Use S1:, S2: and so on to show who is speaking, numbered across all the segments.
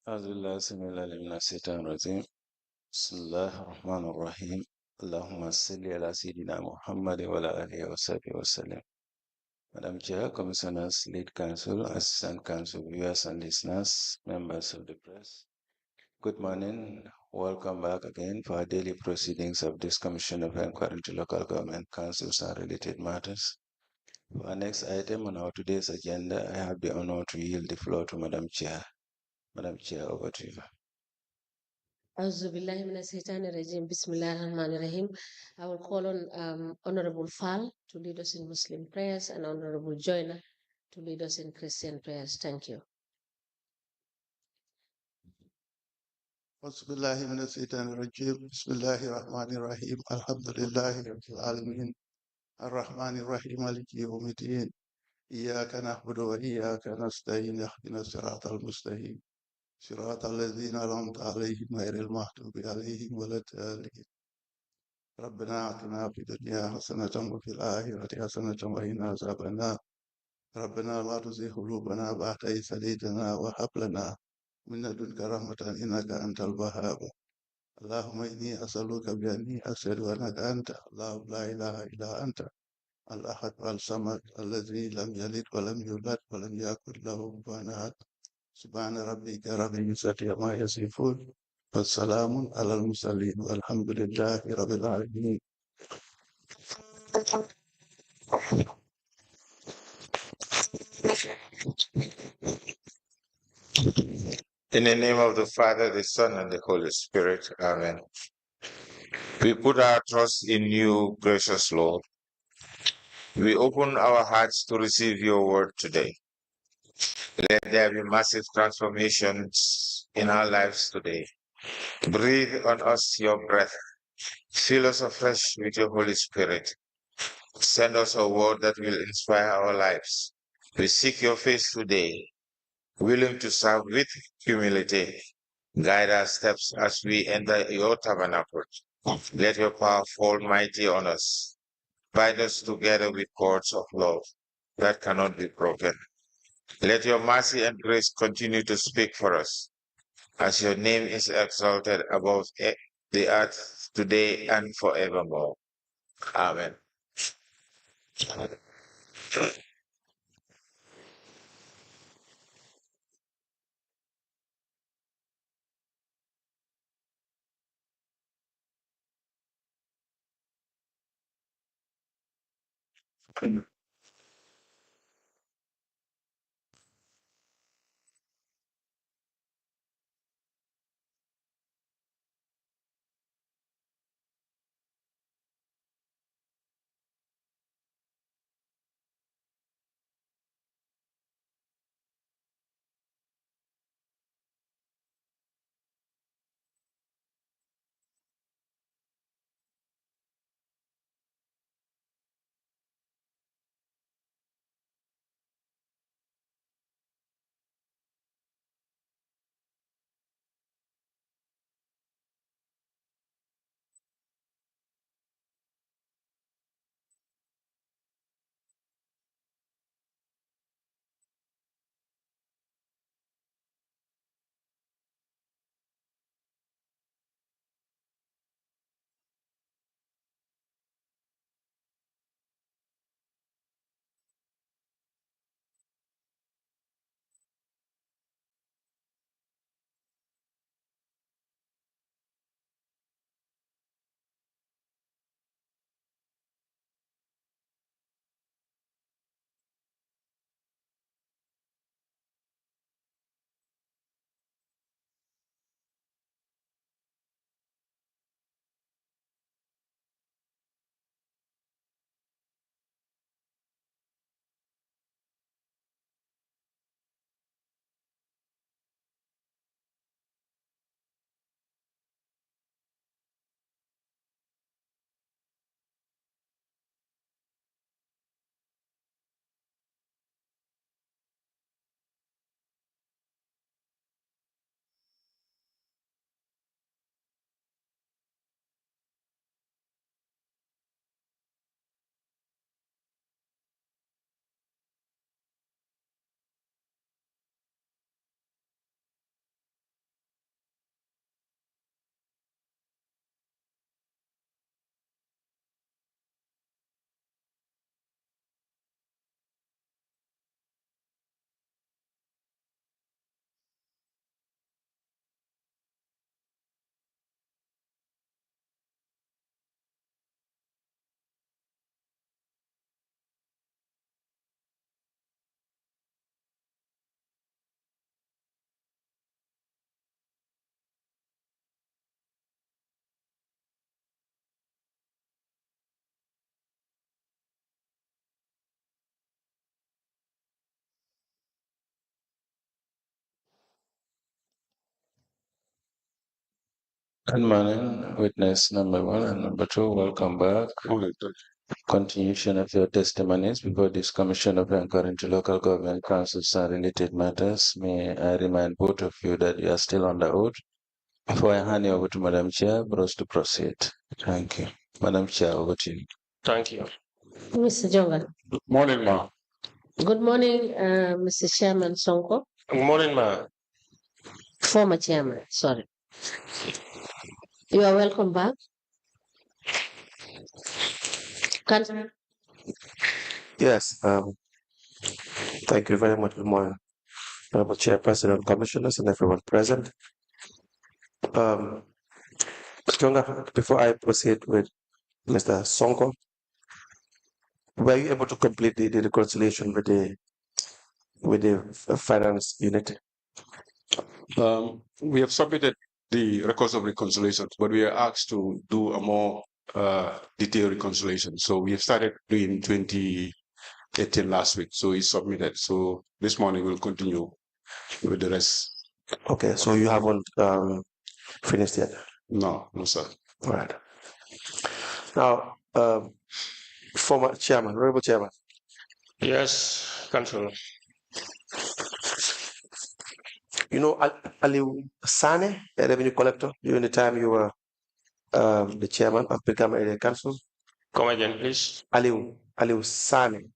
S1: أعوذ بالله السميع العليم من الشيطان الرجيم بسم الله الرحمن الرحيم اللهم صل على سيدنا محمد وعلى آله وصحبه وسلم. Madam Chair, Commissioners, Lead Counsel, Assistant Counsel, viewers and listeners, members of the press, good morning. Welcome back again for our daily proceedings of this Commission of Inquiry into Local Government Councils and related matters. For our next item on our today's agenda, I have the honor to yield the floor to Madam Chair. Madam Chair, over to you.
S2: أعوذ بالله من الشيطان الرجيم بسم الله الرحمن الرحيم. I will call on Honorable Fall to lead us in Muslim prayers and Honorable Joyner to lead us in Christian prayers. Thank you.
S3: أعوذ بالله من الشيطان الرجيم بسم الله الرحمن الرحيم الحمد لله رب العالمين الرحمن الرحيم مالك يوم الدين إياك نعبد وإياك نستعين اهدنا الصراط المستقيم صراط الذين أنعمت عليهم غير المغضوب عليهم ولا الضالين ربنا آتنا في الدنيا حسنة وفي الآخرة حسنة وقنا عذاب النار ربنا لا تزغ قلوبنا بعد إذ هديتنا وهب لنا من لدنك رحمة إنك أنت الوهاب اللهم إني أسألك بأني أشهد أنك أنت الله لا إله إلا أنت الأحد الصمد الذي لم يلد ولم يولد ولم يكن له كفوا أحد سبحان ربك رب العزة عما يصفون والسلام على المرسلين والحمد لله رب العالمين.
S4: In the name of the Father, the Son, and the Holy Spirit. Amen. We put our trust in you, gracious Lord. We open our hearts to receive your word today. Let there be massive transformations in our lives today. Breathe on us your breath. Fill us afresh with your Holy Spirit. Send us a word that will inspire our lives. We seek your face today, willing to serve with humility. Guide our steps as we enter your tabernacle. Let your power fall mighty on us. Bind us together with cords of love that cannot be broken. Let your mercy and grace continue to speak for us, as your name is exalted above the earth today and forevermore. Amen.
S1: Good morning, witness number 1 and number 2. Welcome back. Continuation of your testimonies before this Commission of Inquiry into Local Government Councils and related matters. May I remind both of you that you are still on the oath. Before I hand you over to Madam Chair, for us to proceed. Thank you. Madam Chair, over to you.
S5: Thank you.
S2: Mr. Jonga.
S5: Good morning, ma.
S2: Good morning, Mr. Chairman Sonko.
S5: Good morning, ma.
S2: Former chairman, sorry. You are welcome back.
S6: Yes, thank you very much. Good morning, Honorable Chairperson, Commissioners, and everyone present. Mr. Jonga, before I proceed with Mr. Sonko, were you able to complete the reconciliation with the finance unit?
S5: We have submitted the records of reconciliation, but we are asked to do a more detailed reconciliation. So we have started doing 2018 last week. So it's submitted. So this morning we'll continue with the rest.
S6: Okay, so you haven't finished yet?
S5: No, sir.
S6: All right. Now, former chairman, honorable chairman.
S5: Yes, Council.
S6: You know Aliu Sane, a revenue collector, during the time you were the chairman of Brikama Area Council?
S5: Come again, please.
S6: Aliu Sane.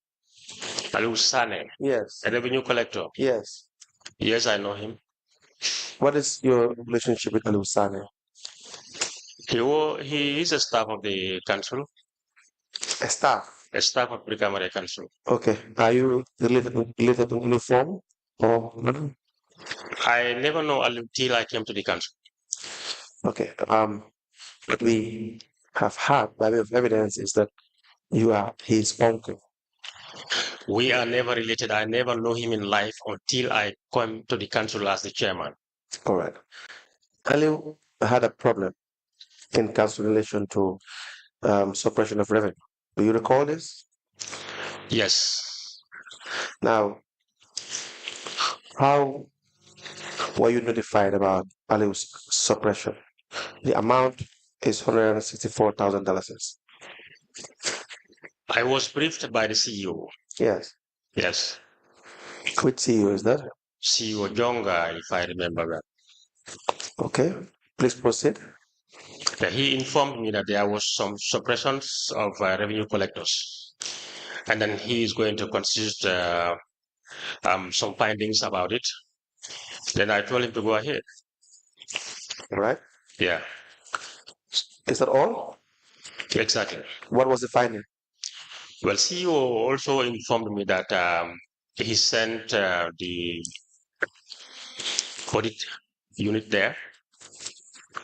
S5: Aliu Sane.
S6: Yes.
S5: A revenue collector.
S6: Yes.
S5: Yes, I know him.
S6: What is your relationship with Aliu Sane?
S5: He is a staff of the council.
S6: A staff?
S5: A staff of Brikama Area Council.
S6: Okay. Are you related in any form or not?
S5: I never know Aliu till I came to the council.
S6: Okay. What we have had by way of evidence is that you are his uncle.
S5: We are never related. I never know him in life until I come to the council as the chairman.
S6: All right. Aliu had a problem in council in relation to suppression of revenue. Do you recall this?
S5: Yes.
S6: Now, how were you notified about Aliu's suppression? The amount is $164,000.
S5: I was briefed by the CEO.
S6: Yes.
S5: Yes.
S6: Which CEO is that?
S5: CEO Jonga, if I remember well.
S6: Okay. Please proceed.
S5: He informed me that there was some suppressions of revenue collectors. And then he is going to consider some findings about it. Then I told him to go ahead.
S6: All right.
S5: Yeah.
S6: Is that all?
S5: Exactly.
S6: What was the finding?
S5: Well, CEO also informed me that he sent the audit unit there.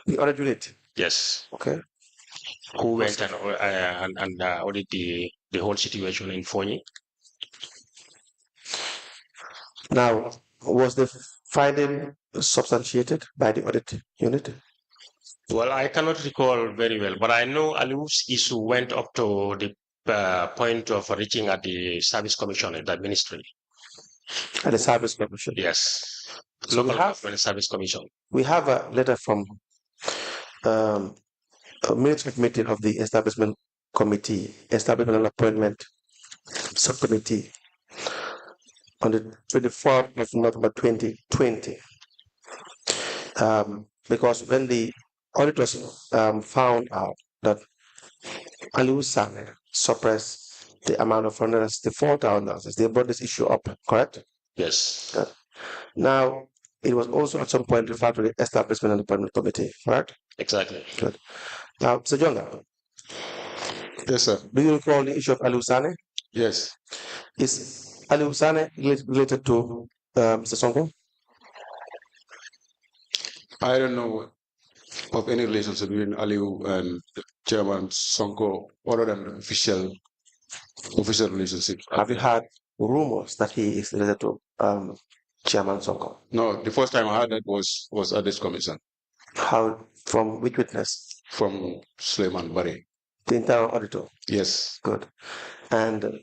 S6: The audit unit?
S5: Yes.
S6: Okay.
S5: Who went and audit the whole situation in Fonyi.
S6: Now, was the finding substantiated by the audit unit?
S5: Well, I cannot recall very well, but I know Aliu's issue went up to the point of reaching at the service commission in that ministry.
S6: At the service commission?
S5: Yes.
S6: So
S5: Local government service commission.
S6: We have a letter from a military meeting of the establishment committee, establishment and appointment subcommittee on the 24th of November 2020. Because when the auditors found out that Aliu Sane suppressed the amount of $164,000, they brought this issue up, correct?
S5: Yes.
S6: Good. Now, it was also at some point referred to the establishment and appointment committee, correct?
S5: Exactly.
S6: Good. Now, Mr. Jonga.
S5: Yes, sir.
S6: Do you recall the issue of Aliu Sane?
S5: Yes.
S6: Is Aliu Sane related to Mr. Sonko?
S5: I don't know of any relationship between Aliu and Chairman Sonko other than official relationship.
S6: Have you had rumors that he is related to Chairman Sonko?
S5: No, the first time I heard that was at this commission.
S6: How? From which witness?
S5: From Suleiman Bari.
S6: The internal auditor?
S5: Yes.
S6: Good. And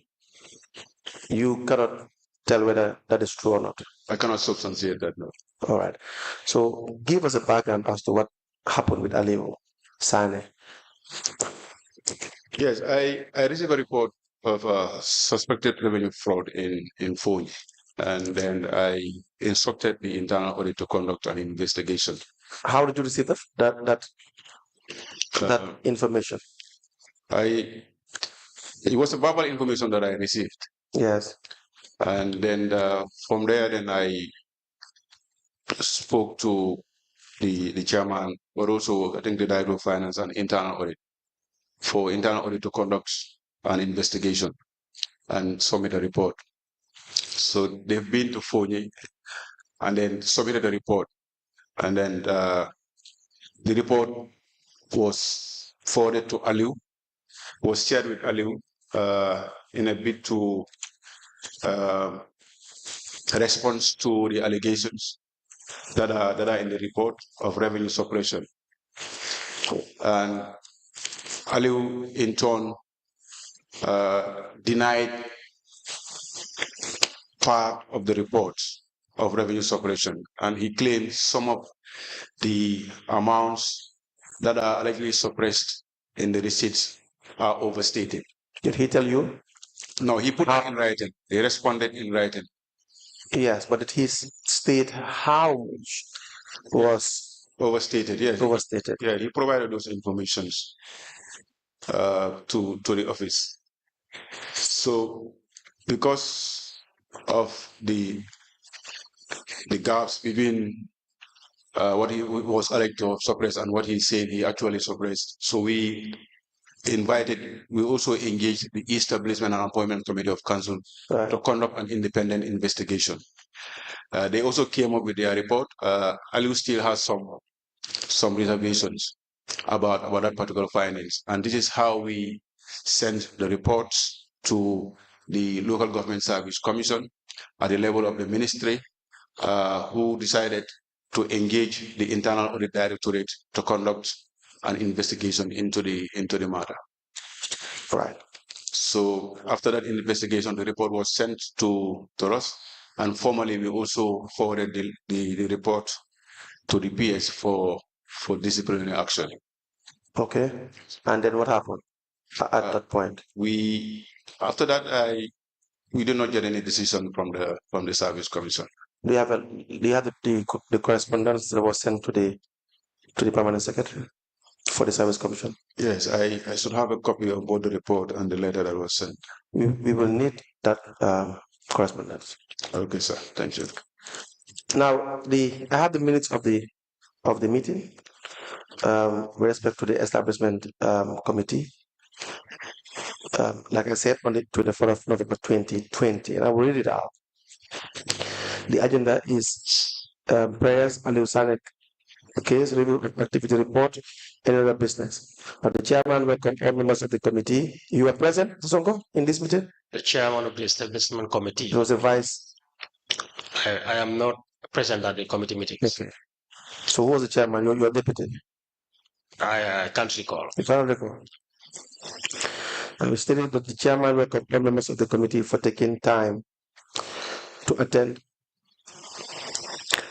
S6: you cannot tell whether that is true or not?
S5: I cannot substantiate that, no.
S6: All right. So give us a background as to what happened with Aliu Sane?
S5: Yes, I received a report of suspected revenue fraud in Fonyi, and then I instructed the internal audit to conduct an investigation.
S6: How did you receive that information?
S5: It was a verbal information that I received.
S6: Yes.
S5: And then from there, then I spoke to the chairman, but also I think the director of finance and internal audit, for internal audit to conduct an investigation and submit a report. So they've been to Fonyi and then submitted a report. And then the report was forwarded to Aliu, was shared with Aliu in a bid to response to the allegations that are in the report of revenue suppression. And Aliu, in turn, denied part of the reports of revenue suppression, and he claimed some of the amounts that are allegedly suppressed in the receipts are overstated.
S6: Did he tell you?
S5: No, he put it in writing. He responded in writing.
S6: Yes, but did he state how much was
S5: overstated? Yes,
S6: overstated?
S5: Yeah, he provided those informations to the office. So, because of the gaps between what he was alleged to have suppressed and what he said he actually suppressed, so we also engaged the Establishment and Appointment Committee of Council to conduct an independent investigation. They also came up with their report. Aliu still has some reservations about that particular findings, and this is how we sent the reports to the Local Government Service Commission at the level of the ministry, who decided to engage the Internal Audit Directorate to conduct an investigation into the matter.
S6: Right.
S5: So after that investigation, the report was sent to us, and formally we also forwarded the report to the PS for disciplinary action.
S6: Okay. And then what happened at that point?
S5: After that we did not get any decision from the Service Commission.
S6: Do you have the correspondence that was sent to the Permanent Secretary for the Service Commission?
S5: Yes, I should have a copy of both the report and the letter that was sent.
S6: We will need that correspondence.
S5: Okay, sir. Thank you.
S6: Now, I have the minutes of the meeting with respect to the Establishment Committee. Like I said, on the 24th of November 2020, and I will read it out. The agenda is prayers and the case review activity report and other business. The chairman welcomed all members of the committee. You were present, Sonko, in this meeting?
S7: The chairman of the establishment committee.
S6: There was a vice.
S7: I am not present at the committee meetings.
S6: Okay. So who was the chairman? You are deputy?
S7: I can't recall.
S6: You can't recall. I was stating that the chairman welcomed all members of the committee for taking time to attend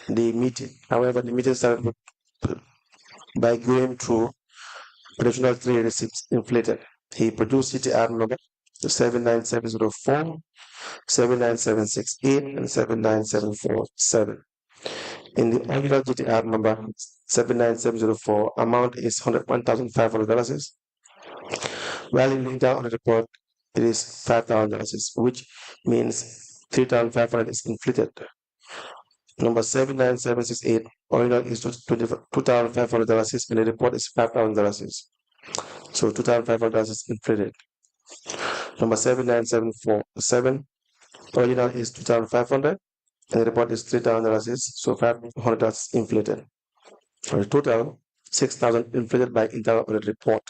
S6: the meeting. However, the meeting started by going through additional 3 receipts inflated. He produced CTR number 79704, 79768, and 79747. In the original GTR number 79704, amount is $101,500, while in the internal report it is $5,000, which means $3,500 is inflated. Number 79768, original is $2,500, and the report is $5,000. So $2,500 is inflated. Number 79747, original is $2,500, and the report is $3,000, so $500 is inflated. For a total, $6,000 inflated by internal audit report.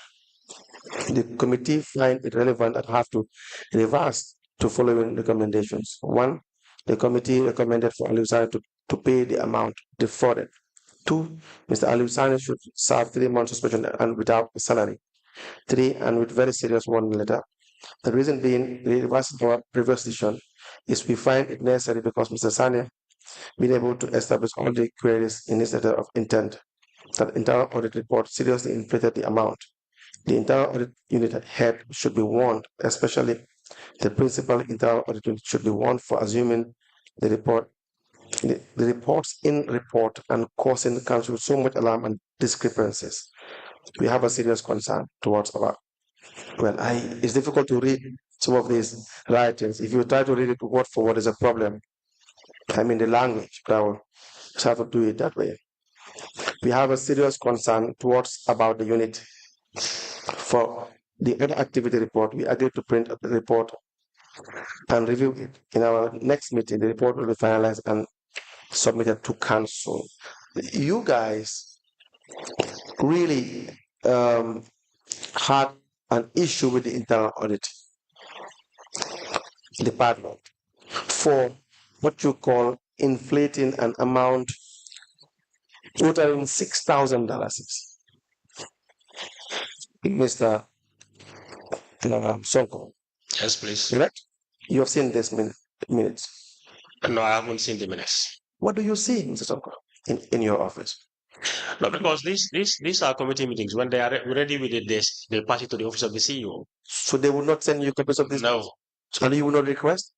S6: The committee find it relevant and have to reverse to following recommendations. 1, the committee recommended for Aliu Sane to pay the amount defrauded. 2, Mr. Aliu Sane should serve 3 months suspension and without salary. 3, and with very serious warning letter. The reason being, the reversing our previous decision is we find it necessary because Mr. Sane been able to establish all the queries in his letter of intent. that internal audit report seriously inflated the amount the internal audit unit head should be warned, especially the principal internal audit unit should be warned for assuming the reports in report and causing the council so much alarm and discrepancies. We have a serious concern towards our. Well, it's difficult to read some of these writings. If you try to read it word for word, is a problem. I mean, the language, but I will have to do it that way. We have a serious concern towards about the unit. For the other activity report, we agreed to print the report and review it. In our next meeting, the report will be finalized and submitted to council. You guys really had an issue with the internal audit department for what you call inflating an amount totaling $6,000. Mr. Sonko.
S7: Yes, please.
S6: Correct? You have seen this minutes.
S7: No, I haven't seen the minutes.
S6: What do you see, Mr. Sonko, in your office?
S7: No, because these are committee meetings. When they are ready with it, they pass it to the office of the CEO.
S6: So they will not send you copies of this?
S7: No.
S6: And you will not request?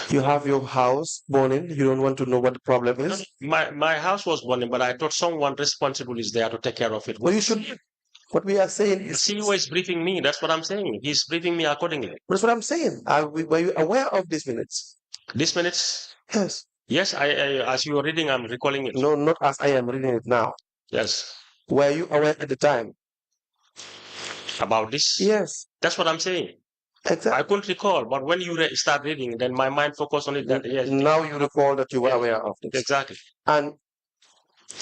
S6: You have your house burning. You don't want to know what the problem is?
S7: My house was burning, but I thought someone responsible is there to take care of it.
S6: Well, you should. What we are saying is...
S7: The CEO is briefing me. That's what I'm saying. He's briefing me accordingly.
S6: That's what I'm saying. Were you aware of these minutes?
S7: These minutes?
S6: Yes.
S7: Yes, I as you were reading, I'm recalling it.
S6: No, not as I am reading it now.
S7: Yes.
S6: Were you aware at the time?
S7: About this?
S6: Yes.
S7: That's what I'm saying.
S6: Exactly.
S7: I couldn't recall, but when you start reading, then my mind focused on it. That yes.
S6: Now you recall that you were aware of this.
S7: Exactly.
S6: And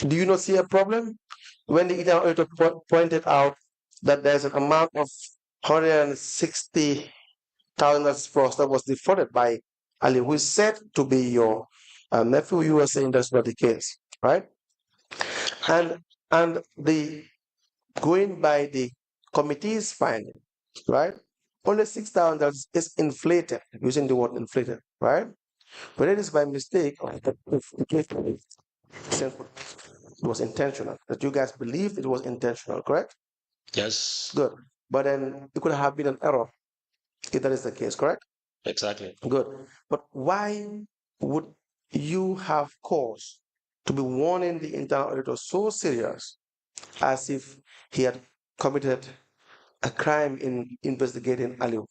S6: do you not see a problem when the internal auditor pointed out that there's an amount of $160,000 that was defrauded by Ali, who is said to be your nephew? You were saying that's not the case, right? And the going by the committee's finding, right? Only $6,000 is inflated, using the word inflated, right? But it is by mistake, it was intentional. That you guys believed it was intentional, correct?
S7: Yes.
S6: Good. But then it could have been an error if that is the case, correct?
S7: Exactly.
S6: Good. But why would you have cause to be warning the internal auditor so serious as if he had committed a crime in investigating Aliu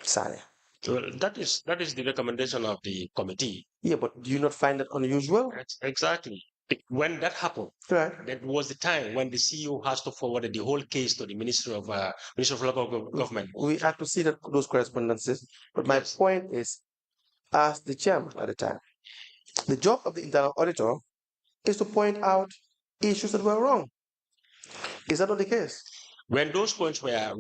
S6: Saleh?
S7: Well, that is the recommendation of the committee.
S6: Yeah, but do you not find that unusual?
S7: Exactly. When that happened,
S6: right,
S7: that was the time when the CEO has to forward the whole case to the Ministry of Local Government.
S6: We had to see those correspondences. But my point is, as the chairman at the time, the job of the internal auditor is to point out issues that were wrong. Is that not the case?
S7: When those points were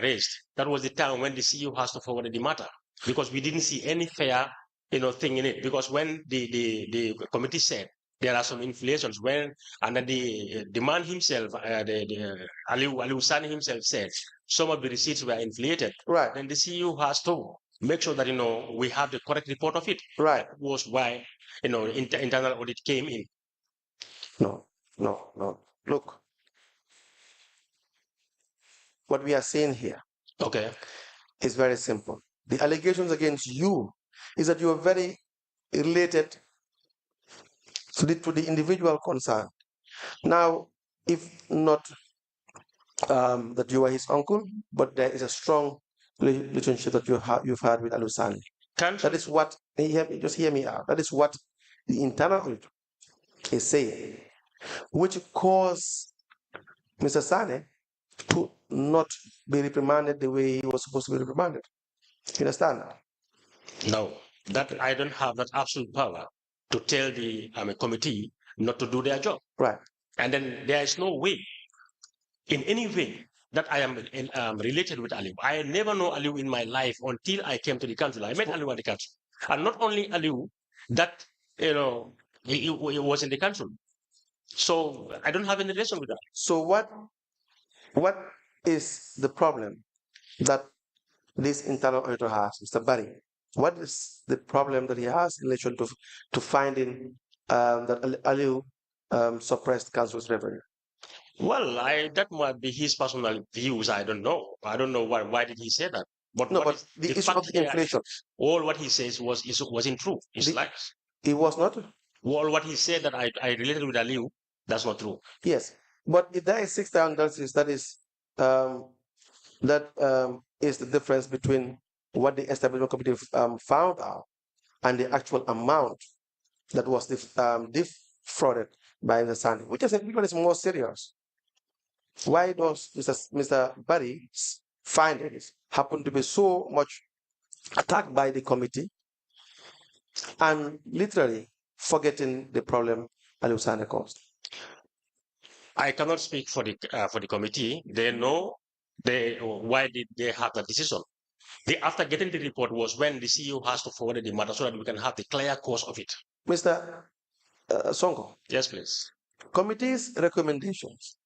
S7: raised, that was the time when the CEO has to forward the matter, because we didn't see any fair, thing in it. Because when the committee said there are some inflations, and then the man himself, Ali Sani himself said some of the receipts were inflated.
S6: Right.
S7: Then the CEO has to make sure that we have the correct report of it.
S6: Right.
S7: That was why internal audit came in.
S6: No. Look, what we are saying here,
S7: okay,
S6: is very simple. The allegations against you is that you are very related to the individual concerned. Now, if not that you are his uncle, but there is a strong relationship that you've had with Alusani. That is what, just hear me out. That is what the internal audit is saying, which caused Mr. Sane to not be reprimanded the way he was supposed to be reprimanded. You understand that?
S7: No, that I don't have that absolute power to tell the committee not to do their job.
S6: Right.
S7: And then there is no way, in any way, that I am related with Aliu. I never know Aliu in my life until I came to the council. I met Aliu at the council. And not only Aliu, that, he was in the council. So I don't have any relation with that.
S6: So what is the problem that this internal auditor has, Mr. Barry? What is the problem that he has in relation to finding that Aliu suppressed council's revenue?
S7: Well, that might be his personal views. I don't know. I don't know why did he say that. But
S6: No,
S7: what
S6: but
S7: is
S6: the
S7: the
S6: issue
S7: fact
S6: of the
S7: here,
S6: inflation.
S7: all what he says wasn't true. It's
S6: The-
S7: lies.
S6: It was not?
S7: All what he said that I related with Aliu, that's not true.
S6: Yes. But if there is $6,000, is the difference between what the establishment committee found out and the actual amount that was defrauded by the Sandy, which is because more serious. Why does Mr. Barry's findings happen to be so much attacked by the committee and literally forgetting the problem Alusane caused?
S7: I cannot speak for the committee. They know why did they have that decision. After getting the report was when the CEO has to forward the matter so that we can have the clear cause of it.
S6: Mr. Sonko.
S7: Yes, please.
S6: Committee's recommendations.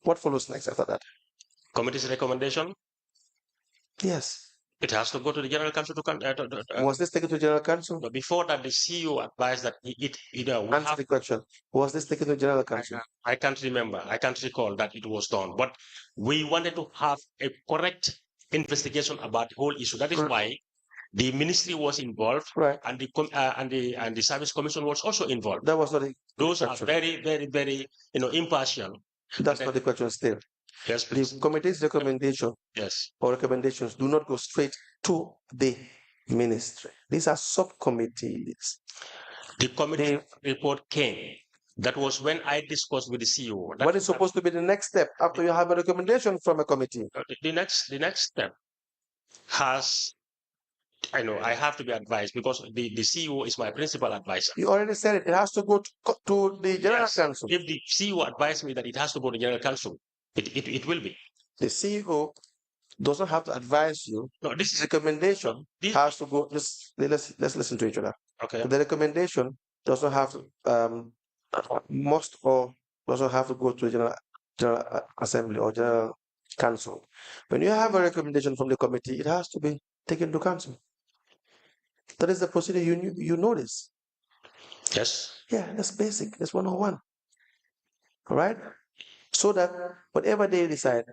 S6: What follows next after that?
S7: Committee's recommendation?
S6: Yes.
S7: It has to go to the General Council to
S6: was this taken to General Council?
S7: But before that, the CEO advised that
S6: Answer the question. Was this taken to General Council?
S7: I can't remember. I can't recall that it was done. But we wanted to have a correct investigation about the whole issue. That is why the ministry was involved,
S6: right?
S7: And the service commission was also involved.
S6: That was not
S7: those are very, very, very impartial.
S6: That's not the question still.
S7: Yes, please.
S6: The committee's recommendation,
S7: yes,
S6: or recommendations do not go straight to the ministry. These are subcommittees.
S7: The committee report came. That was when I discussed with the CEO.
S6: What is supposed to be the next step after you have a recommendation from a committee?
S7: The next step has, I have to be advised because the CEO is my principal advisor.
S6: You already said it. It has to go to the General Council.
S7: If the CEO advised me that it has to go to the General Council, it will be.
S6: The CEO doesn't have to advise you.
S7: No, this
S6: recommendation has to go. Let's listen to each other.
S7: Okay.
S6: The recommendation doesn't have to doesn't have to go to the General Assembly or General Council. When you have a recommendation from the committee, it has to be taken to council. That is the procedure. You know this.
S7: Yes.
S6: Yeah, that's basic. That's 101. All right. So that whatever they decide,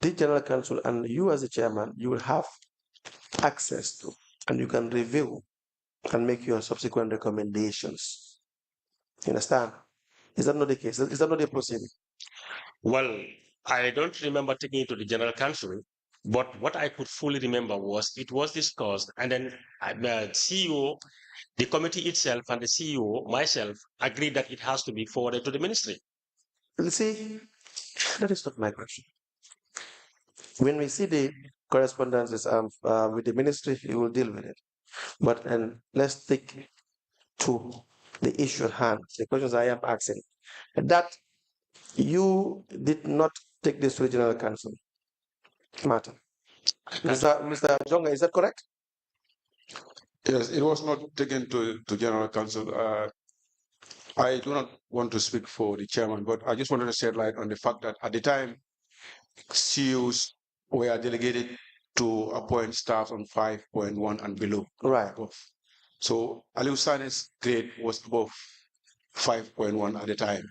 S6: the General Council and you as the chairman, you will have access to, and you can review and make your subsequent recommendations. You understand? Is that not the case? Is that not the procedure?
S7: Well, I don't remember taking it to the General Council, but what I could fully remember was it was discussed, and then the CEO, the committee itself, and the CEO, myself, agreed that it has to be forwarded to the ministry.
S6: You see, that is not my question. When we see the correspondences with the ministry, you will deal with it. But let's stick to the issue at hand, the questions I am asking. That you did not take this to the General Council matter. Mr. Jonga, is that correct?
S5: Yes, it was not taken to General Council. I do not want to speak for the chairman, but I just wanted to shed light on the fact that at the time, CEOs were delegated to appoint staff on 5.1 and below.
S6: Right.
S5: So Aliu Sane's grade was above 5.1 at the time.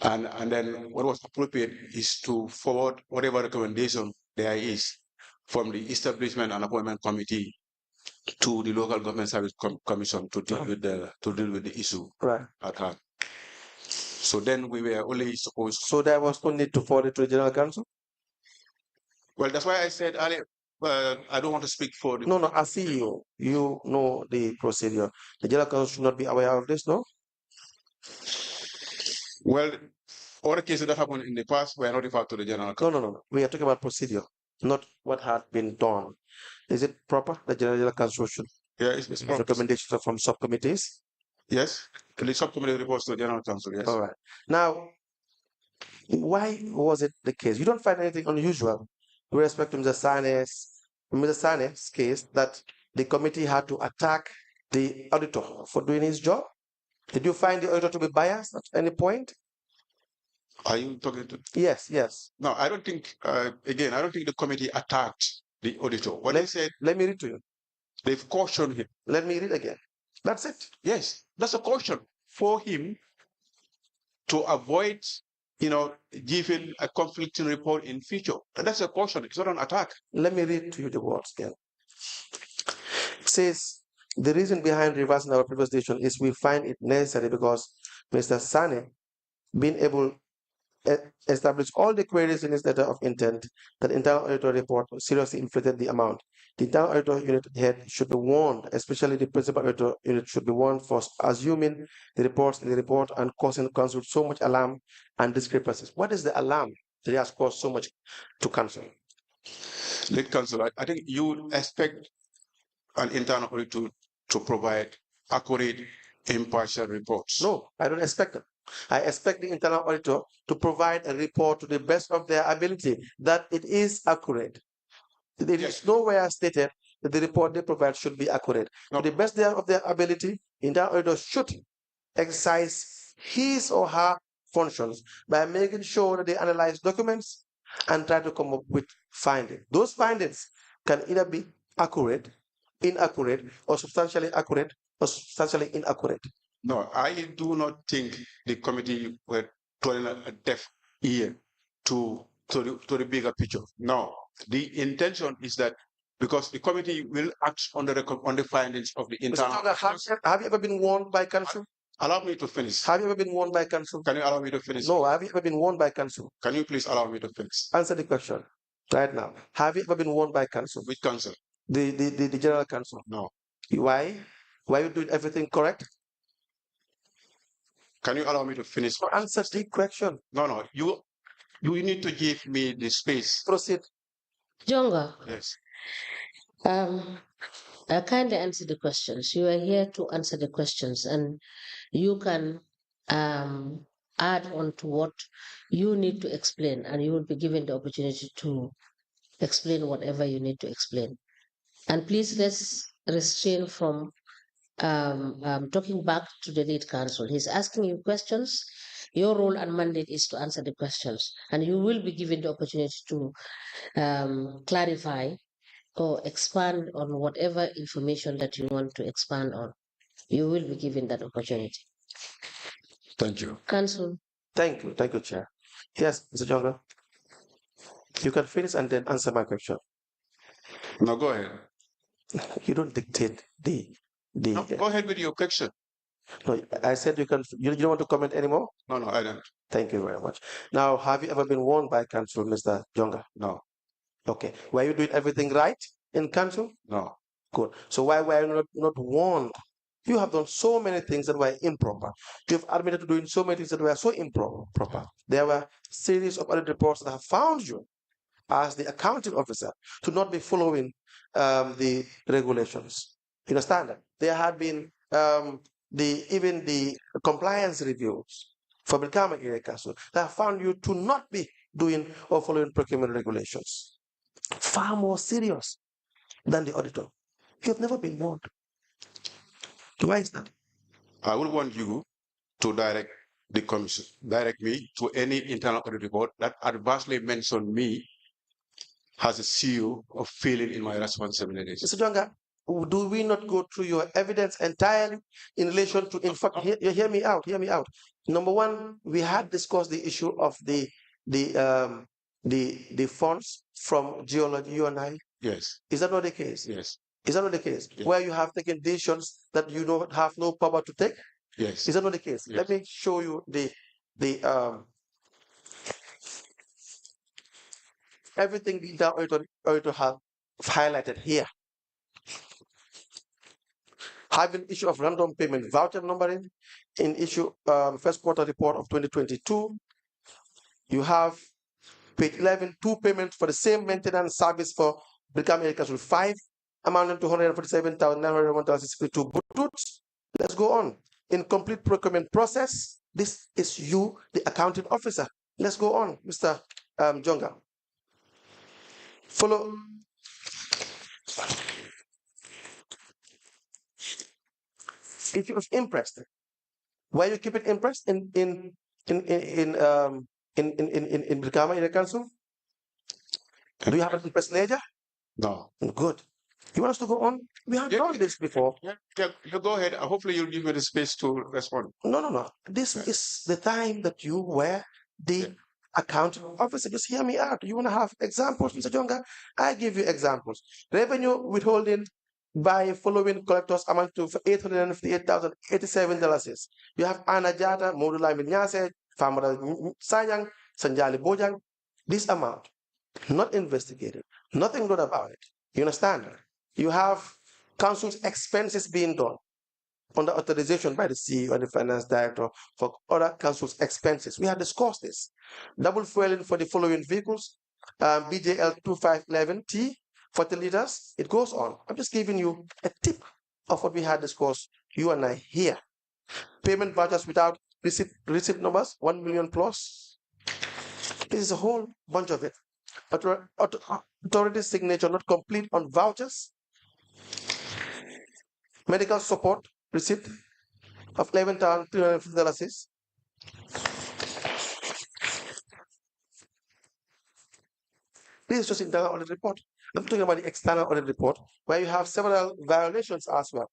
S5: And then what was appropriate is to forward whatever recommendation there is from the Establishment and Appointment Committee to the Local Government Service Commission to deal with the issue at hand. So then we were only supposed.
S6: So there was no need to forward it to the General Council?
S5: Well, that's why I said earlier, I don't want to speak for the.
S6: No, as CEO, you know the procedure. The General Council should not be aware of this, no?
S5: Well, all the cases that happened in the past were notified to the General Council.
S6: No. We are talking about procedure, not what had been done. Is it proper the General Council should?
S5: Yeah, it's
S6: recommendations from subcommittees?
S5: Yes, the subcommittee reports to the General Council, yes.
S6: All right. Now, why was it the case? You don't find anything unusual with respect to Mr. Sane's case that the committee had to attack the auditor for doing his job? Did you find the auditor to be biased at any point?
S5: Are you talking to?
S6: Yes.
S5: No, I don't think, again, I don't think the committee attacked the auditor. What they said.
S6: Let me read to you.
S5: They've cautioned him.
S6: Let me read again. That's it.
S5: Yes, that's a caution for him to avoid, giving a conflicting report in future. And that's a caution. It's not an attack.
S6: Let me read to you the words again. It says, the reason behind reversing our previous decision is we find it necessary because Mr. Sane, being able to establish all the queries in his letter of intent, that internal auditor report seriously inflated the amount. The internal auditor unit head should be warned, especially the principal auditor unit should be warned for assuming the reports in the report and causing council so much alarm and discrepancies. What is the alarm that has caused so much to council?
S5: Late council, I think you expect an internal auditor to provide accurate, impartial reports.
S6: No, I don't expect it. I expect the internal auditor to provide a report to the best of their ability that it is accurate. It is nowhere stated that the report they provide should be accurate. No. To the best of their ability, the internal auditor should exercise his or her functions by making sure that they analyze documents and try to come up with findings. Those findings can either be accurate, inaccurate, or substantially accurate, or substantially inaccurate.
S5: No, I do not think the committee were turning a deaf ear to the bigger picture. No, the intention is that because the committee will act on the findings of the internal.
S6: Mr. Have you ever been warned by council?
S5: Allow me to finish.
S6: Have you ever been warned by council?
S5: Can you allow me to finish?
S6: No, have you ever been warned by council?
S5: Can you please allow me to finish?
S6: Answer the question right now. Have you ever been warned by council?
S5: Which council?
S6: The general council.
S5: No.
S6: Why? Why are you doing everything correct?
S5: Can you allow me to finish?
S6: Answer the question.
S5: No. You need to give me the space.
S6: Proceed.
S2: Jongo.
S5: Yes.
S2: I kindly answer the questions. You are here to answer the questions, and you can add on to what you need to explain, and you will be given the opportunity to explain whatever you need to explain. And please, let's restrain from talking back to the lead counsel. He's asking you questions. Your role and mandate is to answer the questions, and you will be given the opportunity to clarify or expand on whatever information that you want to expand on. You will be given that opportunity.
S5: Thank you.
S2: Counsel.
S6: Thank you, Chair. Yes, Mr. Jongo. You can finish and then answer my question.
S5: No, go ahead.
S6: You don't dictate the.
S5: No, go ahead with your question.
S6: No, I said you can. You don't want to comment anymore?
S5: No, I don't.
S6: Thank you very much. Now, have you ever been warned by council, Mr. Jongo?
S5: No.
S6: Okay. Were you doing everything right in council?
S5: No.
S6: Good. So why were you not warned? You have done so many things that were improper. You've admitted to doing so many things that were so improper. There were a series of audit reports that have found you as the accounting officer to not be following the regulations. You understand that? There had been even the compliance reviews for Brikama Area Council that have found you to not be doing or following procurement regulations. Far more serious than the auditor. You have never been warned. Why is that?
S5: I would want you to direct the commission, direct me to any internal audit report that adversely mentioned me as a CEO of failing in my responsibilities.
S6: Mr. Jonga, do we not go through your evidence entirely in relation to, in fact, hear me out. Number one, we had discussed the issue of the funds from geology, you and I.
S5: Yes.
S6: Is that not the case?
S5: Yes.
S6: Is that not the case?
S5: Yes.
S6: Where you have taken decisions that you don't have no power to take?
S5: Yes.
S6: Is that not the case?
S5: Yes.
S6: Let me show you everything the auditor have highlighted here. Having issue of random payment voucher numbering in issue first quarter report of 2022. You have page 11, 2 payments for the same maintenance service for Brikama Area Council 5, amounting to 147,901.62 boots. Let's go on. Incomplete procurement process. This is you, the accounting officer. Let's go on, Mr. Jonga. Follow. If you was impressed, why you keep it impressed in Brikama Area Council? Do you have an impressed ledger?
S5: No.
S6: Good. You want us to go on? We have done this before.
S5: Go ahead. Hopefully you'll give me the space to respond.
S6: No. This is the time that you were the accounting officer. Just hear me out. You want to have examples, Mr. Jonga? I give you examples. Revenue withholding by following collectors amount to $858,087. You have Anna Jata, Modula Minyase, Famara Sayang, Sanjali Bojang. This amount, not investigated, nothing good about it. You understand? You have council's expenses being done under authorization by the CEO and the finance director for other council's expenses. We have discussed this. Double fueling for the following vehicles, BJL 2511T, 40 liters, it goes on. I'm just giving you a tip of what we had discussed, you and I here. Payment vouchers without receipt numbers, 1 million plus. This is a whole bunch of it. Authority signature not complete on vouchers. Medical support receipt of $11,350. This is just internal audit report. I'm talking about the external audit report, where you have several violations as well.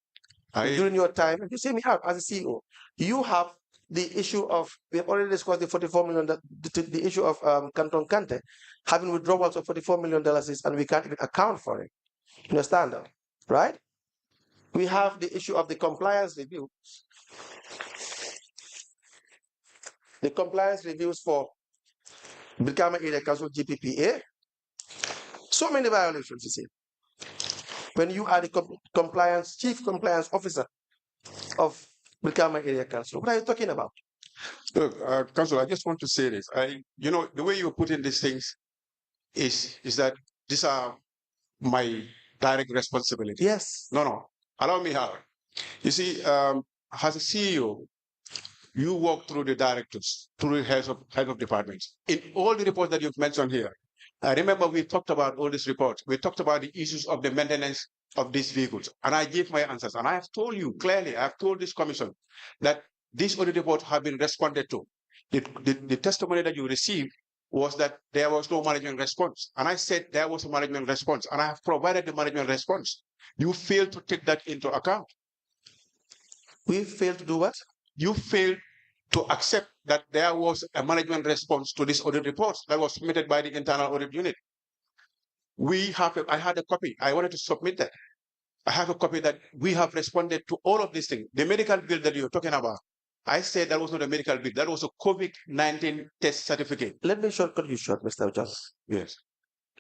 S6: During your time, you see me out as a CEO, you have the issue of, we have already discussed the $44 million, the issue of Canton Kante having withdrawals of $44 million, and we can't even account for it. You understand that, right? We have the issue of the compliance review. The compliance reviews for Brikama Area Council GPPA. So many violations, you see. When you are the chief compliance officer of Brikama Area Council, what are you talking about?
S5: Look, Council, I just want to say this. The way you put in these things is that these are my direct responsibility.
S6: Yes.
S5: No. Allow me how. You see, as a CEO, you walk through the directors, through the heads of departments. In all the reports that you've mentioned here, I remember we talked about all these reports. We talked about the issues of the maintenance of these vehicles. And I gave my answers. And I have told you clearly, I have told this commission that these audit reports have been responded to. The testimony that you received was that there was no management response. And I said there was a management response. And I have provided the management response. You failed to take that into account.
S6: We failed to do what?
S5: You failed to accept that there was a management response to this audit report that was submitted by the internal audit unit. I had a copy. I wanted to submit that. I have a copy that we have responded to all of these things. The medical bill that you're talking about, I said that was not a medical bill. That was a COVID-19 test certificate.
S6: Let me cut you short, Mr. John.
S5: Yes.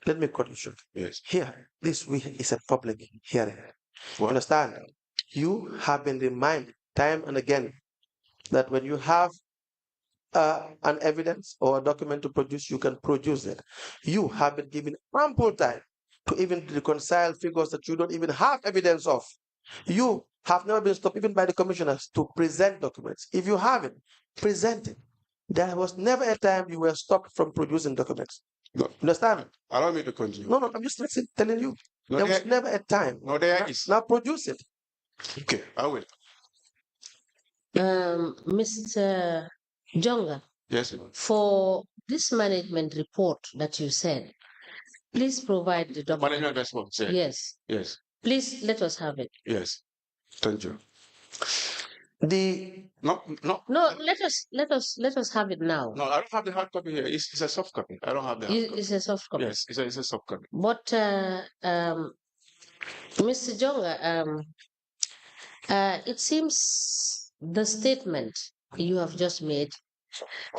S6: Let me cut you short.
S5: Yes.
S6: Here, this is a public hearing. What? Understand? You have been reminded time and again that when you have an evidence or a document to produce, you can produce it. You have been given ample time to even reconcile figures that you don't even have evidence of. You have never been stopped even by the commissioners to present documents. If you have it, present it. There was never a time you were stopped from producing documents.
S5: No.
S6: Understand?
S5: Allow me to continue.
S6: No, I'm just telling you. No, there was never a time.
S5: No, there is.
S6: Now produce it.
S5: Okay, I will.
S2: Mr. Jonga,
S5: yes,
S2: for this management report that you said, please provide the document.
S5: Management response.
S2: Yes.
S5: Yes.
S2: Please let us have it.
S5: Yes. Thank you.
S2: No, let us have it now.
S5: No, I don't have the hard copy here. It's a soft copy. I don't have the hard copy.
S2: It's a soft copy.
S5: Yes, it's a soft copy.
S2: But Mr. Jonga, it seems the statement you have just made,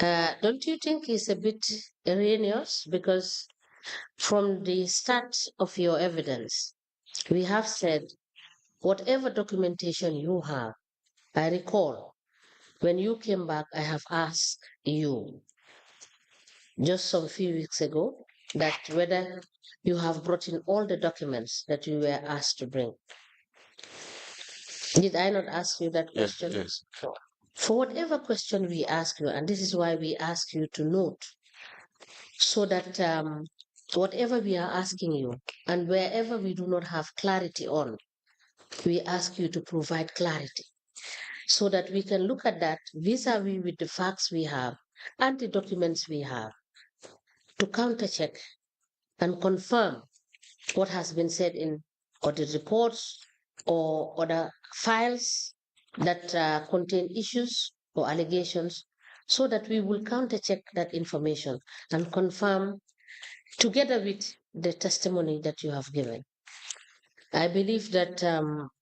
S2: don't you think is a bit erroneous? Because from the start of your evidence, we have said whatever documentation you have. I recall when you came back, I have asked you just some few weeks ago that whether you have brought in all the documents that you were asked to bring. Did I not ask you that question?
S5: Yes.
S2: For whatever question we ask you, and this is why we ask you to note, so that whatever we are asking you, and wherever we do not have clarity on, we ask you to provide clarity, so that we can look at that vis-a-vis with the facts we have and the documents we have, to counter-check and confirm what has been said in audit reports or other files that contain issues or allegations, so that we will counter check that information and confirm together with the testimony that you have given. I believe that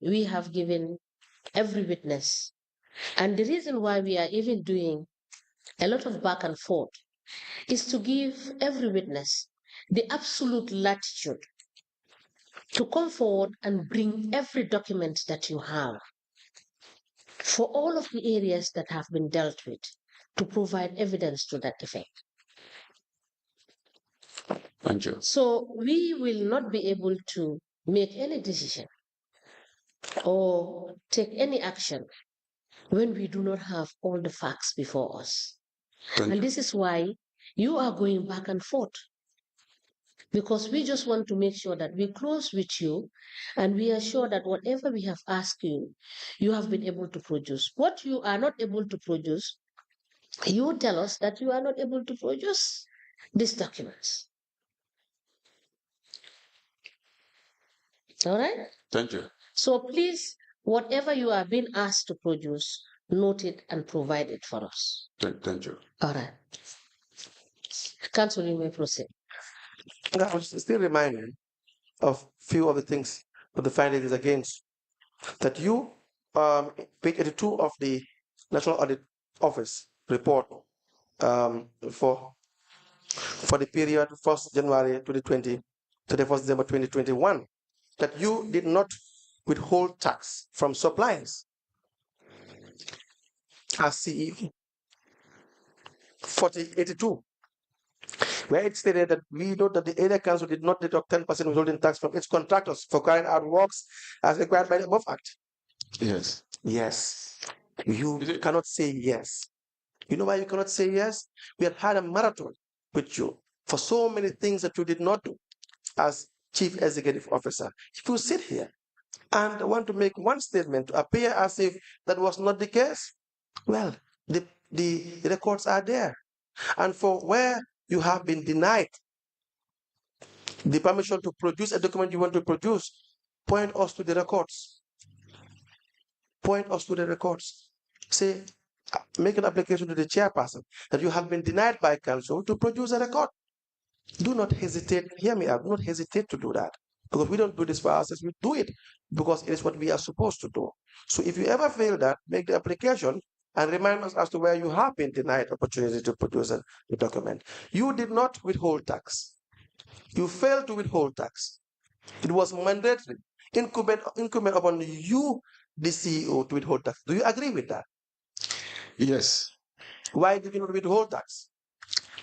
S2: we have given every witness. And the reason why we are even doing a lot of back and forth is to give every witness the absolute latitude to come forward and bring every document that you have for all of the areas that have been dealt with, to provide evidence to that effect.
S5: Thank you.
S2: So we will not be able to make any decision or take any action when we do not have all the facts before us. And this is why you are going back and forth, because we just want to make sure that we close with you and we are sure that whatever we have asked you, you have been able to produce. What you are not able to produce, you tell us that you are not able to produce these documents. All right?
S5: Thank you.
S2: So please, whatever you are being asked to produce, note it and provide it for us.
S5: Thank you.
S2: All right. Council, you may proceed.
S6: I was still reminded of few of the things of the findings against that you, page 82 of the National Audit Office report for the period 1st January 2020 to the 1st December 2021, that you did not withhold tax from suppliers as CEO. 4082, where it stated that we note that the area council did not deduct 10% withholding tax from its contractors for carrying out works as required by the above act.
S5: Yes.
S6: Yes. You cannot say yes. You know why you cannot say yes? We have had a marathon with you for so many things that you did not do as chief executive officer. If you sit here and want to make one statement to appear as if that was not the case, well, the records are there. And for where you have been denied the permission to produce a document you want to produce, point us to the records. Point us to the records. Say, make an application to the chairperson that you have been denied by council to produce a record. Do not hesitate. Hear me out. Do not hesitate to do that, because we don't do this for ourselves. We do it because it is what we are supposed to do. So if you ever fail that, make the application and remind us as to where you have been denied opportunity to produce a document. You did not withhold tax. You failed to withhold tax. It was mandatory, incumbent upon you, the CEO, to withhold tax. Do you agree with that?
S5: Yes.
S6: Why did you not withhold tax?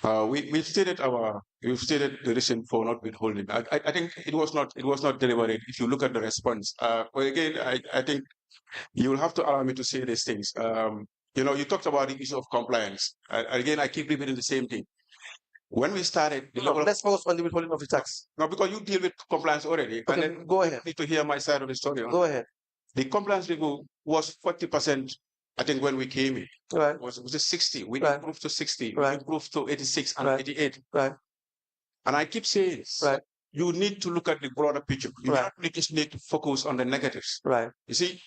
S5: We've stated the reason for not withholding. I think it was not deliberate. If you look at the response, but again, I think you will have to allow me to say these things. You talked about the issue of compliance. Again, I keep repeating the same thing. When we started,
S6: let's focus on the withholding of the tax.
S5: No, because you deal with compliance already.
S6: Okay,
S5: and then
S6: go ahead.
S5: You need to hear my side of the story.
S6: Go ahead.
S5: The compliance review was 40%. I think when we came in,
S6: right,
S5: was it 60? We
S6: right.
S5: improved to 60.
S6: Right.
S5: We improved to 86 and
S6: right.
S5: 88.
S6: Right.
S5: And I keep saying,
S6: right.
S5: You need to look at the broader picture. You
S6: right.
S5: just need to focus on the negatives.
S6: Right.
S5: You see,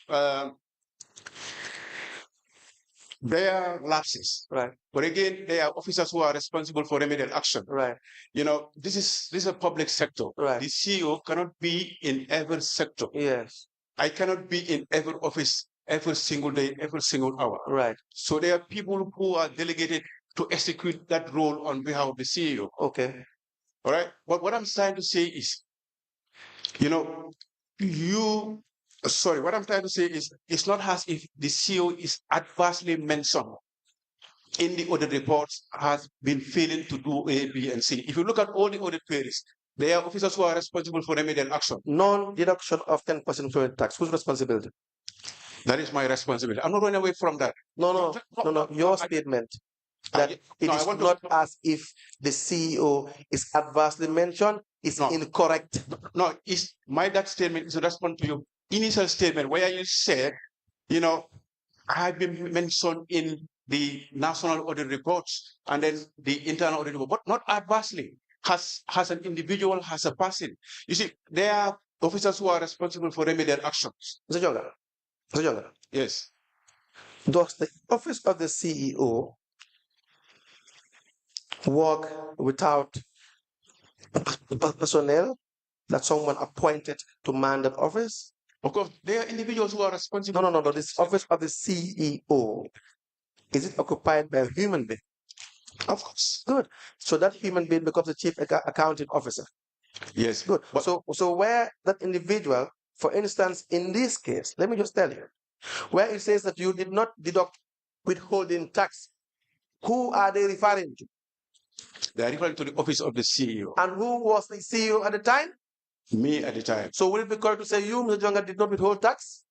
S5: there are lapses.
S6: Right.
S5: But again, there are officers who are responsible for remedial action.
S6: Right.
S5: This is a public sector.
S6: Right.
S5: The CEO cannot be in every sector.
S6: Yes.
S5: I cannot be in every office every single day, every single hour.
S6: Right.
S5: So there are people who are delegated to execute that role on behalf of the CEO.
S6: Okay.
S5: All right. But what I'm trying to say is, what I'm trying to say is, it's not as if the CEO is adversely mentioned in the audit reports has been failing to do A, B, and C. If you look at all the audit queries, there are officers who are responsible for remedial action.
S6: Non-deduction of 10% for tax. Whose responsibility?
S5: That is my responsibility. I'm not running away from that.
S6: No. Your statement that it is not as if the CEO is adversely mentioned is incorrect.
S5: No, that statement is a response to your initial statement where you said, I've been mentioned in the national audit reports and then the internal audit report, but not adversely. Has an individual, has a person. You see, there are officers who are responsible for remedial actions.
S6: Mr. Jonga,
S5: Yes.
S6: does the office of the CEO work without personnel that someone appointed to man that office?
S5: Of course, there are individuals who are responsible.
S6: No. This office of the CEO, is it occupied by a human being?
S5: Of course.
S6: Good. So that human being becomes the chief accounting officer.
S5: Yes.
S6: Good. But so where that individual, for instance, in this case, let me just tell you, where it says that you did not deduct withholding tax, who are they referring to?
S5: They are referring to the office of the CEO.
S6: And who was the CEO at the time?
S5: Me at the time.
S6: So will it be correct to say you, Mr. Jonga, did not withhold tax?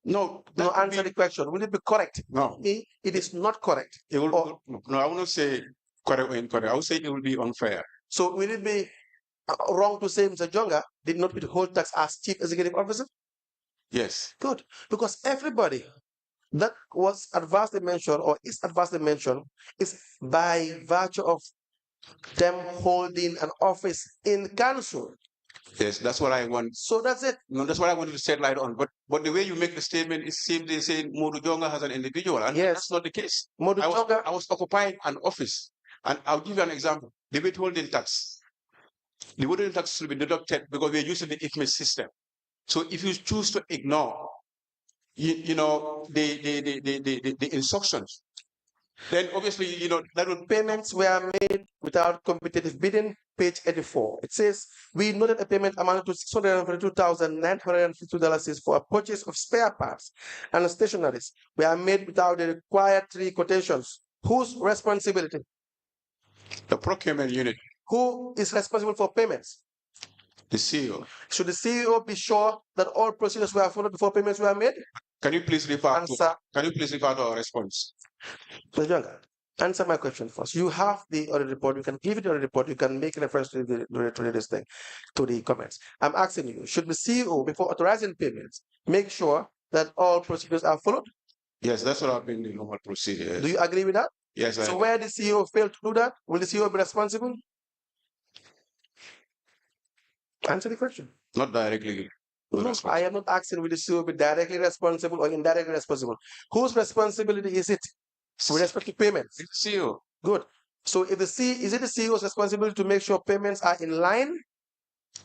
S5: No.
S6: No, answer the question. Will it be correct?
S5: No.
S6: Me, it is not correct.
S5: It will, no, I will not say correct or incorrect. I will say it will be unfair.
S6: So will it be wrong to say Mr. Jonga did not withhold tax as chief executive officer?
S5: Yes.
S6: Good. Because everybody that was adversely mentioned or is adversely mentioned is by virtue of them holding an office in council.
S5: Yes, that's what I want.
S6: So that's it.
S5: No, that's what I wanted to shed light on. But the way you make the statement, it seems they say MOMODOU JONGO has an individual, and
S6: yes,
S5: that's not the case.
S6: I
S5: was occupying an office, and I'll give you an example. The withholding tax. The withholding tax will be deducted because we're using the IFMIS system. So if you choose to ignore, the instructions, then obviously, that will...
S6: Payments were made without competitive bidding, page 84. It says, we noted a payment amounted to $642,952 for a purchase of spare parts and stationaries were made without the required 3 quotations. Whose responsibility?
S5: The procurement unit.
S6: Who is responsible for payments?
S5: The CEO.
S6: Should the CEO be sure that all procedures were followed before payments were made?
S5: Can you please refer to our response?
S6: Mr. Jonga, answer my question first. You have the audit report. You can give it the audit report. You can make reference to this thing, to the comments. I'm asking you, should the CEO, before authorizing payments, make sure that all procedures are followed?
S5: Yes, that's what I've been the normal procedure. Yes.
S6: Do you agree with that?
S5: Yes.
S6: So where the CEO failed to do that, will the CEO be responsible? Answer the question.
S5: Not directly.
S6: No, I am not asking will the CEO be directly responsible or indirectly responsible. Whose responsibility is it with respect to payments?
S5: It's the CEO.
S6: Good. So if is it the CEO's responsibility to make sure payments are in line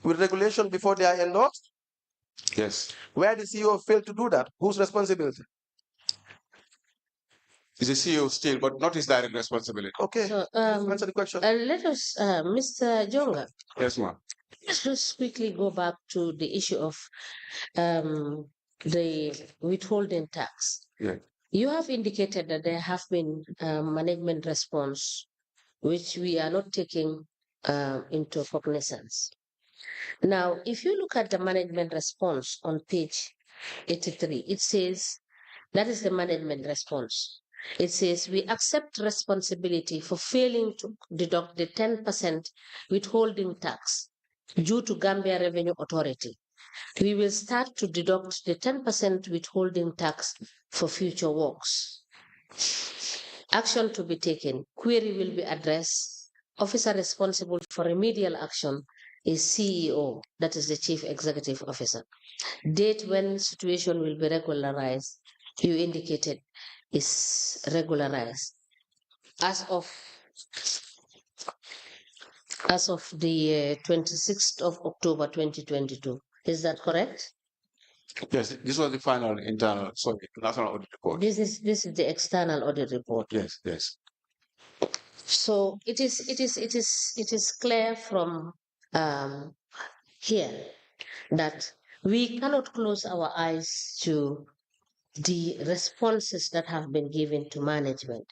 S6: with regulation before they are endorsed?
S5: Yes.
S6: Where the CEO failed to do that, whose responsibility?
S5: It's the CEO still, but not his direct responsibility.
S6: Okay. So, answer the question.
S2: Let us, Mr. Jonga.
S5: Yes, ma'am.
S2: Let's just quickly go back to the issue of the withholding tax.
S5: Yeah.
S2: You have indicated that there have been management response, which we are not taking into cognizance. Now, if you look at the management response on page 83, it says, that is the management response. It says, we accept responsibility for failing to deduct the 10% withholding tax due to Gambia Revenue Authority. We will start to deduct the 10% withholding tax for future works. Action to be taken. Query will be addressed. Officer responsible for remedial action is CEO, that is the Chief Executive Officer. Date when situation will be regularized, you indicated is regularized. As of the 26th of October 2022. Is that correct?
S5: Yes, this was the final internal, national audit report.
S2: This is the external audit report.
S5: Yes, yes.
S2: So it is clear from here that we cannot close our eyes to the responses that have been given to management,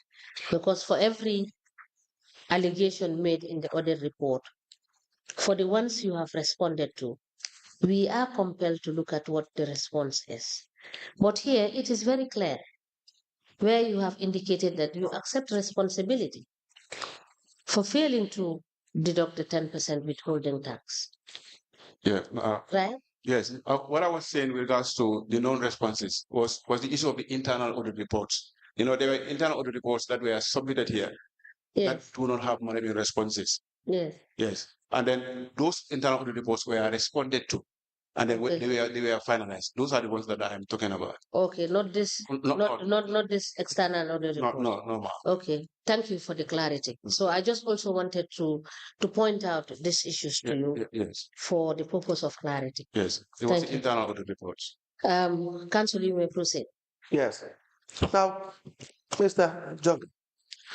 S2: because for every allegation made in the audit report, for the ones you have responded to, we are compelled to look at what the response is. But here it is very clear where you have indicated that you accept responsibility for failing to deduct the 10% withholding tax.
S5: Yeah.
S2: Right?
S5: Yes. What I was saying with regards to the non-responses was the issue of the internal audit reports. There were internal audit reports that were submitted here that do not have management responses.
S2: Yes.
S5: Yes. And then those internal audit reports were responded to. and then they were finalized. Those are the ones that I am talking about.
S2: Okay, not this, not this external audit report.
S5: No, ma'am.
S2: Okay, thank you for the clarity. So I just also wanted to point out these issues to you.
S5: Yes.
S2: For the purpose of clarity.
S5: Yes, it was internal audit reports.
S2: Council, you may proceed.
S6: Yes. Now, Mr. Jog,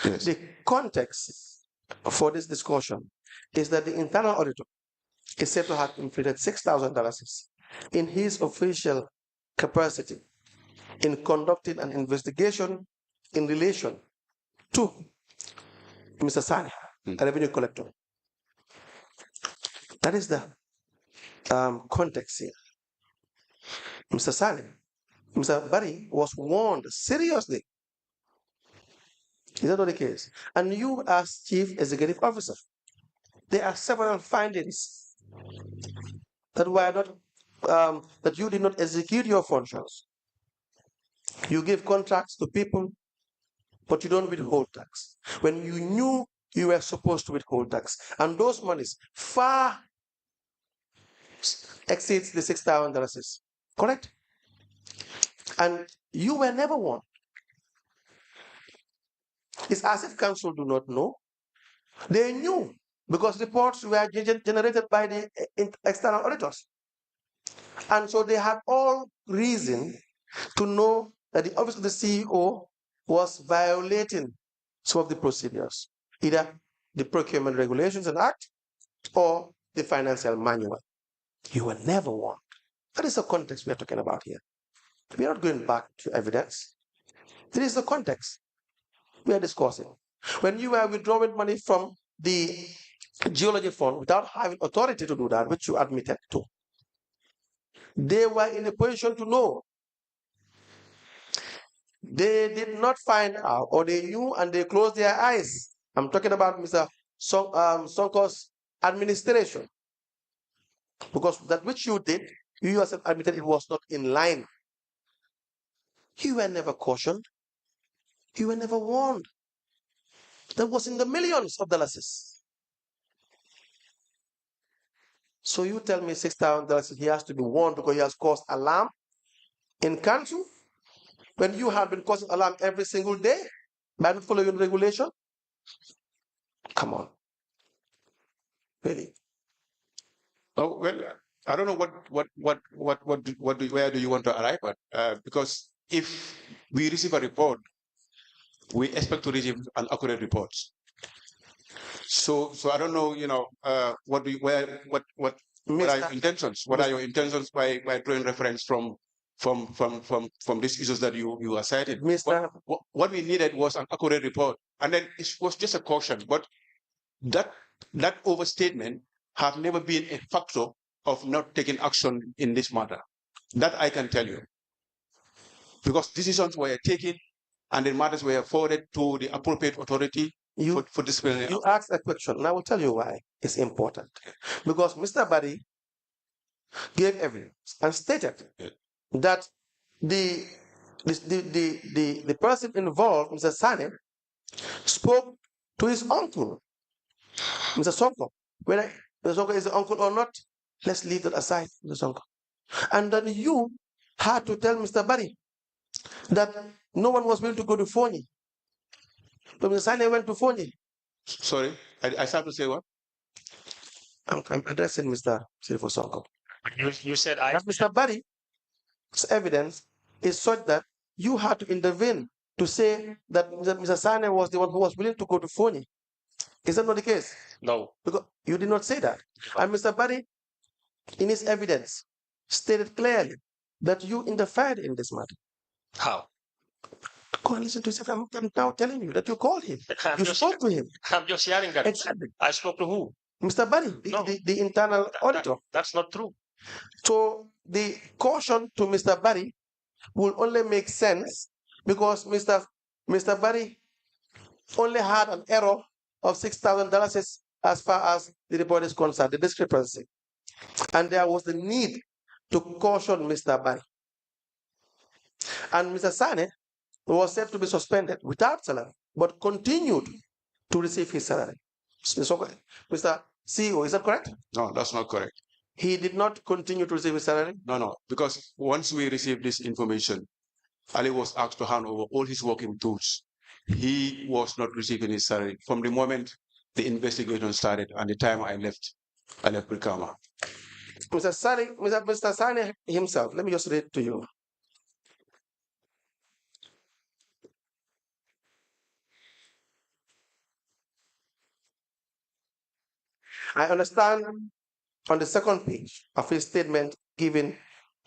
S5: yes.
S6: The context for this discussion is that the internal auditor is said to have inflated $6,000 in his official capacity in conducting an investigation in relation to Mr. Sani, a revenue collector. That is the context here. Mr. Sani, Mr. Barry was warned seriously. Is that not the case? And you, as Chief Executive Officer, there are several findings that were not that you did not execute your functions. You give contracts to people, but you don't withhold tax when you knew you were supposed to withhold tax, and those monies far exceeds the $6,000. Correct? And you were never warned. It's as if council do not know. They knew because reports were generated by the external auditors. And so they had all reason to know that the office of the CEO was violating some of the procedures, either the Procurement Regulations and Act or the Financial Manual. You were never warned. That is the context we are talking about here. We are not going back to evidence. This is the context we are discussing. When you were withdrawing money from the geology fund without having authority to do that, which you admitted to, they were in a position to know. They did not find out, or they knew and they closed their eyes. I'm talking about Mr. Sonko's administration. Because that which you did, you yourself admitted it was not in line. You were never cautioned. You were never warned. That was in the millions of dollars. So you tell me $6,000 he has to be warned because he has caused alarm in council when you have been causing alarm every single day by not following regulation? Come on. Really?
S5: Oh, well, I don't know where do you want to arrive at? Because if we receive a report, we expect to receive an accurate report. So I don't know, what are your intentions? What are your intentions by drawing reference from these issues that you are citing? What we needed was an accurate report, and then it was just a caution. But that overstatement have never been a factor of not taking action in this matter. That I can tell you, because decisions were taken and the matters were forwarded to the appropriate authority for disciplinary.
S6: You asked a question, and I will tell you why it's important. Because Mr. Barry gave evidence and stated that the person involved, Mr. Sane, spoke to his uncle, Mr. Sonko. Whether Mr. Sonko is the uncle or not, let's leave that aside, Mr. Sonko. And then you had to tell Mr. Barry that no one was willing to go to Fonyi. So Mr. Sane went to Fonyi.
S5: Sorry, I started to say what?
S6: I'm addressing Mr. Sheriffo Sonko.
S7: You said
S6: that Mr. Barry's evidence is such that you had to intervene to say that Mr. Sane was the one who was willing to go to Fonyi. Is that not the case?
S7: No.
S6: Because you did not say that. And Mr. Barry, in his evidence, stated clearly that you interfered in this matter.
S7: How?
S6: Go and listen to himself. I'm now telling you that you called him. You spoke to him.
S7: I'm just hearing that.
S6: Exactly.
S7: I spoke to who?
S6: Mr. Barry, the internal auditor.
S7: That's not true.
S6: So the caution to Mr. Barry will only make sense because Mr. Barry only had an error of $6,000 as far as the report is concerned, the discrepancy. And there was the need to caution Mr. Barry. And Mr. Sane was said to be suspended without salary, but continued to receive his salary. Mr. CEO, is that correct?
S5: No, that's not correct.
S6: he did not continue to receive his salary?
S5: No, because once we received this information, Ali was asked to hand over all his working tools. He was not receiving his salary from the moment the investigation started and the time I left Brikama.
S6: Mr. Sani himself, let me just read to you. I understand on the second page of his statement given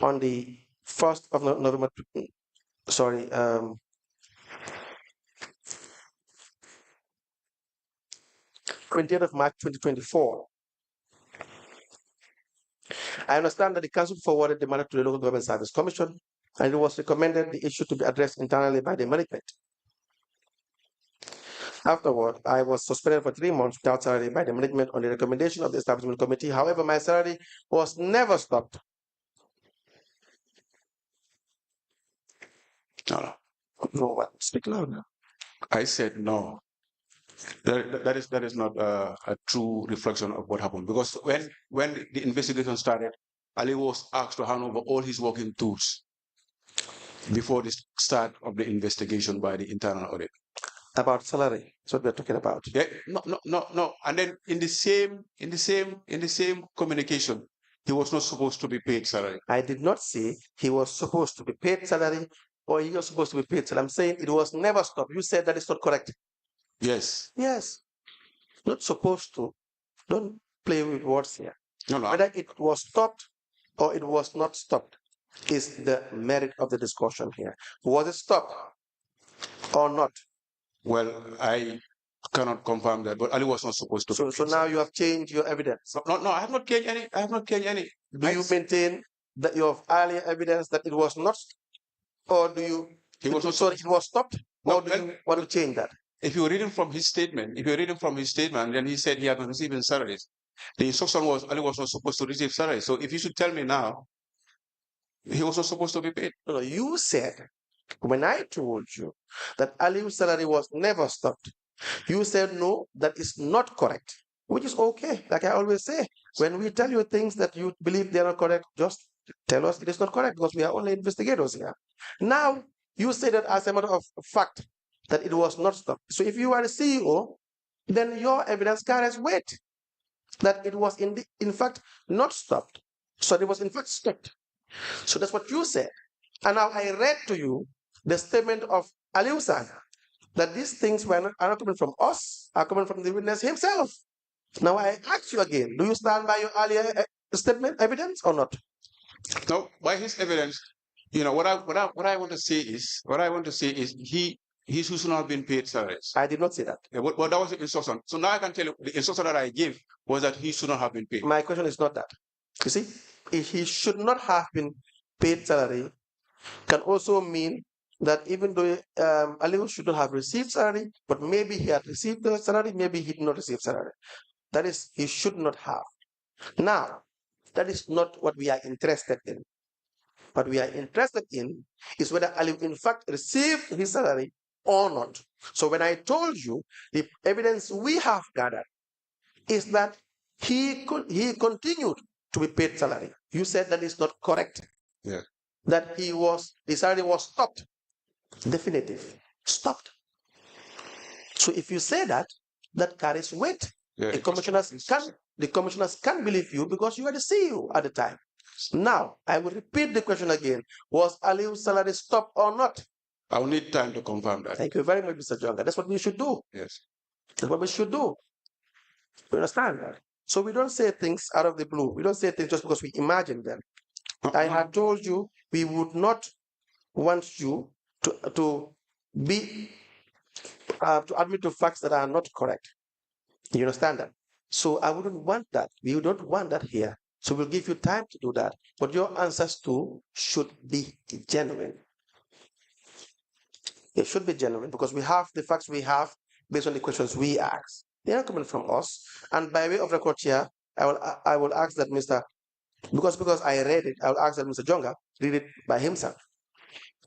S6: on the 1st of November, 20th of March 2024. I understand that the Council forwarded the matter to the Local Government Service Commission, and it was recommended the issue to be addressed internally by the management. Afterward, I was suspended for 3 months without salary by the management on the recommendation of the establishment committee. However, my salary was never stopped.
S5: No.
S6: No, what? Speak louder.
S5: I said no. That is not a true reflection of what happened, because when the investigation started, Ali was asked to hand over all his working tools before the start of the investigation by the internal audit.
S6: About salary, that's what we're talking about.
S5: Yeah, no. And then in the same communication, he was not supposed to be paid salary.
S6: I did not say he was supposed to be paid salary or he was supposed to be paid salary. I'm saying it was never stopped. You said that is not correct.
S5: Yes.
S6: Yes. Not supposed to. Don't play with words here.
S5: No.
S6: Whether it was stopped or it was not stopped is the merit of the discussion here. Was it stopped or not?
S5: Well, I cannot confirm that, but Ali was not supposed to.
S6: So now you have changed your evidence.
S5: No, I have not changed any. I have not changed any.
S6: Do you maintain that you have earlier evidence that it was not, or do you? It was stopped, or do you want to change that?
S5: If you're reading from his statement, then he said he had not received salaries. The instruction was Ali was not supposed to receive salaries. So if you should tell me now, he was not supposed to be paid.
S6: No, you said, when I told you that Ali's salary was never stopped, you said no, that is not correct, which is okay. Like I always say, when we tell you things that you believe they are not correct, just tell us it is not correct, because we are only investigators here. Now, you say that as a matter of fact, that it was not stopped. So if you are the CEO, then your evidence carries weight that it was in fact not stopped. So it was in fact stopped. So that's what you said. And now I read to you the statement of Ali Hussain, that these things are not coming from us, are coming from the witness himself. Now I ask you again, do you stand by your earlier statement, evidence, or not?
S5: No, by his evidence, what I want to say is he should not have been paid salaries.
S6: I did not say that.
S5: Yeah, but that was the instruction. So now I can tell you the instruction that I gave was that he should not have been paid.
S6: My question is not that. You see, if he should not have been paid salary can also mean that even though Ali should not have received salary, but maybe he had received the salary, maybe he did not receive salary. That is, he should not have. Now, that is not what we are interested in. What we are interested in is whether Ali in fact received his salary or not. So when I told you the evidence we have gathered is that he continued to be paid salary. You said that is not correct.
S5: Yeah.
S6: That the salary was stopped. Definitive. Stopped. So if you say that, that carries weight.
S5: Yeah,
S6: the commissioners can believe you because you were the CEO at the time. Now, I will repeat the question again. Was Ali's salary stopped or not?
S5: I will need time to confirm that.
S6: Thank you very much, Mr. Jonga. That's what we should do.
S5: Yes.
S6: That's what we should do. You understand that? So we don't say things out of the blue. We don't say things just because we imagine them. I had told you we would not want you to admit to facts that are not correct. You understand that? So I wouldn't want that. We don't want that here. So we'll give you time to do that. But your answers too should be genuine. It should be genuine because we have the facts we have based on the questions we ask. They are coming from us. And by way of record here, I will ask that because I read it, I will ask that Mr. Jonga read it by himself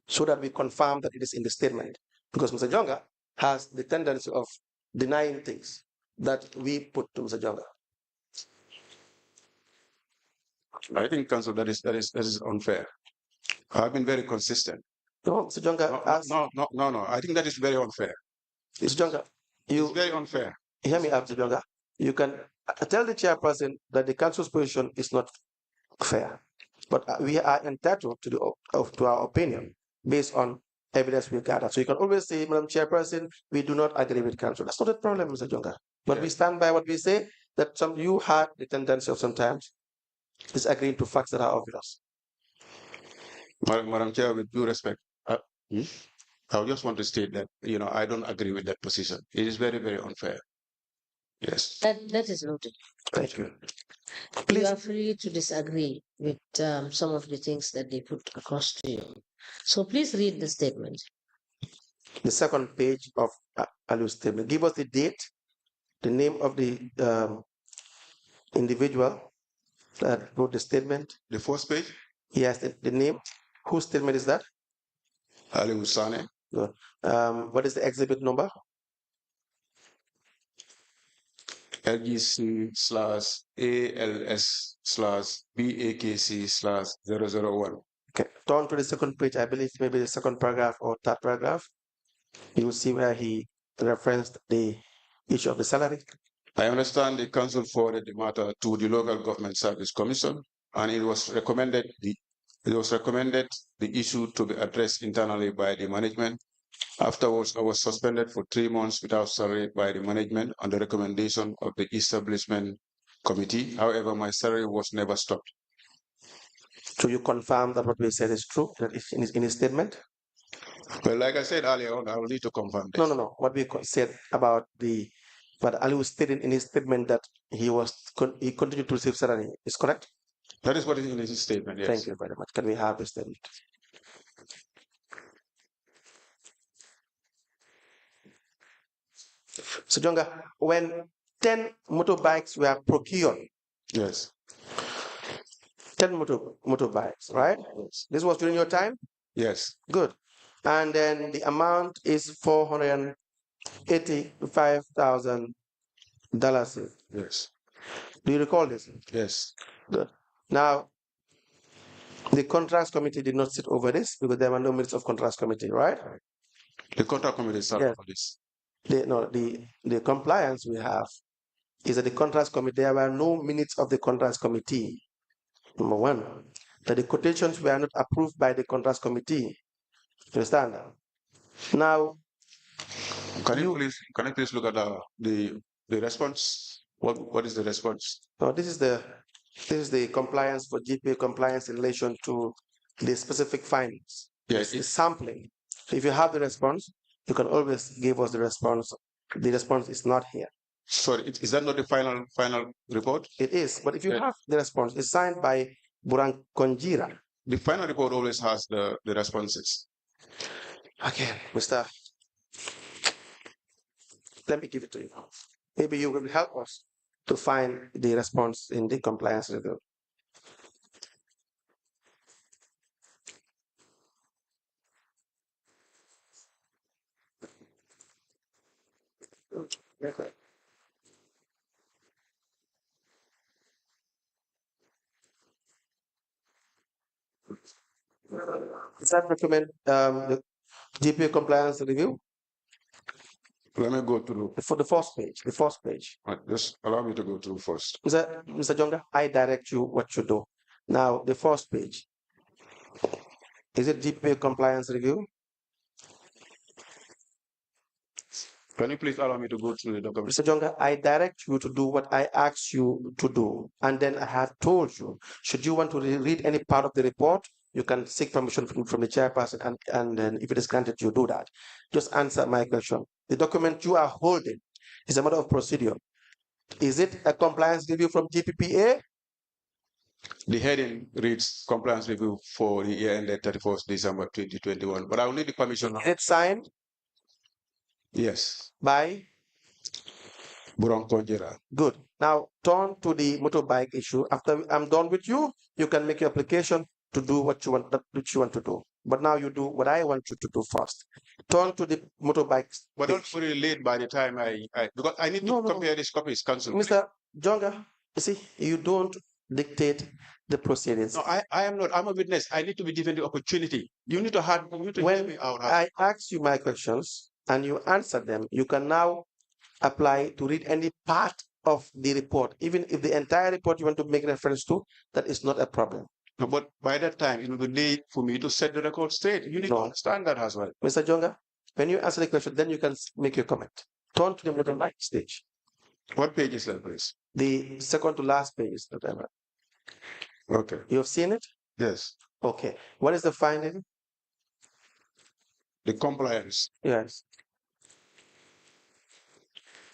S6: so that we confirm that it is in the statement. Because Mr. Jonga has the tendency of denying things that we put to Mr. Jonga.
S5: I think, Council, that is unfair. I've been very consistent.
S6: No, Mr. Jonga,
S5: no. I think that is very unfair.
S6: Mr. Jonga,
S5: it's very unfair.
S6: Hear me out, Mr. Jonga. You can tell the chairperson that the council's position is not fair, but we are entitled to our opinion based on evidence we gather. So you can always say, Madam Chairperson, we do not agree with council. That's not a problem, Mr. Jonga. But we stand by what we say, that you had the tendency of sometimes disagreeing to facts that are obvious.
S5: Madam Chair, with due respect, I just want to state that, I don't agree with that position. It is very, very unfair. Yes.
S2: That is noted.
S6: Thank you.
S2: You are free to disagree with some of the things that they put across to you. So please read the statement.
S6: The second page of Aliu's statement. Give us the date, the name of the individual that wrote the statement.
S5: The first page?
S6: Yes, the name. Whose statement is that?
S5: Ali Sane.
S6: Good. What is the exhibit number?
S5: LGC/ALS/BAKC/001.
S6: Okay. Turn to the second page. I believe maybe the second paragraph or third paragraph. You will see where he referenced the issue of the salary.
S5: I understand the council forwarded the matter to the Local Government Service Commission, and it was recommended the issue to be addressed internally by the management. Afterwards, I was suspended for 3 months without salary by the management on the recommendation of the establishment committee. However, my salary was never stopped.
S6: So you confirm that what we said is true in his statement?
S5: Well, like I said earlier on, I will need to confirm this.
S6: No. What we said about what Ali was stating in his statement that he continued to receive salary is correct?
S5: That is what is in his statement, yes.
S6: Thank you very much. Can we have the statement? So, Jonga, when 10 motorbikes were procured,
S5: yes,
S6: 10 motorbikes, right? Yes. This was during your time?
S5: Yes.
S6: Good. And then the amount is $485,000.
S5: Yes.
S6: Do you recall this?
S5: Yes.
S6: Good. Now, the contracts committee did not sit over this because there were no minutes of contracts committee, right?
S5: The contract committee sat over this.
S6: The compliance we have is that the contracts committee, there were no minutes of the contracts committee. Number one, that the quotations were not approved by the contracts committee. You understand that? Now,
S5: can you please look at the response? What is the response?
S6: No, this is the compliance for GPA compliance in relation to the specific findings.
S5: Yes,
S6: it's sampling. So if you have the response, you can always give us the response. The response is not here.
S5: Sorry, is that not the final report?
S6: It is, but if you have the response, it's signed by Burang Konjira.
S5: The final report always has the responses.
S6: Okay, Mr. Let me give it to you. Maybe you will help us to find the response in the compliance review. Does that recommend the GPA compliance review?
S5: Let me go through.
S6: For the first page,
S5: Just allow me to go through first.
S6: Mr. Jonga, I direct you what you do. Now, the first page. Is it GPA compliance review?
S5: Can you please allow me to go through the document?
S6: Mr. Jonga, I direct you to do what I asked you to do. And then I have told you, should you want to read any part of the report, you can seek permission from the chairperson, and then if it is granted, you do that. Just answer my question. The document you are holding is a matter of procedure. Is it a compliance review from GPPA?
S5: The heading reads compliance review for the year ended 31st December 2021. But I will need the permission.
S6: Is it signed?
S5: Yes.
S6: By?
S5: Burang Konjira.
S6: Good. Now turn to the motorbike issue. After I'm done with you, you can make your application to do what you want to do. But now you do what I want you to do first. Turn to the motorbikes.
S5: But don't put it late by the time because I need to compare these copies, Council.
S6: Mr. Jonga, you see, you don't dictate the proceedings.
S5: No, I am not. I'm a witness. I need to be given the opportunity. You need to hear me out.
S6: I asked you my questions and you answered them, you can now apply to read any part of the report, even if the entire report you want to make reference to, that is not a problem.
S5: No, but by that time, it will be late for me to set the record straight. You need to understand that as well.
S6: Mr. Jonga, when you answer the question, then you can make your comment. Turn to the middle right stage.
S5: What page is that, please?
S6: The second to last page.
S5: Okay.
S6: You have seen it?
S5: Yes.
S6: Okay. What is the finding?
S5: The compliance.
S6: Yes.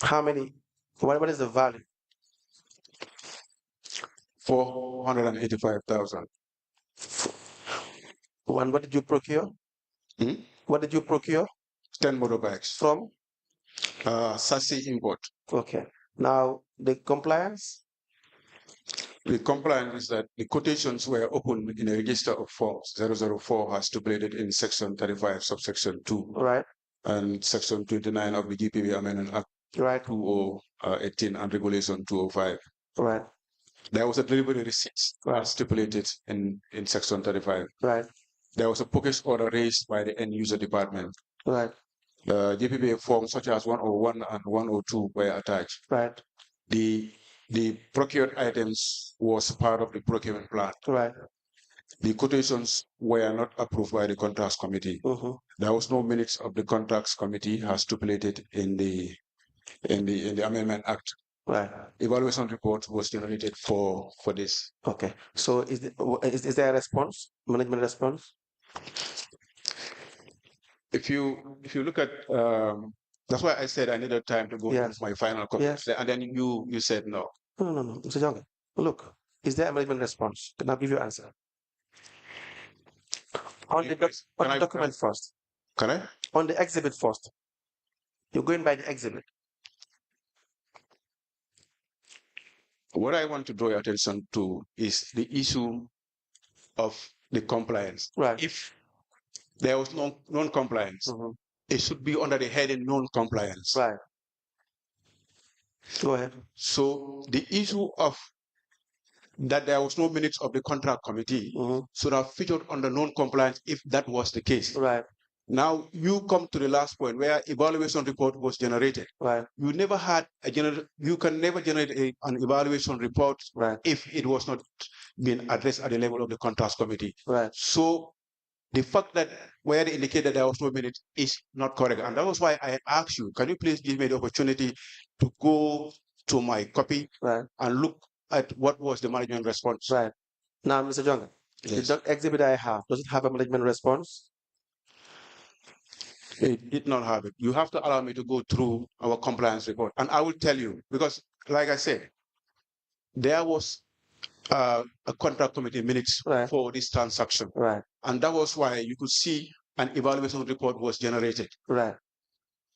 S6: How many? What is the value?
S5: 485,000.
S6: What did you procure? What did you procure?
S5: 10 motorbikes.
S6: From?
S5: Sassy import.
S6: Okay. Now, the compliance?
S5: The compliance is that the quotations were opened in a register of forms. 004 has stipulated in section 35, subsection 2.
S6: Right.
S5: And section 29 of the GPPA Amendment Act.
S6: Right.
S5: 2018 and Regulation 205.
S6: Right.
S5: There was a delivery receipt stipulated in section 35.
S6: Right.
S5: There was a purchase order raised by the end user department.
S6: Right.
S5: GPPA forms such as 101 and 102 were attached.
S6: Right.
S5: The procured items was part of the procurement plan.
S6: Right.
S5: The quotations were not approved by the contracts committee. There was no minutes of the contracts committee as stipulated in the Amendment Act.
S6: Right.
S5: Evaluation report was generated for this.
S6: Okay. So is there a response? Management response?
S5: If you look at that's why I said I needed time to go into my final comment. Yes. And then you said no.
S6: No. Mr. Jonga, look, is there a management response? Can I give you an answer? On the document first.
S5: Can I?
S6: On the exhibit first. You're going by the exhibit.
S5: What I want to draw your attention to is the issue of the compliance.
S6: Right.
S5: If there was no non-compliance, it should be under the heading non-compliance.
S6: Right. Go ahead.
S5: So the issue of that there was no minutes of the contract committee should have featured under non-compliance if that was the case.
S6: Right.
S5: Now you come to the last point where evaluation report was generated.
S6: Right.
S5: You never had you can never generate an evaluation report if it was not being addressed at the level of the contracts committee.
S6: Right.
S5: So the fact that where they indicated there was no minute is not correct. And that was why I asked you, can you please give me the opportunity to go to my copy and look at what was the management response?
S6: Right. Now, Mr. Jonga, the exhibit I have, does it have a management response?
S5: It did not have it. You have to allow me to go through our compliance report. And I will tell you, because like I said, there was a contract committee minutes for this transaction.
S6: Right.
S5: And that was why you could see an evaluation report was generated.
S6: Right.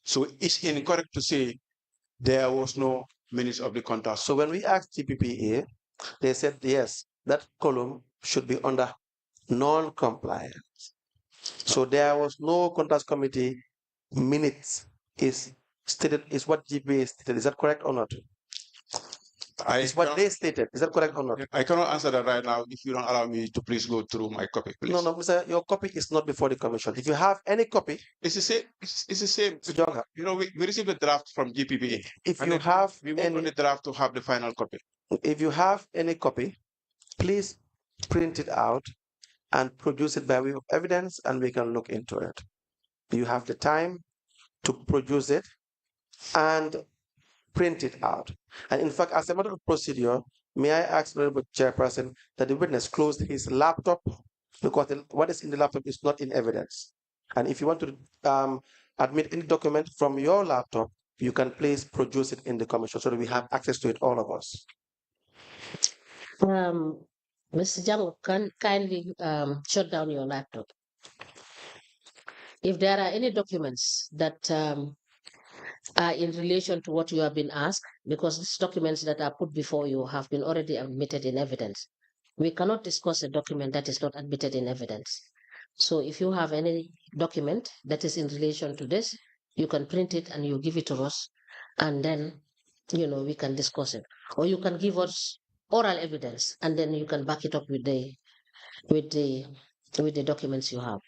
S5: So it's incorrect to say there was no minutes of the contract.
S6: So when we asked GPPA, they said, yes, that column should be under non-compliance. So there was no contract committee minutes is stated, is what GPPA stated. Is that correct or not? It's what they stated. Is that correct or not?
S5: I cannot answer that right now if you don't allow me to please go through my copy, please.
S6: No, Mr. Your copy is not before the commission. If you have any copy,
S5: it's the same. It's the same. You know, we received the draft from GPPA.
S6: If you have
S5: we want the draft to have the final copy.
S6: If you have any copy, please print it out and produce it by way of evidence, and we can look into it. You have the time to produce it and print it out. And in fact, as a matter of procedure, may I ask the Honorable Chairperson that the witness close his laptop, because what is in the laptop is not in evidence. And if you want to admit any document from your laptop, you can please produce it in the commission so that we have access to it, all of us.
S2: Mr. Jango, can kindly shut down your laptop. If there are any documents that are in relation to what you have been asked, because these documents that are put before you have been already admitted in evidence. We cannot discuss a document that is not admitted in evidence. So if you have any document that is in relation to this, you can print it and you give it to us, and then, you know, we can discuss it. Or you can give us oral evidence, and then you can back it up with the documents you have.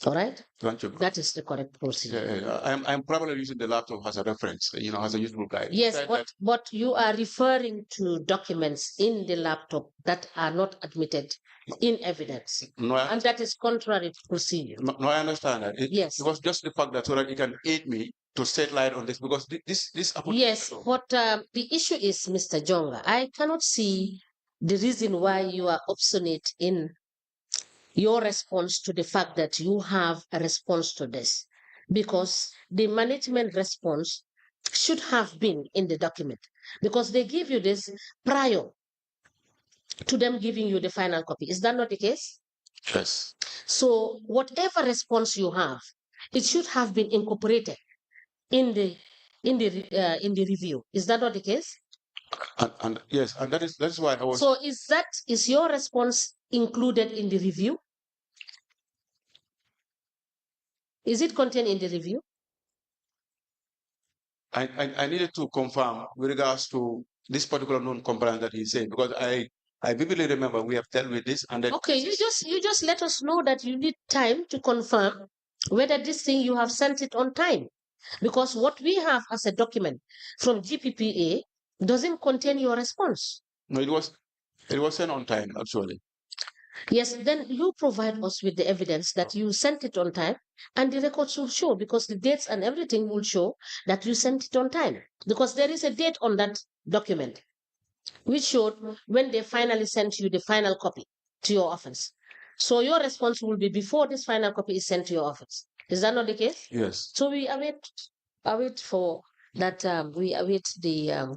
S2: All right?
S5: Thank you.
S2: That is the correct procedure.
S5: I'm probably using the laptop as a reference, as a useful guide.
S2: Yes, but you are referring to documents in the laptop that are not admitted in evidence.
S5: No,
S2: and that is contrary to procedure.
S5: No, I understand that.
S2: Yes.
S5: It was just the fact that so that you can aid me to shed light on this, because this.
S2: Yes, but the issue is, Mr. Jonga, I cannot see the reason why you are obstinate in your response to the fact that you have a response to this, because the management response should have been in the document, because they give you this prior to them giving you the final copy. Is that not the case?
S5: Yes.
S2: So whatever response you have, it should have been incorporated in the review. Is that not the case?
S5: And yes, and that's why I was.
S2: So is your response included in the review? Is it contained in the review?
S5: I needed to confirm with regards to this particular non-compliance that he's saying, because I vividly remember we have dealt with this, and then
S2: okay, you just let us know that you need time to confirm whether this thing you have sent it on time, because what we have as a document from GPPA doesn't contain your response.
S5: No, it was sent on time actually.
S2: Yes, then you provide us with the evidence that you sent it on time, and the records will show, because the dates and everything will show that you sent it on time, because there is a date on that document which showed when they finally sent you the final copy to your office. So your response will be before this final copy is sent to your office. Is that not the case?
S5: Yes.
S2: So we await for that. We await the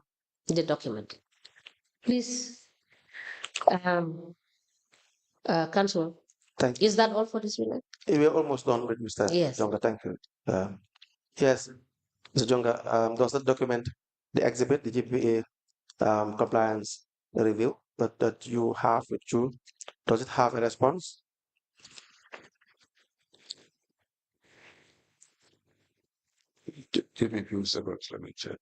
S2: document. Please, Council.
S6: Thank you.
S2: Is that all for this minute?
S6: We're almost done with Mr.
S2: Yes.
S6: Jonga. Thank you. Yes, Mr. Jonga, does that document, the exhibit, the GPA compliance review that you have with you, does it have a response?
S5: Give me a few seconds, let me check.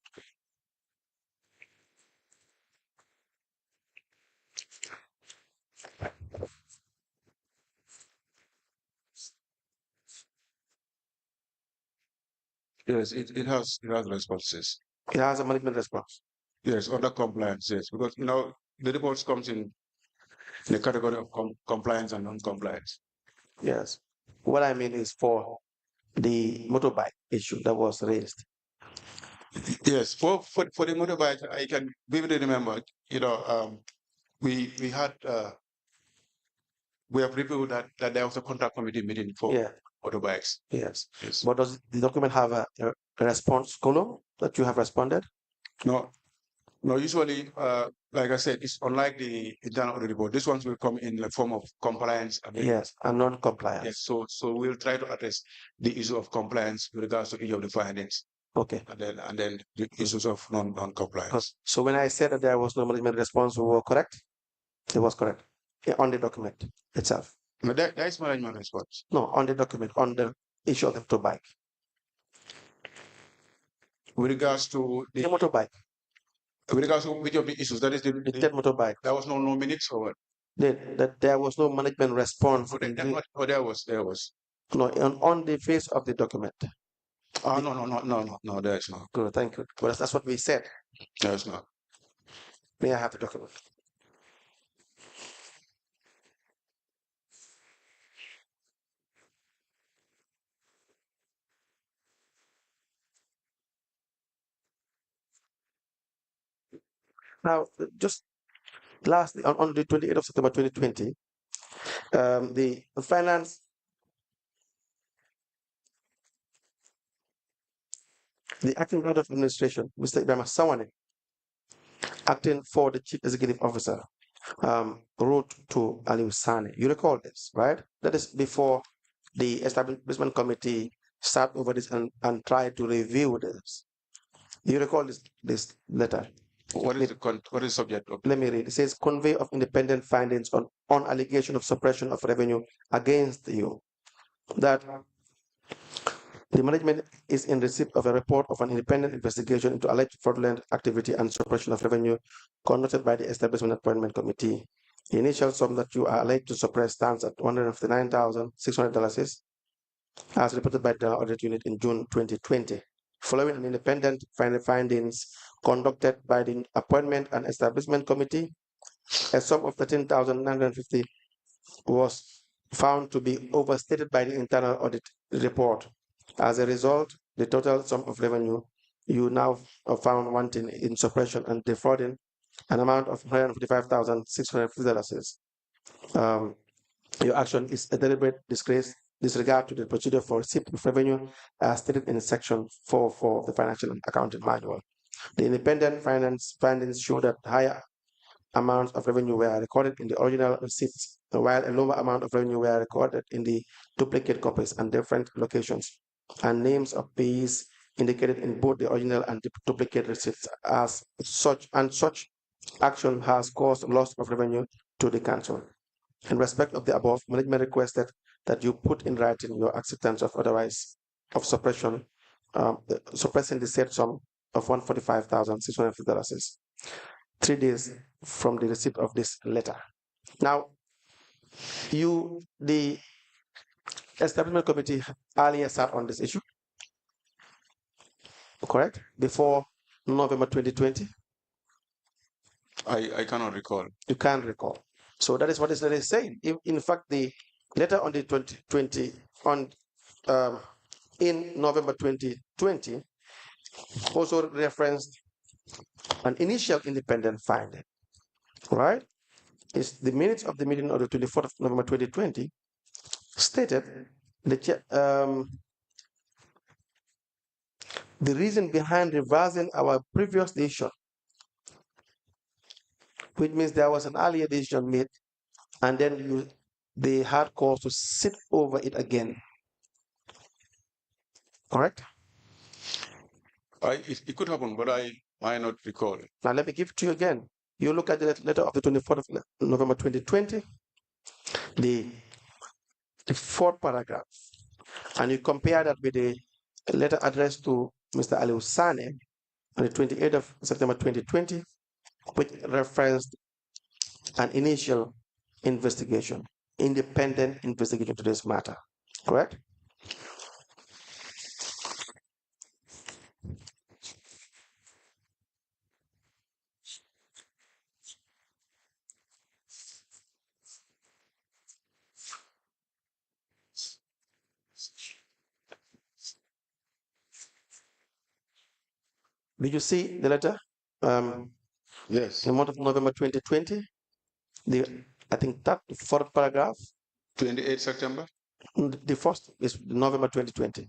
S5: Yes, it has responses.
S6: It has a management response.
S5: Yes, under compliance, yes, because the reports comes in the category of compliance and non-compliance.
S6: Yes. What I mean is for the motorbike issue that was raised.
S5: Yes, for the motorbike, I can vividly remember, we had we have reviewed that there was a contact committee meeting for motorbikes.
S6: Yes. But does the document have a response column that you have responded?
S5: No, usually, like I said, it's unlike the internal audit report. This ones will come in the form of compliance.
S6: Yes, and non-compliance.
S5: Yes, so we'll try to address the issue of compliance with regards to each of the findings.
S6: Okay.
S5: And then the issues of non-compliance.
S6: So when I said that there was no management response, we were correct? It was correct on the document itself.
S5: No, there is management response.
S6: No, on the document, on the issue of the motorbike.
S5: With regards to
S6: the motorbike.
S5: With regards to which of the issues, that is the
S6: motorbike.
S5: There was no minutes or what?
S6: That there was no management response.
S5: There was.
S6: No, on the face of the document.
S5: Oh, no, there is not.
S6: Good, thank you. Well, that's what we said.
S5: There is not.
S6: May I have the document? Now, just lastly, on the 28th of September 2020, the finance, the acting head of administration, Mr. Ibrahim Sawane, acting for the chief executive officer, wrote to Ali Sane. You recall this, right? That is before the establishment committee sat over this and tried to review this. You recall this letter?
S5: What is the subject of?
S6: Let me read. It says, convey of independent findings on allegation of suppression of revenue against you. That The management is in receipt of a report of an independent investigation into alleged fraudulent activity and suppression of revenue conducted by the Establishment Appointment Committee. The initial sum that you are alleged to suppress stands at $159,600 as reported by the audit unit in June 2020. Following an independent findings conducted by the Appointment and Establishment Committee, a sum of $13,950 was found to be overstated by the internal audit report. As a result, the total sum of revenue you now are found wanting in suppression and defrauding an amount of $145,650. Your action is a deliberate disregard to the procedure for receipt of revenue as stated in section 4.4 of the Financial and Accounting Manual. The independent findings show that higher amounts of revenue were recorded in the original receipts, while a lower amount of revenue were recorded in the duplicate copies and different locations, and names of payees indicated in both the original and the duplicate receipts as such, and such action has caused loss of revenue to the council. In respect of the above, management requested that you put in writing your acceptance of suppression, suppressing the said sum of $145,650, 3 days from the receipt of this letter. Now, the Establishment Committee earlier sat on this issue, correct? Before November 2020?
S5: I cannot recall.
S6: You can't recall. So that is what is saying. In fact, the letter on the 2020 in November 2020 also referenced an initial independent finding, right? It's the minutes of the meeting on the 24th of November 2020 stated the reason behind reversing our previous decision, which means there was an earlier decision made, and then they had cause to sit over it again. Correct?
S5: It could happen, but I not recall.
S6: Now let me give it to you again. You look at the letter of the 24th of November 2020, the fourth paragraph, and you compare that with the letter addressed to Mr. Ali Sane on the 28th of September 2020, which referenced an initial investigation, independent investigation to this matter, correct? Did you see the letter?
S5: Yes.
S6: In the month of November 2020, I think that fourth paragraph.
S5: 28 September?
S6: The first is November 2020.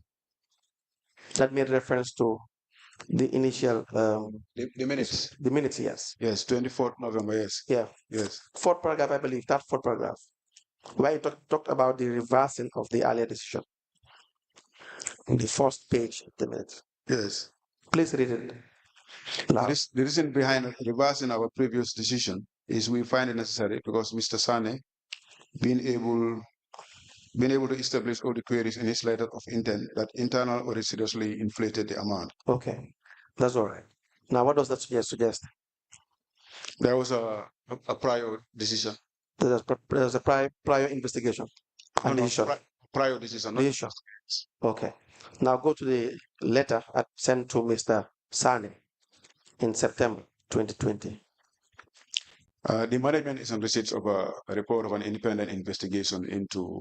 S6: That made reference to the initial.
S5: The minutes.
S6: The minutes, yes.
S5: Yes, 24th November, yes.
S6: Yeah.
S5: Yes.
S6: Fourth paragraph, I believe, that fourth paragraph, where it talked about the reversing of the earlier decision. In the first page of the minutes.
S5: Yes.
S6: Please read it.
S5: The reason behind reversing our previous decision is we find it necessary because Mr. Sane being able to establish all the queries in his letter of intent that internal audit seriously inflated the amount.
S6: Okay, that's all right. Now, what does that suggest?
S5: There was a prior decision.
S6: There's a prior investigation.
S5: Prior decision.
S6: Decision. Okay. Now go to the letter sent to Mr. Sane in September 2020.
S5: The management is on receipt of a report of an independent investigation into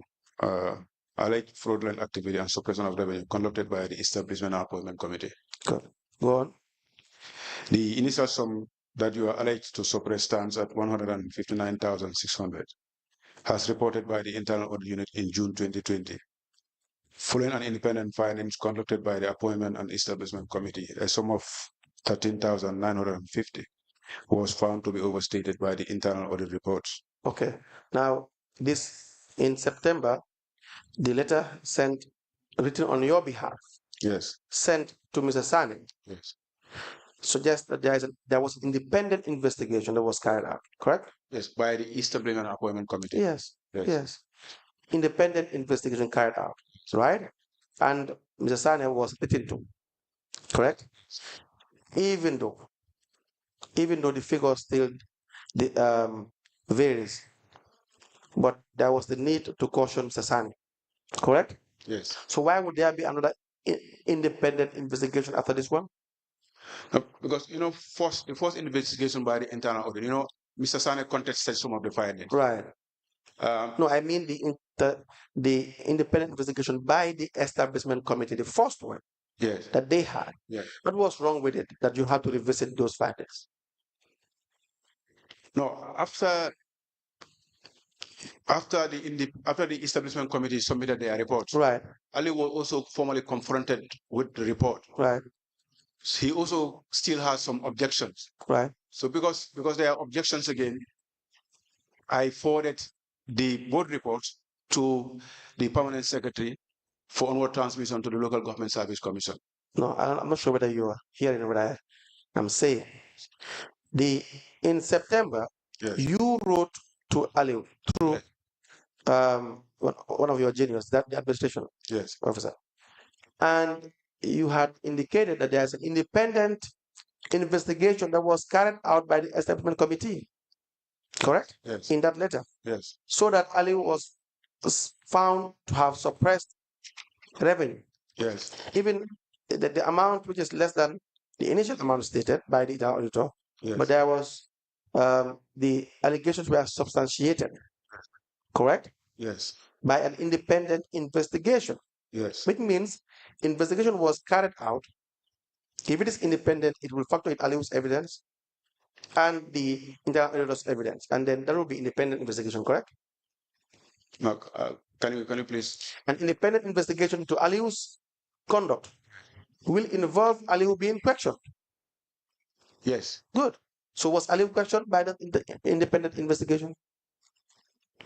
S5: alleged fraudulent activity and suppression of revenue conducted by the Establishment and Appointment Committee.
S6: Good. Go on.
S5: The initial sum that you are alleged to suppress stands at $159,600, as reported by the Internal Audit Unit in June 2020. Following an independent findings conducted by the Appointment and Establishment Committee, a sum of $13,950 was found to be overstated by the internal audit reports.
S6: Okay. Now, this in September, the letter written on your behalf,
S5: yes,
S6: sent to Mr. Sane,
S5: yes,
S6: suggests that there was an independent investigation that was carried out, correct?
S5: Yes, by the Establishment and Appointment Committee.
S6: Yes, yes. Independent investigation carried out, right? and Mr. Sane was 32, correct? Even though the figure still varies, but there was the need to caution Mr. Sane, correct?
S5: Yes.
S6: So why would there be another independent investigation after this one?
S5: Because the first investigation by the internal audit, Mr. Sane contested some of the findings.
S6: Right. No, I mean the independent investigation by the establishment committee, the first one.
S5: Yes.
S6: That they had.
S5: Yes.
S6: What was wrong with it that you had to revisit those findings?
S5: No, after the establishment committee submitted their report,
S6: right,
S5: Ali was also formally confronted with the report.
S6: Right.
S5: He also still has some objections.
S6: Right.
S5: So because there are objections again, I forwarded the board report to the permanent secretary for onward transmission to the Local Government Service Commission.
S6: No, I'm not sure whether you are hearing what I'm saying. In September, yes, you wrote to Ali through one of your juniors, the administration, yes, officer, and you had indicated that there's an independent investigation that was carried out by the establishment committee, correct?
S5: Yes.
S6: In that letter.
S5: Yes.
S6: So that Ali was found to have suppressed revenue.
S5: Yes.
S6: Even the amount which is less than the initial amount stated by the auditor, yes, but there was the allegations were substantiated, correct?
S5: Yes.
S6: By an independent investigation.
S5: Yes.
S6: Which means investigation was carried out. If it is independent, it will factor in Ali's evidence and the internal auditor's evidence, and then there will be independent investigation, correct?
S5: No, can you please?
S6: An independent investigation into Ali's conduct will involve Ali being questioned.
S5: Yes.
S6: Good. So was Ali questioned by the independent investigation?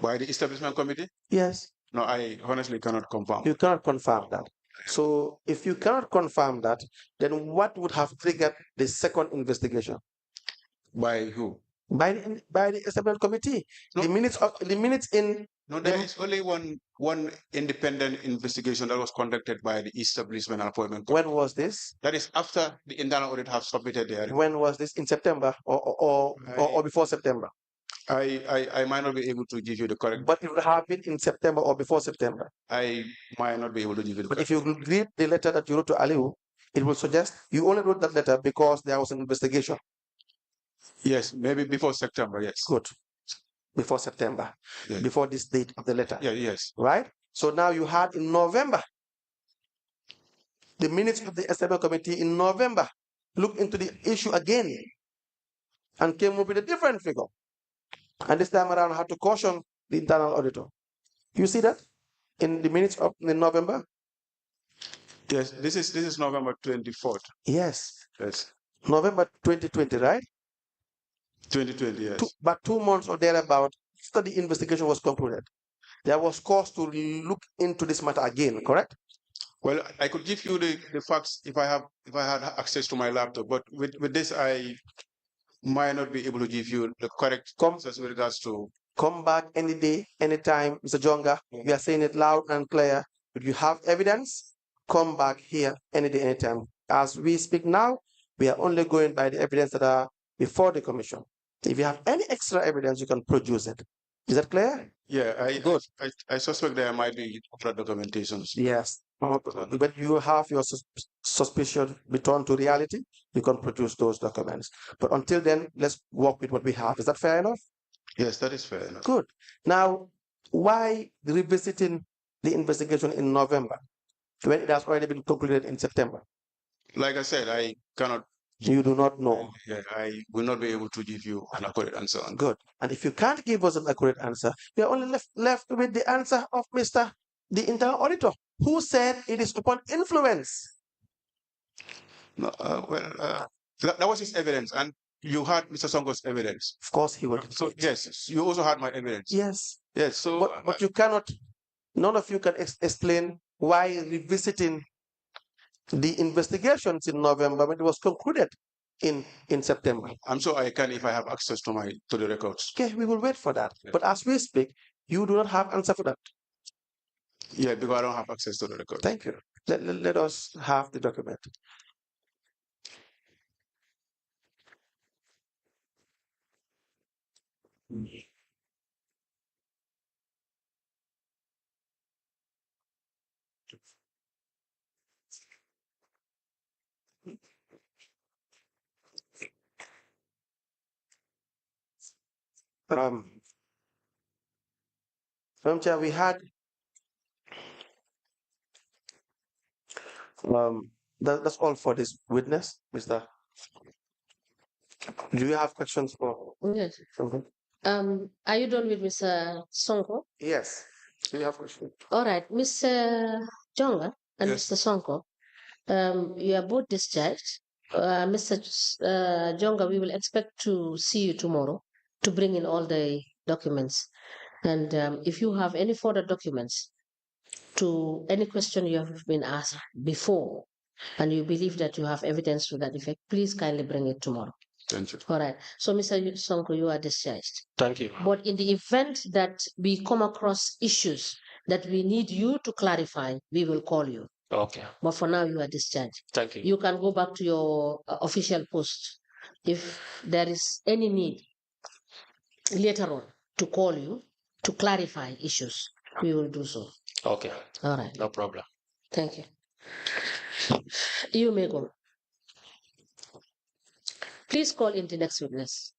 S5: By the establishment committee?
S6: Yes.
S5: No, I honestly cannot confirm.
S6: You cannot confirm that. So if you cannot confirm that, then what would have triggered the second investigation?
S5: By who?
S6: By the establishment committee. No. The minutes in.
S5: No, there is only one independent investigation that was conducted by the establishment and appointment committee.
S6: When was this?
S5: That is after the internal audit have submitted their report.
S6: When was this? In September or before September?
S5: I might not be able to give you the correct.
S6: But it would have been in September or before September.
S5: I might not be able to give you the correct.
S6: But if you read the letter that you wrote to Aliu, it will suggest you only wrote that letter because there was an investigation.
S5: Yes, maybe before September, yes.
S6: Good. Before September. Yes. Before this date of the letter.
S5: Yeah, yes.
S6: Right? So now you had in November, the minutes of the establishment committee in November looked into the issue again and came up with a different figure. And this time around, I had to caution the internal auditor. You see that in the minutes of November?
S5: Yes, this is November 24th.
S6: Yes.
S5: Yes.
S6: November 2020, right?
S5: 2020, yes.
S6: But 2 months or thereabout after the investigation was concluded, there was cause to look into this matter again, correct?
S5: Well, I could give you the facts if I had access to my laptop, but with this I might not be able to give you the correct answers with regards to.
S6: Come back any day, anytime, Mr. Jonga. We are saying it loud and clear. If you have evidence, come back here any day, anytime. As we speak now, we are only going by the evidence that are before the commission. If you have any extra evidence, you can produce it. Is that clear?
S5: Yeah, I suspect there might be other documentations.
S6: Yes. When you have your suspicion returned to reality, you can produce those documents. But until then, let's work with what we have. Is that fair enough?
S5: Yes, that is fair enough.
S6: Good. Now, why revisiting the investigation in November when it has already been concluded in September?
S5: Like I said, I cannot.
S6: You do not know.
S5: Yeah, I will not be able to give you an accurate answer on that.
S6: Good. And if you can't give us an accurate answer, we are only left with the answer of the internal auditor, who said it is upon influence.
S5: No, that was his evidence, and you had Mr. Sonko's evidence.
S6: Of course, he would.
S5: So yes, you also had my evidence.
S6: Yes.
S5: Yes. So,
S6: but you cannot. None of you can explain why revisiting the investigations in November when it was concluded in September.
S5: I'm sure I can if I have access to the records.
S6: Okay, we will wait for that. Yeah. But as we speak, you do not have answer for that.
S5: Yeah, because I don't have access to the records.
S6: Thank you. let us have the document. Madam Chair, we had that's all for this witness, Mr. Do you have questions for?
S2: Yes.
S6: Mhm.
S2: Are you done with Mr. Sonko?
S6: Yes. Do you have questions?
S2: All right, Mr. Jonga and
S5: Yes.
S2: Mr. Sonko, you are both discharged. Mr. Jonga, we will expect to see you tomorrow to bring in all the documents. And if you have any further documents to any question you have been asked before, and you believe that you have evidence to that effect, please kindly bring it tomorrow.
S5: Thank you.
S2: All right. So, Mr. Sonko, you are discharged.
S7: Thank you.
S2: But in the event that we come across issues that we need you to clarify, we will call you.
S7: Okay.
S2: But for now, you are discharged.
S7: Thank you.
S2: You can go back to your official post. If there is any need later on to call you to clarify issues, we will do so.
S7: Okay.
S2: All right.
S7: No problem.
S2: Thank you. You may go. Please call in the next witness.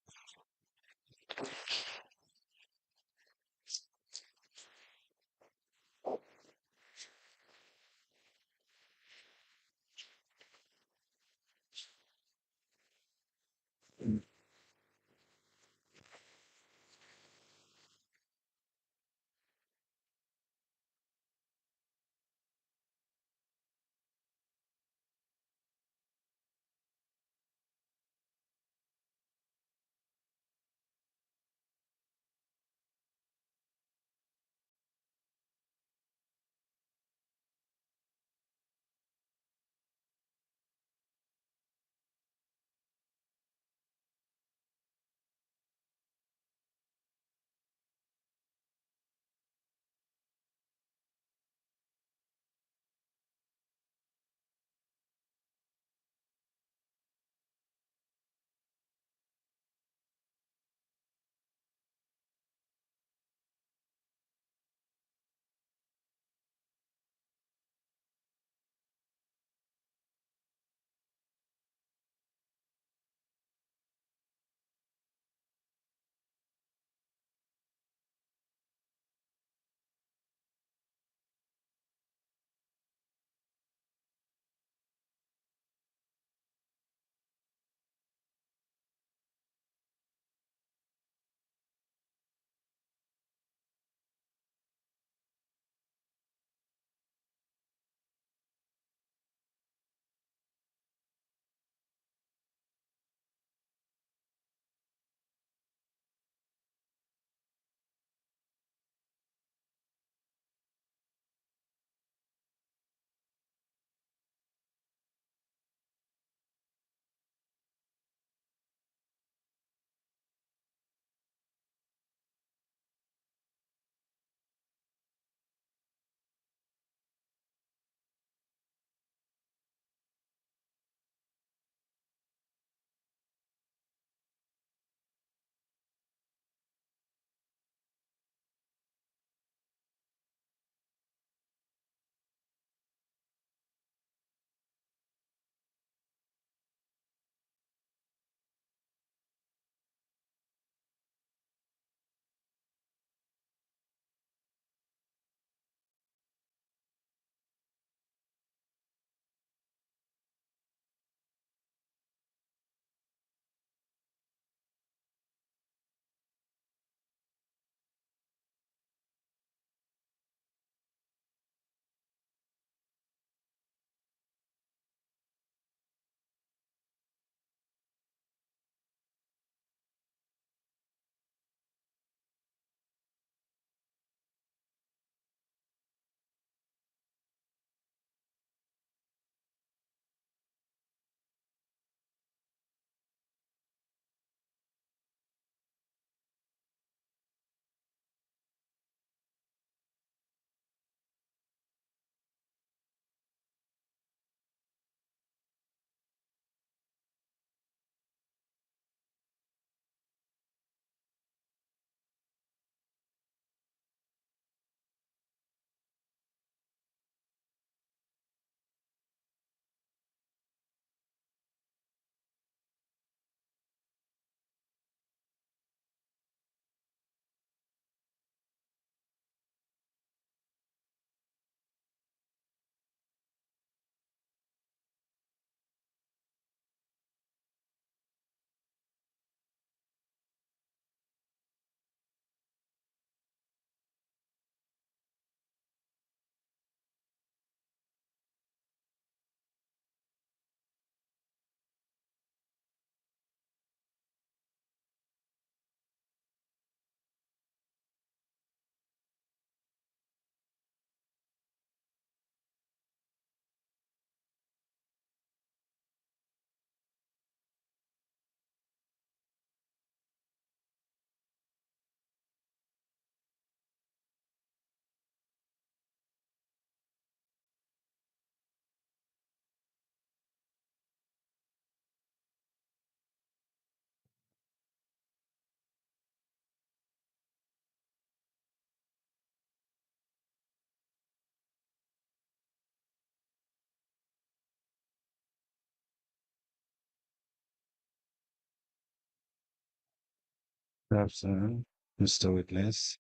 S1: Good afternoon, Mr. Witness.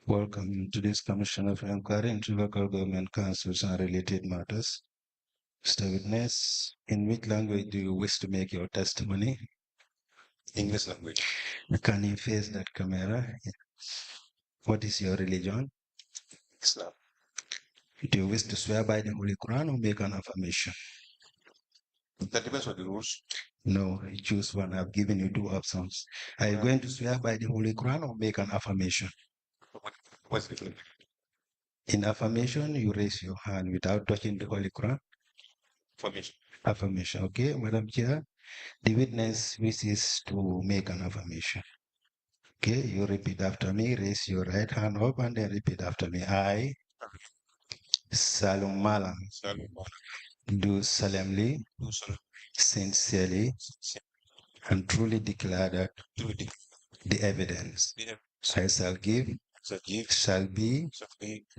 S1: Welcome to this Commission of Inquiry into Local Government Councils and related matters. Mr. Witness, in which language do you wish to make your testimony?
S5: English language.
S1: Can you face that camera? What is your religion?
S5: Islam.
S1: Do you wish to swear by the Holy Quran or make an affirmation?
S5: That depends on the rules.
S1: No, you choose one. I've given you two options. Are you going to swear by the Holy Quran or make an affirmation?
S5: What's the difference?
S1: In affirmation, you raise your hand without touching the Holy Quran.
S5: Affirmation.
S1: Affirmation, okay, Madam Chair. The witness wishes to make an affirmation. Okay, you repeat after me. Raise your right hand up and then repeat after me. I, Salum Malam, do solemnly, sincerely, and truly declare that the evidence I shall give shall be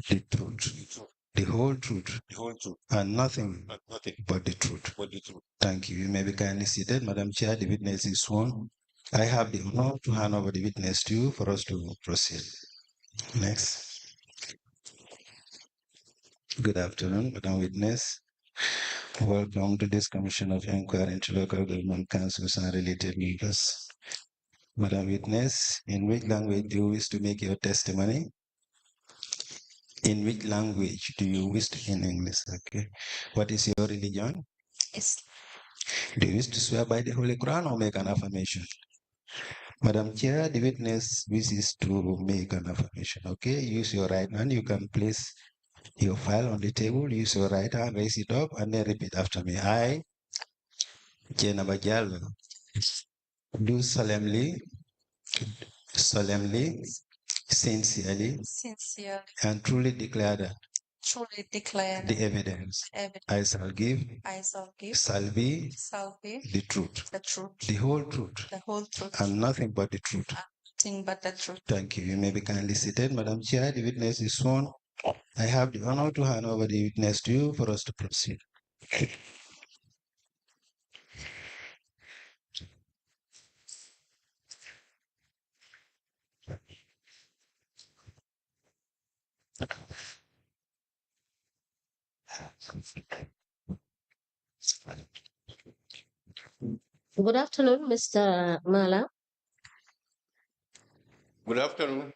S1: the truth, the whole truth, and nothing but the truth. Thank you. You may be kindly seated. Madam Chair, the witness is sworn. I have the honor to hand over the witness to you for us to proceed. Next. Good afternoon, Madam Witness. Welcome to this Commission of Inquiry into Local Government Councils and related matters. Madam Witness, in which language do you wish to make your testimony? In which language do you wish to? In English, okay. What is your religion?
S8: Yes.
S1: Do you wish to swear by the Holy Quran or make an affirmation? Madam Chair, the witness wishes to make an affirmation, okay? Use your right hand. You can place your file on the table. Use your right hand, raise it up, and then repeat after me. I, JAINABA JALLOW, do solemnly, sincerely, and truly declare that the evidence I shall give shall be the truth, the whole truth, and nothing but the truth. Thank you. You may be kindly seated. Madam Chair, the witness is sworn. I have the honor to hand over the witness to you for us to proceed.
S2: Good afternoon, Mr. Mala.
S5: Good afternoon.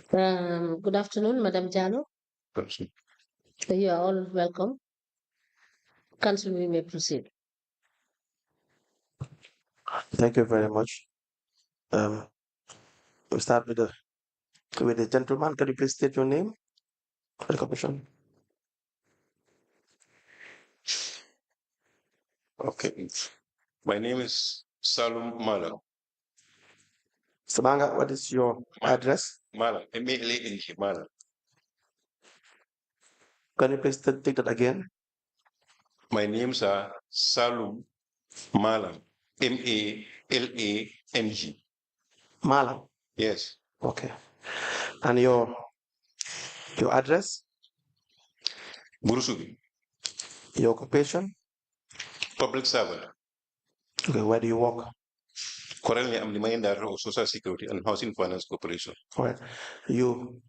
S2: Good afternoon, Madam Jallow. You are all welcome. Council, we may proceed.
S6: Thank you very much. We'll start with the gentleman. Can you please state your name for the commission?
S5: Okay. My name is Salum Malam.
S6: Sabanga, what is your address?
S5: Malam. M-A-L-A-N-G. Malam.
S6: Can you please take that again?
S5: My names are Salum Malam. M-A-L-A-N-G.
S6: Malam.
S5: Yes.
S6: Okay. And your address?
S5: Burusugi.
S6: Your occupation?
S5: Public servant.
S6: Okay, where do you work?
S5: Currently, I'm the Director of Social Security and Housing Finance Corporation.
S6: All right. You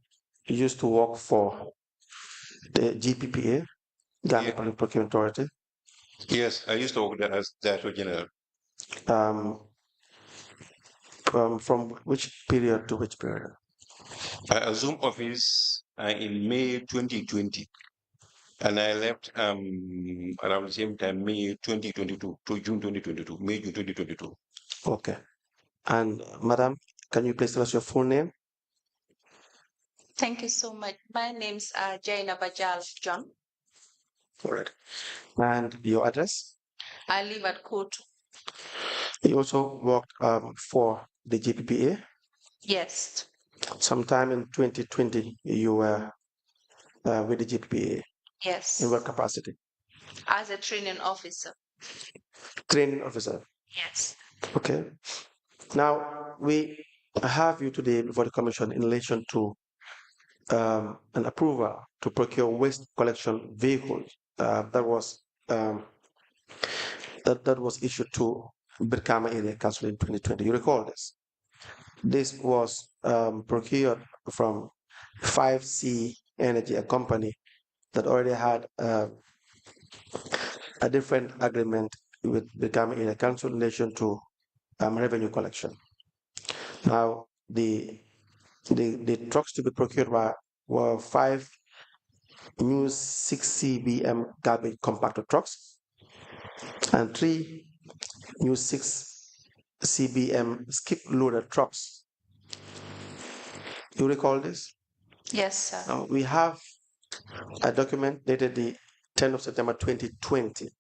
S6: used to work for the GPPA, Ghana Public Procurement Authority.
S5: Yes, I used to work there as Director General.
S6: From which period to which period?
S5: I assumed office in May 2020, and I left around the same time, May 2022 to June 2022, May June 2022.
S6: Okay. And Madam, can you please tell us your full name?
S8: Thank you so much. My name's JAINABA JALLOW.
S6: All right. And your address?
S8: I live at Kotu.
S6: You also worked for the GPPA?
S8: Yes.
S6: Sometime in 2020, you were with the GPPA.
S8: Yes.
S6: In what capacity?
S8: As a training officer.
S6: Training officer.
S8: Yes.
S6: Okay. Now, we have you today before the commission in relation to an approval to procure waste collection vehicles that was issued to Birkama Area Council in 2020. You recall this? This was procured from 5C Energy, a company that already had a different agreement with becoming in a council in relation to revenue collection. Now, the trucks to be procured were 5 new 6 CBM garbage compactor trucks and 3 new 6 CBM skip loader trucks. You recall this?
S8: Yes, sir.
S6: Now, we have a document dated the 10th of September 2020,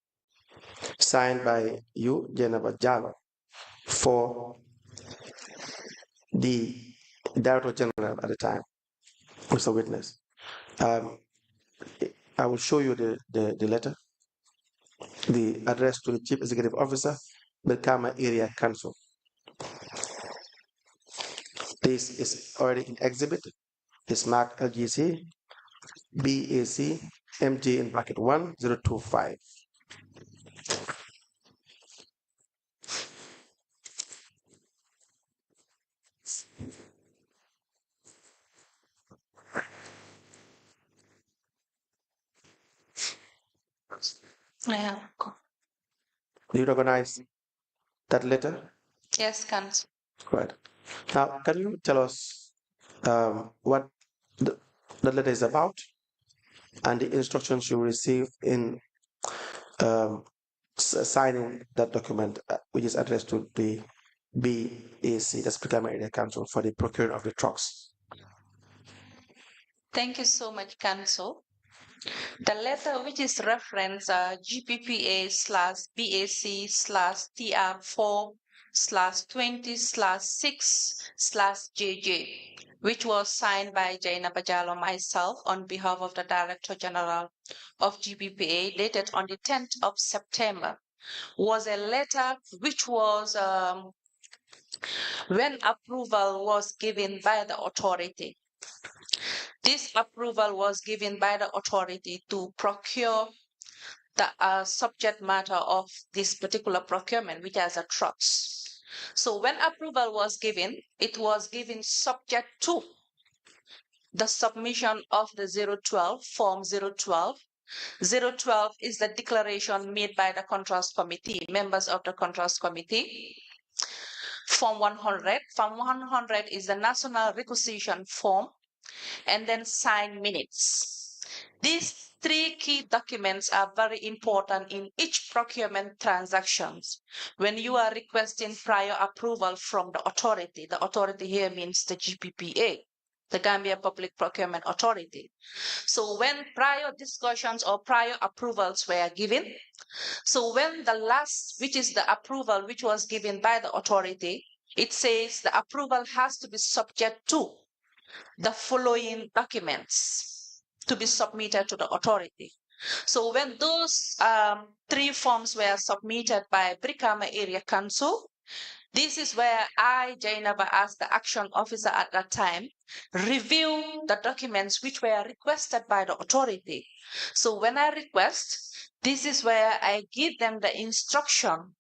S6: signed by you, JAINABA JALLOW, for the Director General at the time, Mr. Witness. I will show you the letter, the address to the Chief Executive Officer, Belkama Area Council. This is already in exhibit. It's marked LGC BAC MJ in bracket 1025.
S8: Yeah.
S6: Do you recognize that letter?
S8: Yes, Council.
S6: Right. Now, can you tell us what the letter is about and the instructions you received in signing that document, which is addressed to the BAC, that's Procurement Area Council, for the procurement of the trucks?
S8: Thank you so much, Council. The letter which is reference GPPA/BAC/TR4/20/6/JJ, which was signed by JAINABA JALLOW myself on behalf of the Director General of GPPA, dated on the 10th of September, was a letter which was when approval was given by the authority. This approval was given by the authority to procure the subject matter of this particular procurement, which has a trucks. So when approval was given, it was given subject to the submission of the 012, Form 012. 012 is the declaration made by the Contrast Committee, members of the Contrast Committee. Form 100. Form 100 is the National Requisition Form, and then sign minutes. These 3 key documents are very important in each procurement transactions. When you are requesting prior approval from the authority here means the GPPA, the Gambia Public Procurement Authority. So when prior discussions or prior approvals were given, so when the last, which is the approval which was given by the authority, it says the approval has to be subject to the following documents to be submitted to the authority. So when those 3 forms were submitted by Brikama Area Council, this is where I, JAINABA, as the action officer at that time, review the documents which were requested by the authority. So when I request, this is where I give them the instruction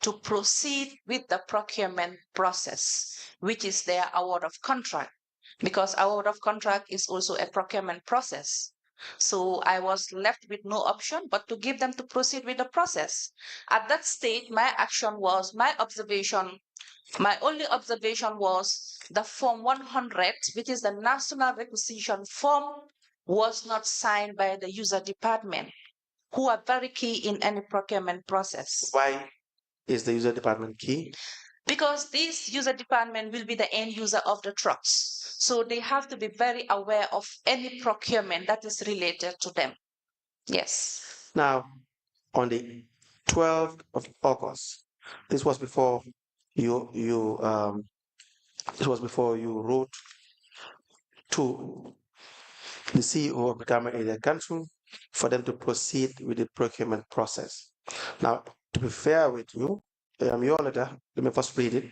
S8: to proceed with the procurement process, which is their award of contract, because award of contract is also a procurement process. So I was left with no option but to give them to proceed with the process. At that stage, my only observation was the Form 100, which is the National Requisition Form, was not signed by the user department, who are very key in any procurement process.
S6: Why is the user department key?
S8: Because this user department will be the end user of the trucks. So they have to be very aware of any procurement that is related to them. Yes.
S6: Now, on the 12th of August, this was before you wrote to the CEO of the Gambia Area Council for them to proceed with the procurement process. Now, to be fair with you, your letter, let me first read it,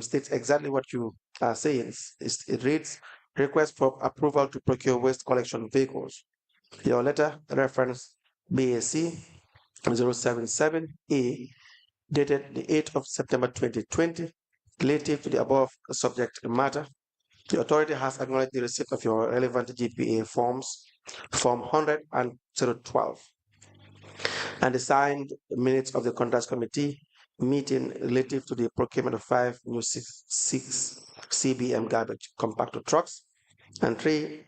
S6: states exactly what you are saying. It reads, request for approval to procure waste collection vehicles. Your letter reference BAC 077A dated the 8th of September 2020 relative to the above subject matter, the authority has acknowledged the receipt of your relevant GPA forms, Form 100 and 012, and the signed minutes of the Contracts Committee meeting relative to the procurement of 5 new 6 CBM garbage compactor trucks and 3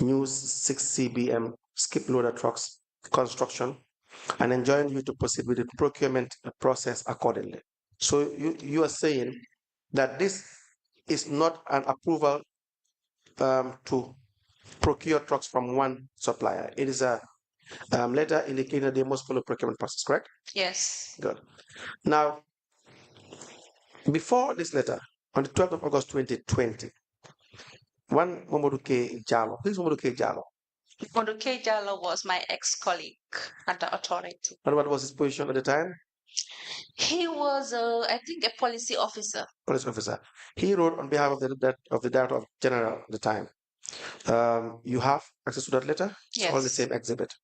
S6: new 6 CBM skip loader trucks construction, and enjoin you to proceed with the procurement process accordingly. So you are saying that this is not an approval to procure trucks from one supplier. It is a letter indicating that they must follow procurement process, correct?
S8: Yes.
S6: Good. Now, before this letter, on the 12th of August 2020, one MOMODOU Jallow, who is MOMODOU Jallow?
S8: MOMODOU Jallow was my ex-colleague at the authority.
S6: And what was his position at the time?
S8: He was, I think, a policy officer.
S6: Police officer. He wrote on behalf of the Director General at the time. You have access to that letter?
S8: Yes.
S6: It's all the same exhibit,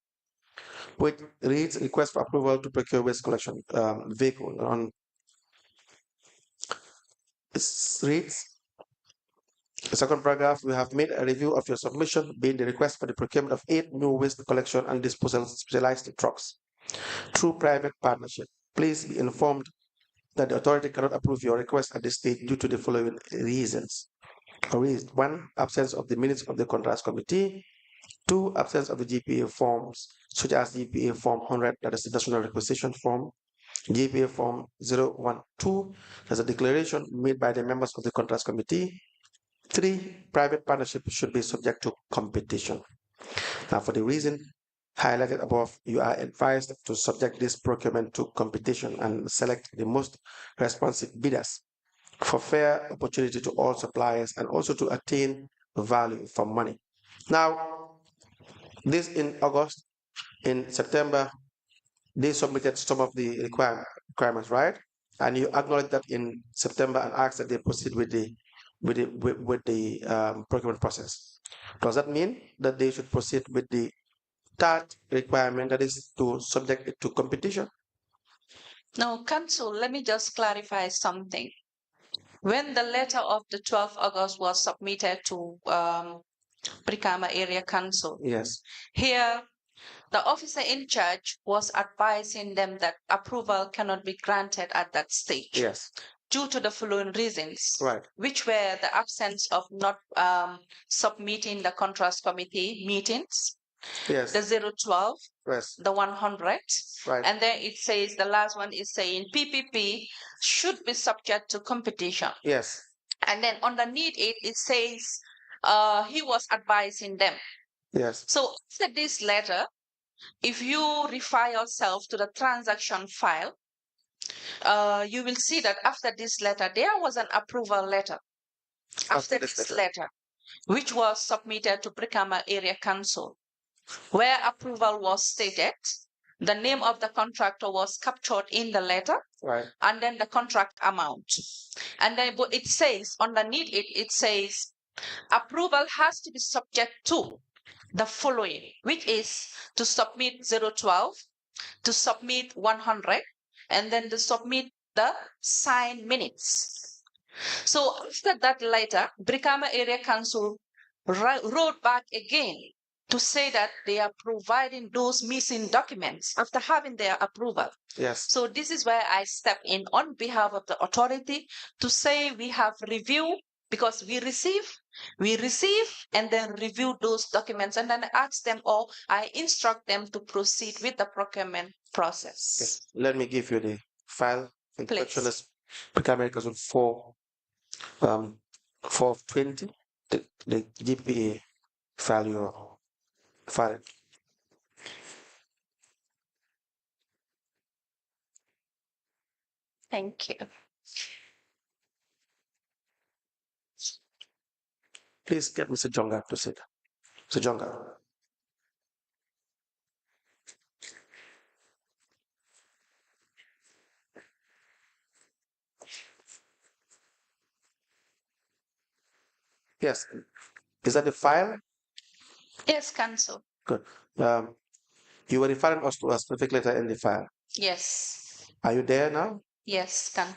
S6: which reads request for approval to procure waste collection vehicle. It reads, the second paragraph, we have made a review of your submission, being the request for the procurement of 8 new waste collection and disposal specialized trucks through private partnership. Please be informed that the authority cannot approve your request at this stage due to the following reasons. 1, absence of the minutes of the Contracts Committee. 2, absence of the GPA forms, such as GPA Form 100, that is the National Requisition Form, GPA Form 012, that's a declaration made by the members of the Contracts Committee. 3, private partnership should be subject to competition. Now, for the reason highlighted above, you are advised to subject this procurement to competition and select the most responsive bidders for fair opportunity to all suppliers and also to attain value for money. Now, this in August, in September, they submitted some of the requirements, right? And you acknowledge that in September and asked that they proceed with the procurement process. Does that mean that they should proceed with the third requirement, that is to subject it to competition?
S8: No, Council, let me just clarify something. When the letter of the 12th August was submitted to Brikama Area Council,
S6: yes,
S8: here the officer in charge was advising them that approval cannot be granted at that stage.
S6: Yes.
S8: Due to the following reasons,
S6: right,
S8: which were the absence of not submitting the Contracts Committee meetings,
S6: yes,
S8: the 012,
S6: yes,
S8: the 100,
S6: right,
S8: and then it says the last one is saying PPP should be subject to competition.
S6: yes,
S8: And then underneath it, it says he was advising them.
S6: yes.
S8: So after this letter, if you refer yourself to the transaction file, you will see that after this letter, there was an approval letter. After this letter, which was submitted to Brikama Area Council, where approval was stated, the name of the contractor was captured in the letter,
S6: right,
S8: and then the contract amount. And then it says, underneath it, it says, approval has to be subject to the following, which is to submit 012, to submit 100, and then to submit the signed minutes. So after that letter, Brikama Area Council wrote back again to say that they are providing those missing documents after having their approval.
S6: Yes.
S8: So this is where I step in on behalf of the authority to say we have reviewed, because we receive and then review those documents, and then ask them, or I instruct them to proceed with the procurement process.
S6: Yes. Let me give you the file. Introduction
S8: Please.
S6: is Brikama Council 420, the GPA file your file.
S8: Thank you.
S6: Please get Mr. Jonga to sit. Mr. Jonga. Yes. Is that the file?
S8: Yes, Council.
S6: Good. You were referring us to a specific letter in the file.
S8: Yes.
S6: Are you there now?
S8: Yes, Council.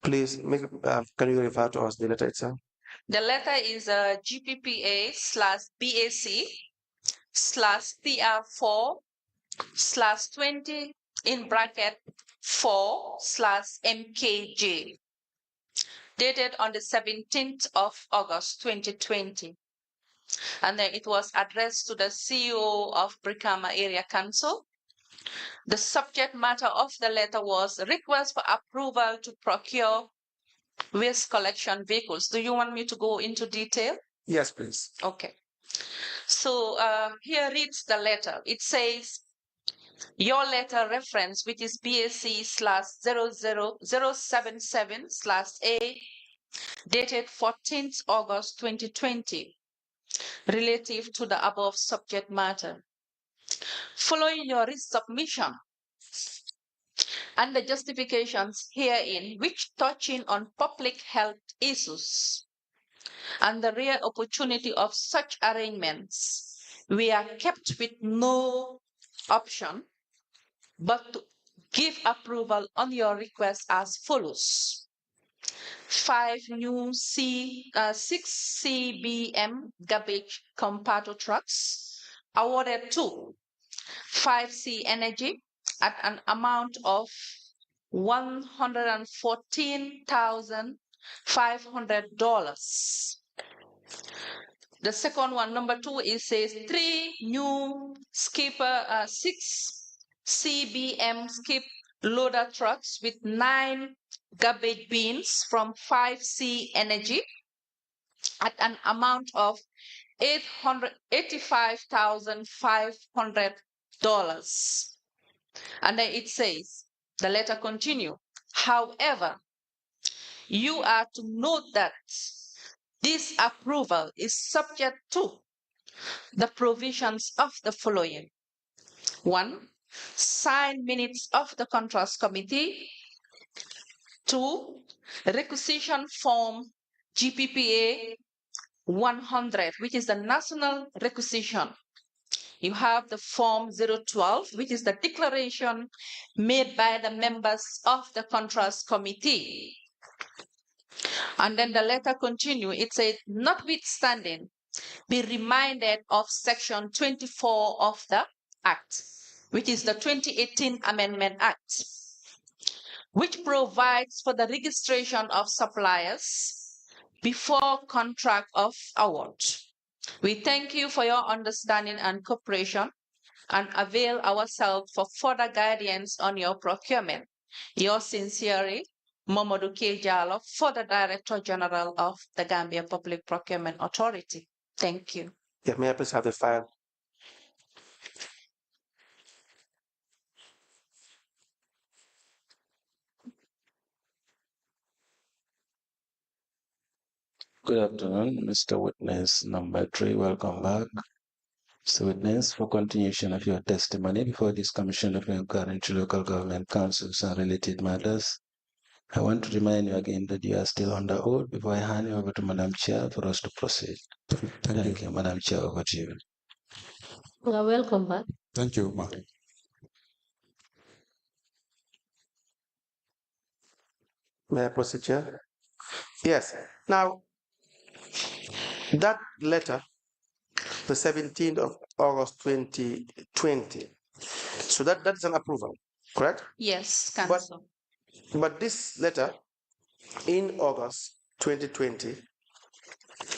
S6: Please, can you refer to us the letter itself?
S8: The letter is GPPA/BAC/TR4/20 in bracket 4/MKJ, dated on the 17th of August 2020. And then it was addressed to the CEO of Brikama Area Council. The subject matter of the letter was request for approval to procure waste collection vehicles. Do you want me to go into detail?
S6: Yes, please.
S8: Okay. So here reads the letter. It says, your letter reference, which is BAC/00077/A, dated 14th August 2020, relative to the above subject matter. Following your resubmission and the justifications herein, which touching on public health issues and the rare opportunity of such arrangements, we are kept with no option but to give approval on your request as follows. 5 new 6 CBM garbage compactor trucks awarded to 5C Energy at an amount of $114,500. The second one, number 2, it says 3 new skipper 6 CBM skip loader trucks with 9 garbage bins from 5C Energy at an amount of $885,500. And then it says, the letter continue. However, you are to note that this approval is subject to the provisions of the following. 1, signed minutes of the Contrast Committee. 2, requisition form GPPA 100, which is the national requisition. You have the form 012, which is the declaration made by the members of the Contrast Committee. And then the letter continue. It says, notwithstanding, be reminded of section 24 of the Act, which is the 2018 Amendment Act, which provides for the registration of suppliers before contract of award. We thank you for your understanding and cooperation and avail ourselves for further guidance on your procurement. Yours sincerely, MOMODOU Jallow, for the Director General of the Gambia Public Procurement Authority. Thank you.
S6: Yeah, may I please have the file?
S1: Good afternoon, Mr. Witness number 3. Welcome back. Mr. Witness, for continuation of your testimony before this Commission of Inquiry into Local Government Councils and related matters, I want to remind you again that you are still under oath before I hand you over to Madam Chair for us to proceed. Thank you, Madam Chair, over to you.
S2: Welcome back.
S5: Thank you, Ma.
S6: May I proceed, Chair? Yes. Now, that letter, the 17th of August 2020, so that's an approval, correct?
S8: Yes, Council.
S6: But this letter in August 2020,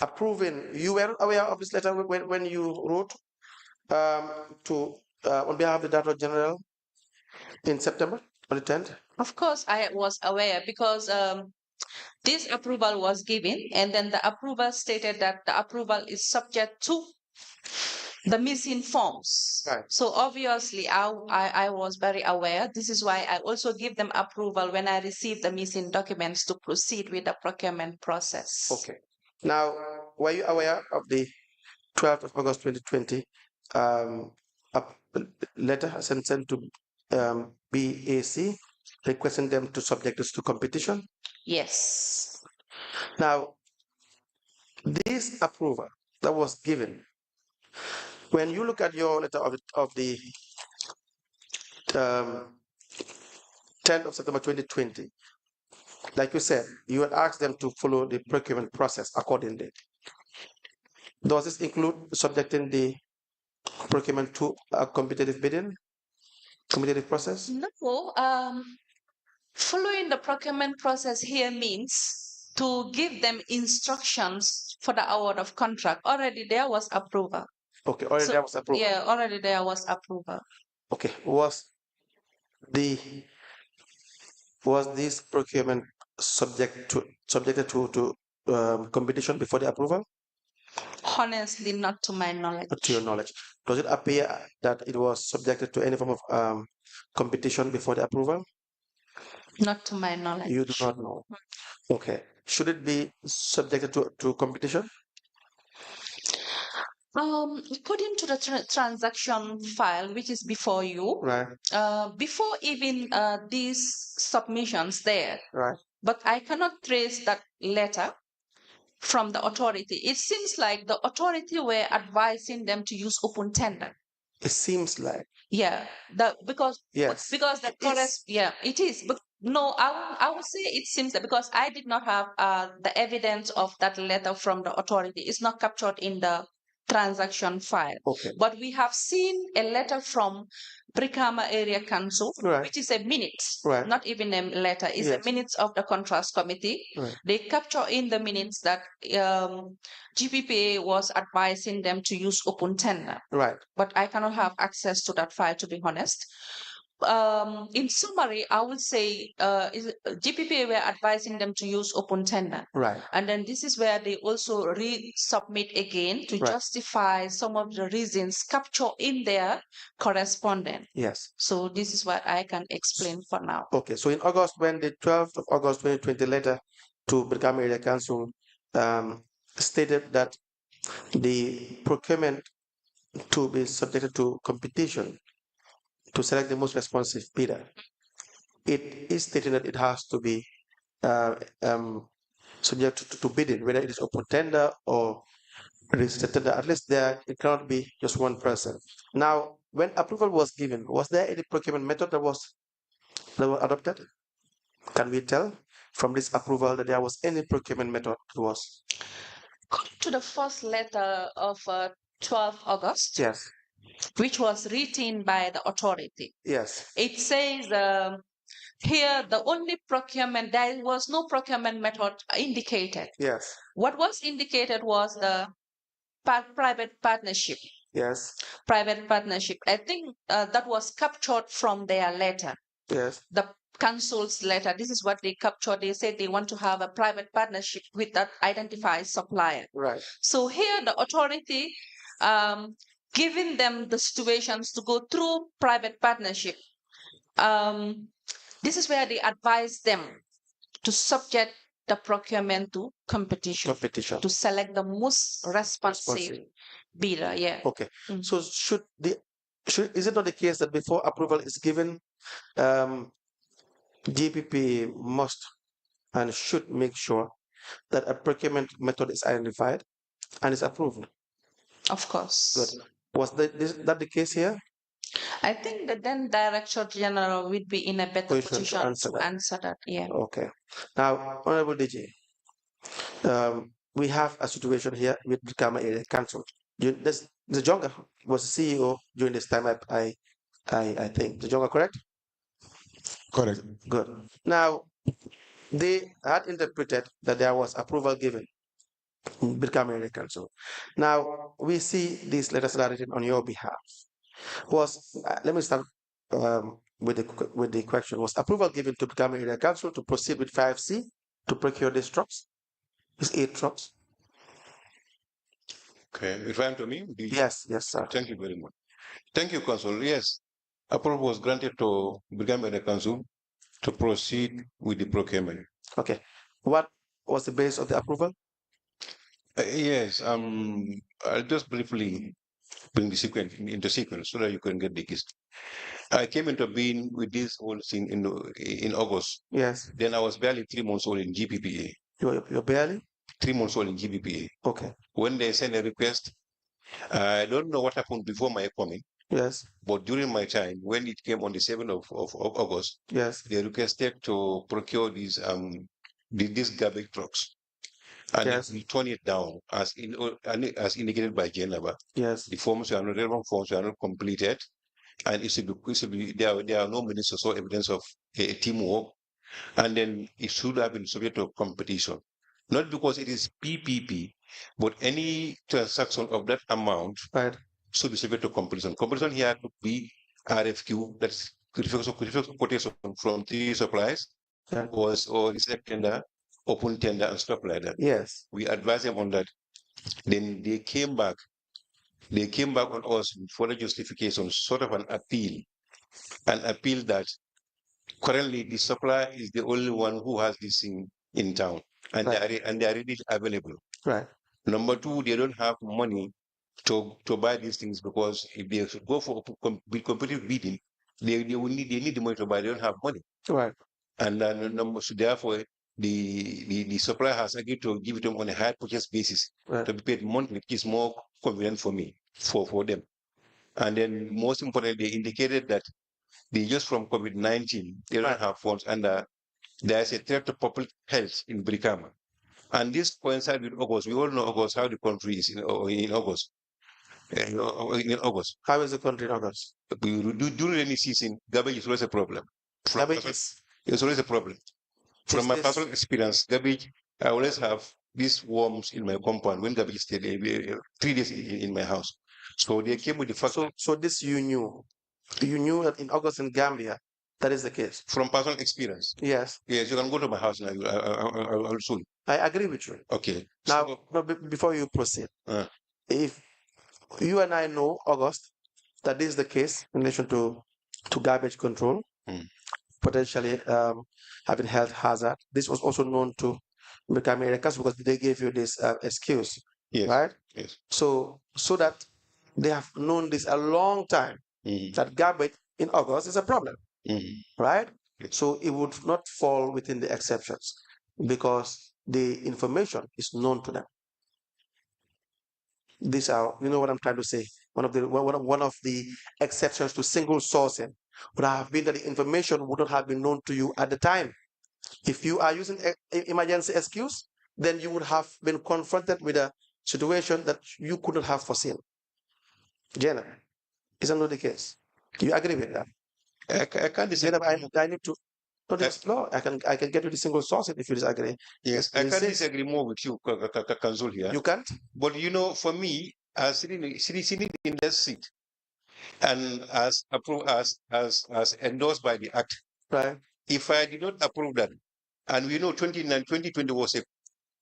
S6: approving, you were aware of this letter when you wrote on behalf of the Director General in September on the 10th?
S8: Of course, I was aware because this approval was given, and then the approval stated that the approval is subject to the missing forms.
S6: Right.
S8: So obviously, I was very aware. This is why I also give them approval when I receive the missing documents to proceed with the procurement process.
S6: Okay. Now, were you aware of the 12th of August 2020 a letter sent to BAC requesting them to subject us to competition?
S8: Yes.
S6: Now, this approval that was given, when you look at your letter of the 10th of September 2020, like you said, you had asked them to follow the procurement process accordingly. Does this include subjecting the procurement to a competitive bidding, competitive process?
S8: No. Following the procurement process here means to give them instructions for the award of contract. Already there was approval.
S6: Okay, already there was approval.
S8: Yeah, already there was approval.
S6: Okay, was this procurement subjected to competition before the approval?
S8: Honestly, not to my knowledge.
S6: To your knowledge, does it appear that it was subjected to any form of competition before the approval?
S8: Not to my knowledge.
S6: You do not know. Okay, should it be subjected to competition?
S8: According to the transaction file, which is before you,
S6: Right.
S8: Before even these submissions there,
S6: Right.
S8: but I cannot trace that letter from the authority. It seems like the authority were advising them to use open tender.
S6: It seems like.
S8: Yeah, because the forest. Yeah, it is. But no, I would say it seems that because I did not have the evidence of that letter from the authority. It's not captured in the transaction file.
S6: Okay.
S8: But we have seen a letter from Brikama Area Council,
S6: Right.
S8: which is a minute,
S6: Right.
S8: not even a letter. It's a minutes of the contrast committee.
S6: Right.
S8: They capture in the minutes that GPPA was advising them to use open tender.
S6: Right.
S8: But I cannot have access to that file, to be honest. In summary, I would say GPPA were advising them to use open tender.
S6: Right.
S8: And then this is where they also resubmit again to justify some of the reasons captured in their correspondence.
S6: Yes.
S8: So this is what I can explain for now.
S6: Okay. So in August, when the 12th of August 2020 letter to Brikama Area Council stated that the procurement to be subjected to competition to select the most responsive bidder, it is stating that it has to be subject to bidding, whether it is open tender or registered tender. At least there, it cannot be just one person. Now, when approval was given, was there any procurement method that was adopted? Can we tell from this approval that there was any procurement method that was?
S8: To the first letter of 12 August.
S6: Yes.
S8: Which was written by the authority.
S6: Yes.
S8: It says here the only procurement, there was no procurement method indicated.
S6: Yes.
S8: What was indicated was the private partnership.
S6: Yes.
S8: Private partnership. I think that was captured from their letter.
S6: Yes.
S8: The council's letter. This is what they captured. They said they want to have a private partnership with that identified supplier.
S6: Right.
S8: So here the authority giving them the situations to go through private partnership. This is where they advise them to subject the procurement to competition. Competition. To select the most responsive bidder. Yeah.
S6: Okay. So is it not the case that before approval is given, GPP must and should make sure that a procurement method is identified and is approved?
S8: Of course.
S6: Good. Was that the case here?
S8: I think the then Director General would be in a better position to answer that. Yeah.
S6: Okay. Now, Honorable DG, we have a situation here with Brikama Area Council. The Jonga was CEO during this time. I think the Jonga, correct?
S5: Correct.
S6: Good. Now, they had interpreted that there was approval given in Brikama Area Council. Now, we see these letters that are written on your behalf. Let me start with the question. Was approval given to Brikama Area Council to proceed with 5C to procure these trucks? These 8 trucks?
S5: Okay, referring to me?
S6: Yes, sir.
S5: Thank you very much. Thank you, Council. Yes, approval was granted to Brikama Area Council to proceed with the procurement.
S6: Okay. What was the base of the approval?
S5: Yes, I'll just briefly bring the sequence into sequence so that you can get the gist. I came into being with this whole thing in August.
S6: Yes.
S5: Then I was barely 3 months old in GPPA.
S6: You're barely?
S5: 3 months old in GPPA.
S6: Okay.
S5: When they sent a request, I don't know what happened before my coming.
S6: Yes.
S5: But during my time, when it came on the 7th of August,
S6: yes,
S5: they requested to procure these these garbage trucks, and
S6: Yes.
S5: we turn it down as indicated by JAINABA.
S6: Yes.
S5: The forms are not relevant, forms are not completed, and it should be there are no ministers or evidence of a teamwork, and then it should have been subject to competition. Not because it is PPP, but any transaction of that amount should be subject to competition. Competition here could be RFQ, that's quotation from 3 suppliers, or reserve tender, open tender, and stuff like that.
S6: Yes.
S5: We advised them on that. Then they came back. They came back on us for the justification, sort of an appeal that currently the supplier is the only one who has this in town, and they are readily available.
S6: Right.
S5: Number 2, they don't have money to buy these things, because if they go for competitive bidding, they need the money to buy. They don't have money.
S6: Right.
S5: And then so therefore the supplier has agreed to give it to them on a higher purchase basis, to be paid monthly, which is more convenient for me, for them. And then most importantly, they indicated that they just from COVID-19, they don't have funds, and there's a threat to public health in Brikama. And this coincides with August. We all know August, how the country is in August. In August.
S6: How is the country in August?
S5: During rainy season, garbage is always a problem.
S6: Garbage
S5: is always a problem. From my personal experience, garbage, I always have these worms in my compound when garbage stayed 3 days in my house. So they came with the fact.
S6: So this you knew that in August in Gambia, that is the case.
S5: From personal experience.
S6: Yes.
S5: Yes, you can go to my house now. I'll soon.
S6: I agree with you.
S5: Okay.
S6: Now, before you proceed, if you and I know, August, that this is the case in relation to garbage control, potentially having health hazard. This was also known to Americans because they gave you this excuse, right?
S5: Yes.
S6: So that they have known this a long time, that garbage in August is a problem, right?
S5: Yes.
S6: So it would not fall within the exceptions because the information is known to them. These are, you know what I'm trying to say. One of the exceptions to single sourcing would have been that the information would not have been known to you at the time. If you are using emergency excuse, then you would have been confronted with a situation that you could not have foreseen. Jenna, is that not the case? Do you agree with that?
S5: I can't disagree.
S6: I need to. Not explore. I can get you the single source if you disagree.
S5: Yes, I can't disagree more with you, Kanzul here.
S6: You can't?
S5: But you know, for me, as sitting in that seat, and as approved as endorsed by the Act,
S6: right?
S5: If I did not approve that, and we know 2020 was a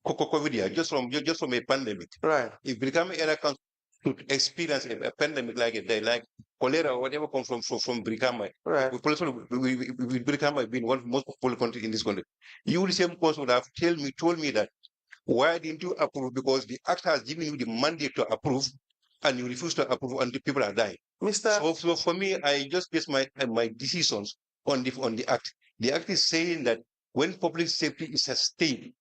S5: COVID year, just from a pandemic,
S6: right?
S5: If Brikama area comes to experience a pandemic like cholera or whatever comes from Brikama,
S6: right?
S5: Brikama being one of the most popular country in this country, you the same course would have told me that why didn't you approve? Because the Act has given you the mandate to approve, and you refuse to approve, and the people are dying. So for me, I just base my decisions on the Act. The Act is saying that when public safety is sustained,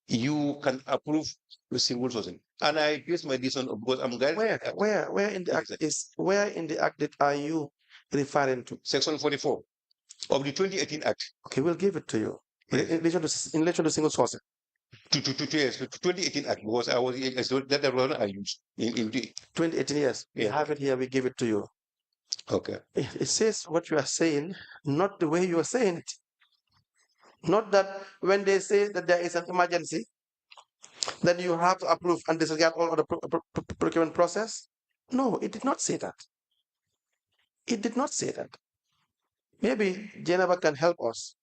S5: you can approve the single sourcing. And I base my decision because I'm guided.
S6: Where in the Act where in the Act are you referring to?
S5: Section 44 of the 2018 Act.
S6: Okay, we'll give it to you. Yes. In relation to single sourcing.
S5: To 2018 Act, because that was I used in
S6: 2018 years. We have it here, we give it to you.
S5: Okay.
S6: It says what you are saying, not the way you are saying it. Not that when they say that there is an emergency, then you have to approve and disregard all of the procurement process. No, it did not say that. It did not say that. Maybe JAINABA can help us.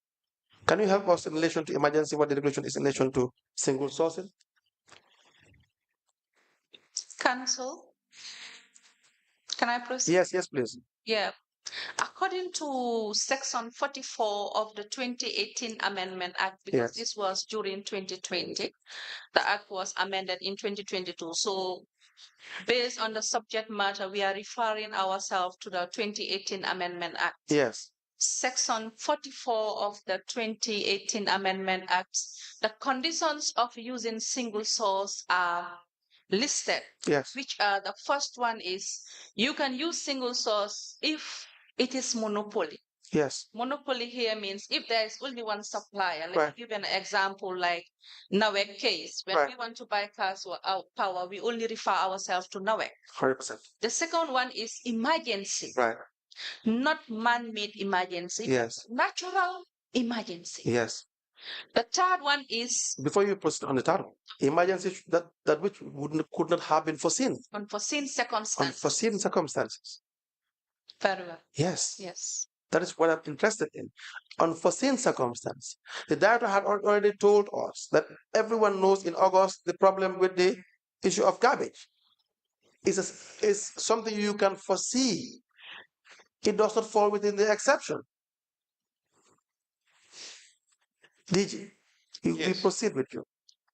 S6: Can you help us in relation to emergency, what the regulation is in relation to single sourcing?
S8: Council, can I proceed?
S6: Yes, please.
S8: Yeah. According to Section 44 of the 2018 Amendment Act, because this was during 2020, the Act was amended in 2022. So based on the subject matter, we are referring ourselves to the 2018 Amendment Act.
S6: Yes.
S8: Section 44 of the 2018 Amendment Act, the conditions of using single source are listed.
S6: Yes.
S8: Which are the first one is you can use single source if it is monopoly.
S6: Yes.
S8: Monopoly here means if there is only one supplier. Let
S6: Right.
S8: me give an example like Nawek case. When
S6: Right.
S8: we want to buy cars or power, we only refer ourselves to Nawek.
S6: 100%.
S8: The second one is emergency.
S6: Right.
S8: Not man-made emergency.
S6: Yes.
S8: Natural emergency.
S6: Yes.
S8: The third one is
S6: before you proceed on the third one, emergency that which could not have been foreseen.
S8: Unforeseen circumstances.
S6: Unforeseen circumstances.
S8: Very well.
S6: Yes.
S8: Yes.
S6: That is what I'm interested in. Unforeseen circumstance. The director had already told us that everyone knows in August the problem with the issue of garbage is something you can foresee. It does not fall within the exception. DG, we proceed with you.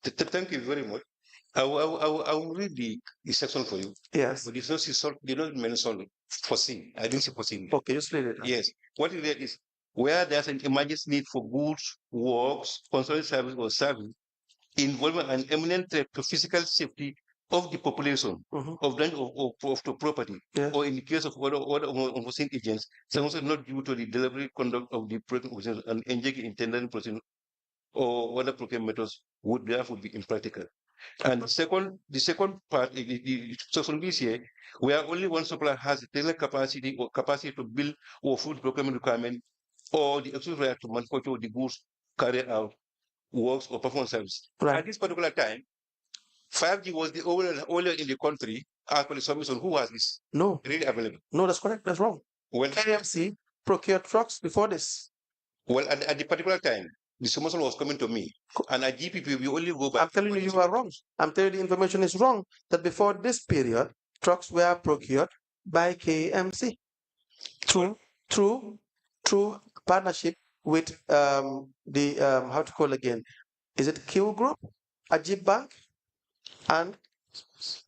S9: Thank you very much. I will read the section for you.
S6: Yes.
S9: But it's not did not mention foreseen. I didn't say foreseen.
S6: Okay, just read it.
S9: Yes. What is that is where there's an emergency need for goods, works, consular service or service involving an imminent threat to physical safety of the population, of the property, or in the case of other unforeseen agents, also not due to the deliberate conduct of the procurement and engaging in tendering procedure or other procurement methods would therefore be impractical. And the second part, the section B here, where only one supplier has the technical capacity to build or food procurement requirement or the exclusive right to manufacture the goods, carry out works or perform service.
S6: Right.
S9: At this particular time, 5G was the only in the country as per the submission who has this.
S6: No.
S9: Really available.
S6: No, that's correct. That's wrong.
S9: Well,
S6: KMC procured trucks before this.
S9: Well, at the particular time, the submission was coming to me, and at GPP we only go back.
S6: I'm telling you, you are wrong. I'm telling you, the information is wrong. That before this period, trucks were procured by KMC through partnership with the how to call again? Is it Q Group, Ajib Bank, and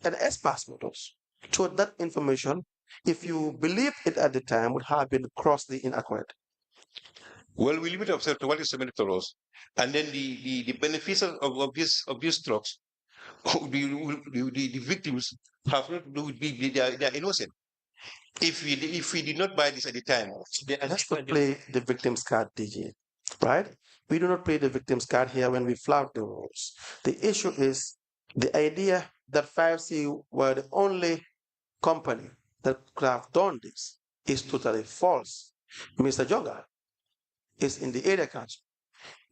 S6: S-Pass Motors? So that information, if you believe it at the time, would have been grossly inaccurate.
S9: Well, we limit ourselves to what is submitted to us, and then the benefits of these trucks, the victims have not to do with they are innocent. If we did not buy this at the time,
S6: let's not play the victim's card, DG. Right? We do not play the victim's card here when we flout the rules. The issue is the idea that 5C were the only company that could have done this is totally false. Mr. Jonga is in the area council.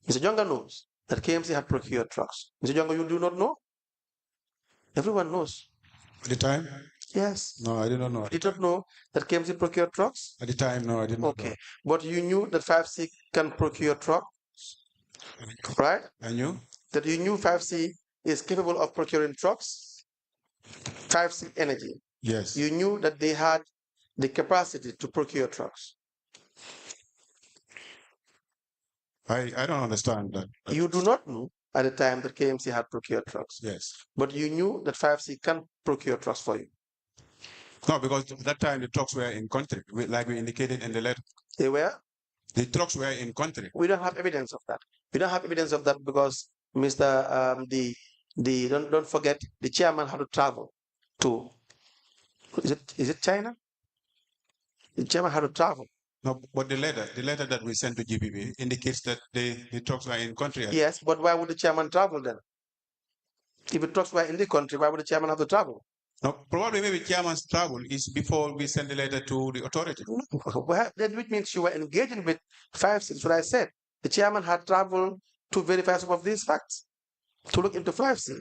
S6: Mr. Jonga knows that KMC had procured trucks. Mr. Jonga, you do not know? Everyone knows.
S5: At the time?
S6: Yes.
S5: No, I did not know.
S6: You did not know that KMC procured trucks?
S5: At the time, no, I did not know.
S6: Okay. But you knew that 5C can procure trucks, right?
S5: I knew.
S6: That you knew 5C is capable of procuring trucks? 5C Energy.
S5: Yes.
S6: You knew that they had the capacity to procure trucks.
S5: I don't understand that.
S6: You do not know at the time that KMC had procured trucks.
S5: Yes.
S6: But you knew that 5C can procure trucks for you.
S5: No, because at that time the trucks were in country, like we indicated in the letter.
S6: They were?
S5: The trucks were in country.
S6: We don't have evidence of that. We don't have evidence of that because Mr. Don't forget the chairman had to travel to, is it China? The chairman had to travel.
S5: No, but the letter that we sent to GPP indicates that the trucks were in country.
S6: Yes, but why would the chairman travel then? If the trucks were in the country, why would the chairman have to travel?
S5: No, probably maybe chairman's travel is before we send the letter to the authority.
S6: Well, that means you were engaging with 5C. That's what I said. The chairman had traveled to verify some of these facts, to look into 5C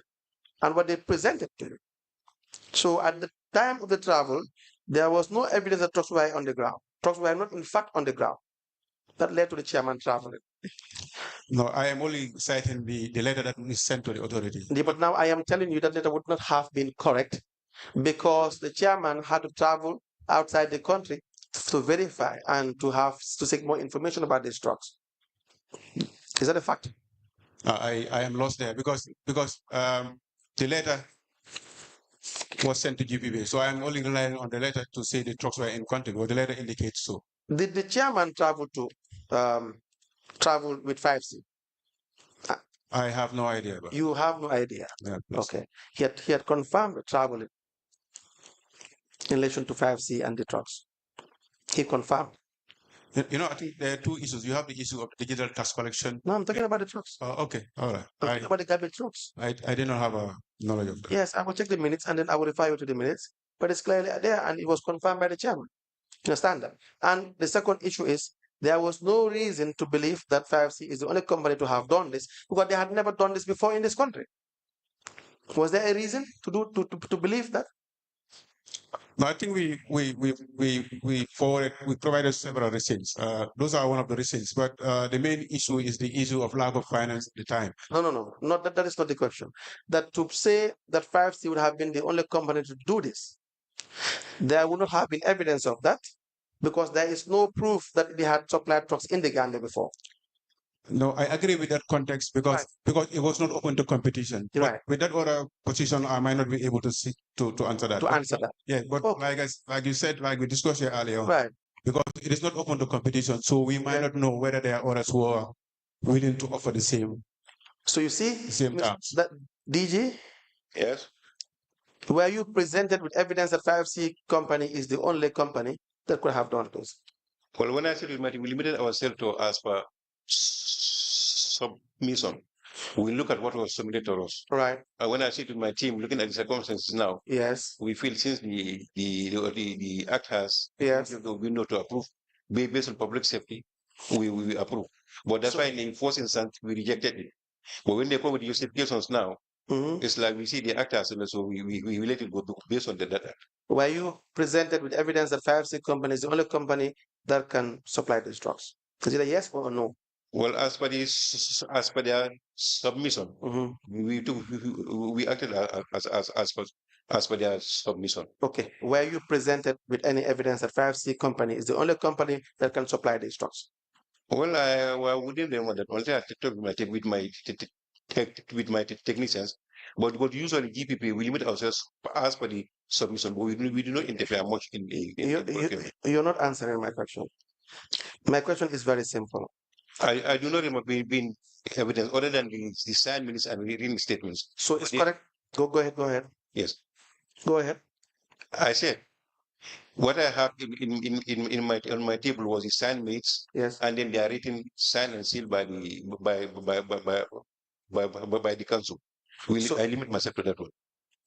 S6: and what they presented to you. So at the time of the travel, there was no evidence that trucks were on the ground. Trucks were not in fact on the ground. That led to the chairman traveling.
S5: No, I am only citing the letter that we sent to the authority.
S6: But now I am telling you that letter would not have been correct because the chairman had to travel outside the country to verify and to seek more information about these trucks. Is that a fact?
S5: I am lost there because the letter was sent to GPP. So I am only relying on the letter to say the trucks were in country, or the letter indicates so.
S6: Did the chairman travel with 5C?
S5: I have no idea.
S6: You have no idea?
S5: Yeah,
S6: okay. He had confirmed the travel in relation to 5C and the trucks. He confirmed.
S5: You know, I think there are two issues. You have the issue of digital tax collection.
S6: No, I'm talking about the trucks.
S5: Okay, all right.
S6: I'm talking about the garbage trucks.
S5: I did not have a knowledge of that.
S6: Yes, I will check the minutes and then I will refer you to the minutes. But it's clearly there and it was confirmed by the chairman. You understand that? And the second issue is there was no reason to believe that 5C is the only company to have done this because they had never done this before in this country. Was there a reason to believe that?
S5: No, I think we provided several reasons. Those are one of the reasons, but the main issue is the issue of lack of finance at the time.
S6: No. Not that. That is not the question. That to say that 5C would have been the only company to do this, there would not have been evidence of that because there is no proof that they had supplied trucks in the Gambia before.
S5: No, I agree with that context because it was not open to competition.
S6: Right.
S5: But with that other position, I might not be able to answer that.
S6: Answer that.
S5: Yeah, but like you said, like we discussed here earlier on,
S6: right?
S5: Because it is not open to competition, so we might not know whether there are others who are willing to offer the same.
S6: So you see,
S5: same terms.
S6: That DG.
S9: Yes.
S6: Were you presented with evidence that 5C company is the only company that could have done this?
S9: Well, when I said we limited ourselves to as per submission, we look at what was submitted to us.
S6: Right.
S9: When I sit with my team, looking at the circumstances now,
S6: yes,
S9: we feel since the act has the window to approve based on public safety, we approve. But that's why in the first instance we rejected it. But when they come with justifications now, it's like we see the act as so we let it go based on the data.
S6: Were you presented with evidence that 5C company is the only company that can supply these drugs? Is it a yes or a no?
S9: Well, as per their submission, we acted as per their submission.
S6: Okay. Were you presented with any evidence that 5C company is the only company that can supply these drugs?
S9: Well, I wouldn't remember that. Only I talked with my technicians, but usually GPPA we limit ourselves as per the submission, but we do not interfere much in
S6: You're not answering my question. My question is very simple.
S9: I do not remember being evidence other than the signed minutes and written statements.
S6: So it's correct. Go ahead.
S9: Yes.
S6: Go ahead.
S9: I said what I have in my table was the signed minutes.
S6: Yes.
S9: And then they are written, signed and sealed by the council. I limit myself to that one.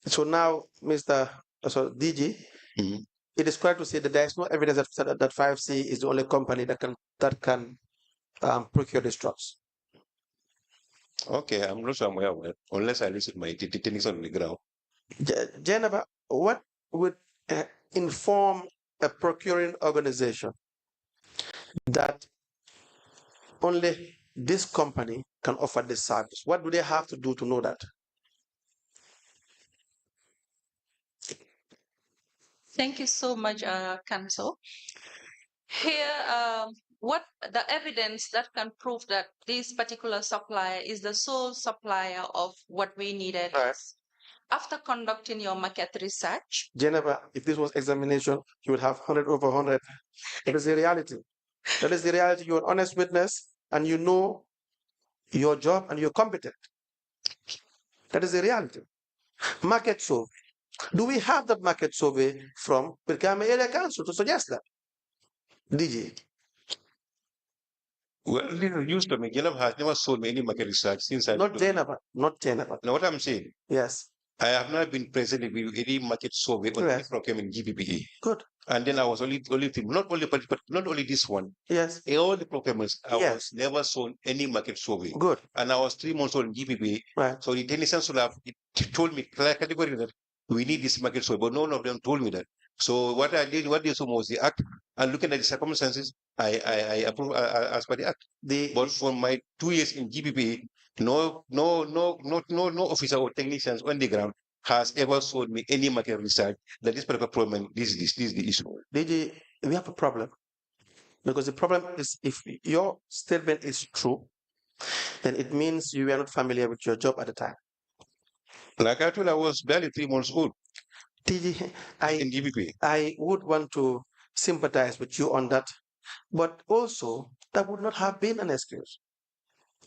S9: So
S6: now, DG, it is correct to say that there is no evidence that 5C is the only company that can procure these drugs.
S9: Okay, I'm not sure I'm aware of that, unless I listen to my techniques on the ground.
S6: Jainaba, what would inform a procuring organization that only this company can offer this service? What do they have to do to know that?
S8: Thank you so much, Council. Here, what the evidence that can prove that this particular supplier is the sole supplier of what we needed is after conducting your market research.
S6: Jainaba, if this was examination, you would have 100 over 100. That is the reality. That is the reality. You're an honest witness and you know your job and you're competent. That is the reality. Market survey. Do we have that market survey from Birkama Area Council to suggest that? DG.
S9: Well, used to me. Jainaba has never sold me any market research since I.
S6: Not Jainaba. Not Jainaba.
S9: Now, what I'm saying.
S6: Yes.
S9: I have not been present with any market survey or any procurement GPPA.
S6: Good.
S9: And then I was only not only this one.
S6: Yes.
S9: In all the procurements, I was never sold any market survey.
S6: Good.
S9: And I was 3 months old in GPPA.
S6: Right.
S9: So the technicians should have told me categorically that we need this market survey, but none of them told me that. So what I did, what they saw was the act, and looking at the circumstances, I approve as per the act. But for my 2 years in GPPA, no officer or technicians on the ground has ever sold me any market research that this particular problem, this is the issue.
S6: DG, we have a problem. Because the problem is if your statement is true, then it means you were not familiar with your job at the time.
S9: Like I told you, I was barely 3 months old.
S6: DG,
S9: in GPPA.
S6: I would want to sympathize with you on that, but also that would not have been an excuse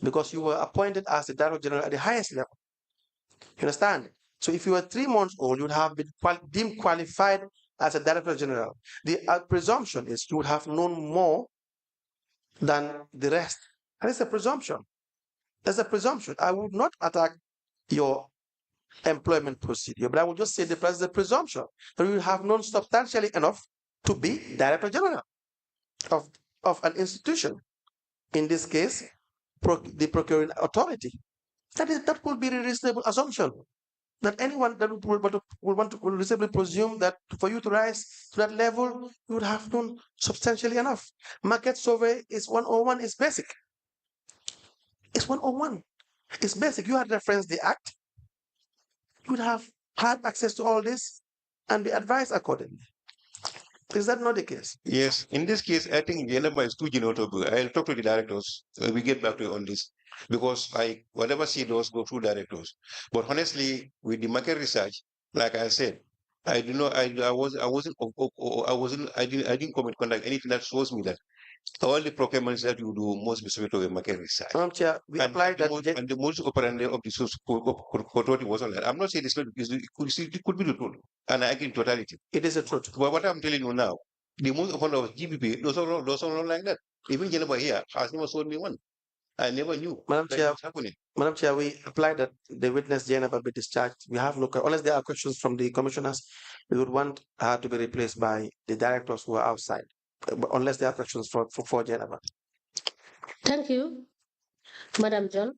S6: because you were appointed as the Director General at the highest level. You understand? So if you were 3 months old, you would have been deemed qualified as a Director General. The presumption is you would have known more than the rest. And it's a presumption. There's a presumption. I would not attack your employment procedure, but I would just say there's a presumption that you have known substantially enough to be Director General of an institution. In this case, the procuring authority. That would be a reasonable assumption. That anyone that will reasonably presume that for you to rise to that level, you would have known substantially enough. Market survey is 101, is basic. It's 101. It's basic. You had referenced the act. You would have had access to all this and be advised accordingly. Is that not the case?
S9: Yes. In this case, I think Jainaba is too genotype. I'll talk to the directors. We get back to you on this. Because whatever she does go through directors. But honestly, with the market research, like I said, I do not I didn't commit conduct anything that shows me that all the procurements that you do must be subject to a market research.
S6: Chair, we applied that.
S9: And the modus operandi of the authority was on that. I'm not saying this it could be the truth. And I agree in totality.
S6: It is a truth.
S9: But what I'm telling you now, the modus operandi of GPPA, those are not like that. Even Jainaba here has never sold me one. I never knew
S6: Madam
S9: that
S6: Chair,
S9: was happening.
S6: Madam Chair, we apply that the witness Jainaba be discharged. We have no, unless there are questions from the commissioners, we would want her to be replaced by the directors who are outside, unless there are questions for Jainaba.
S2: Thank you, Madam John.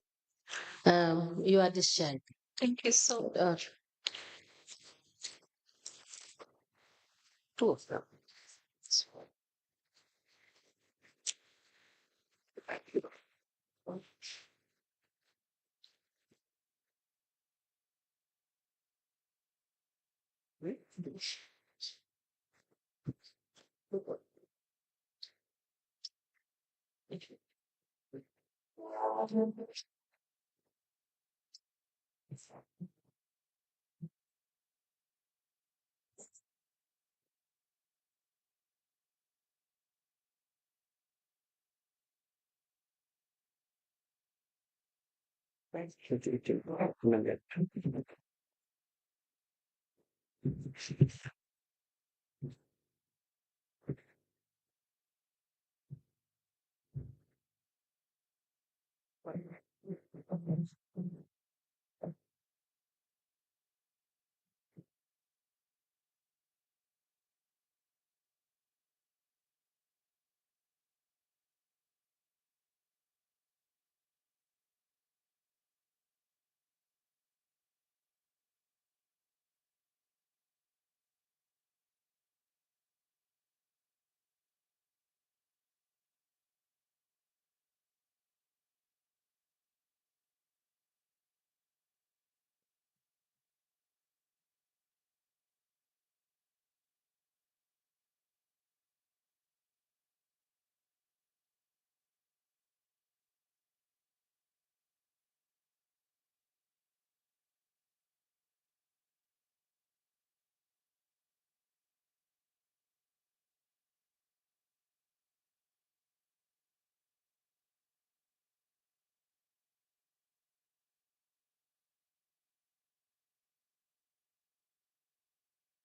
S2: You are discharged.
S8: Thank you so
S2: much.
S6: Two of them.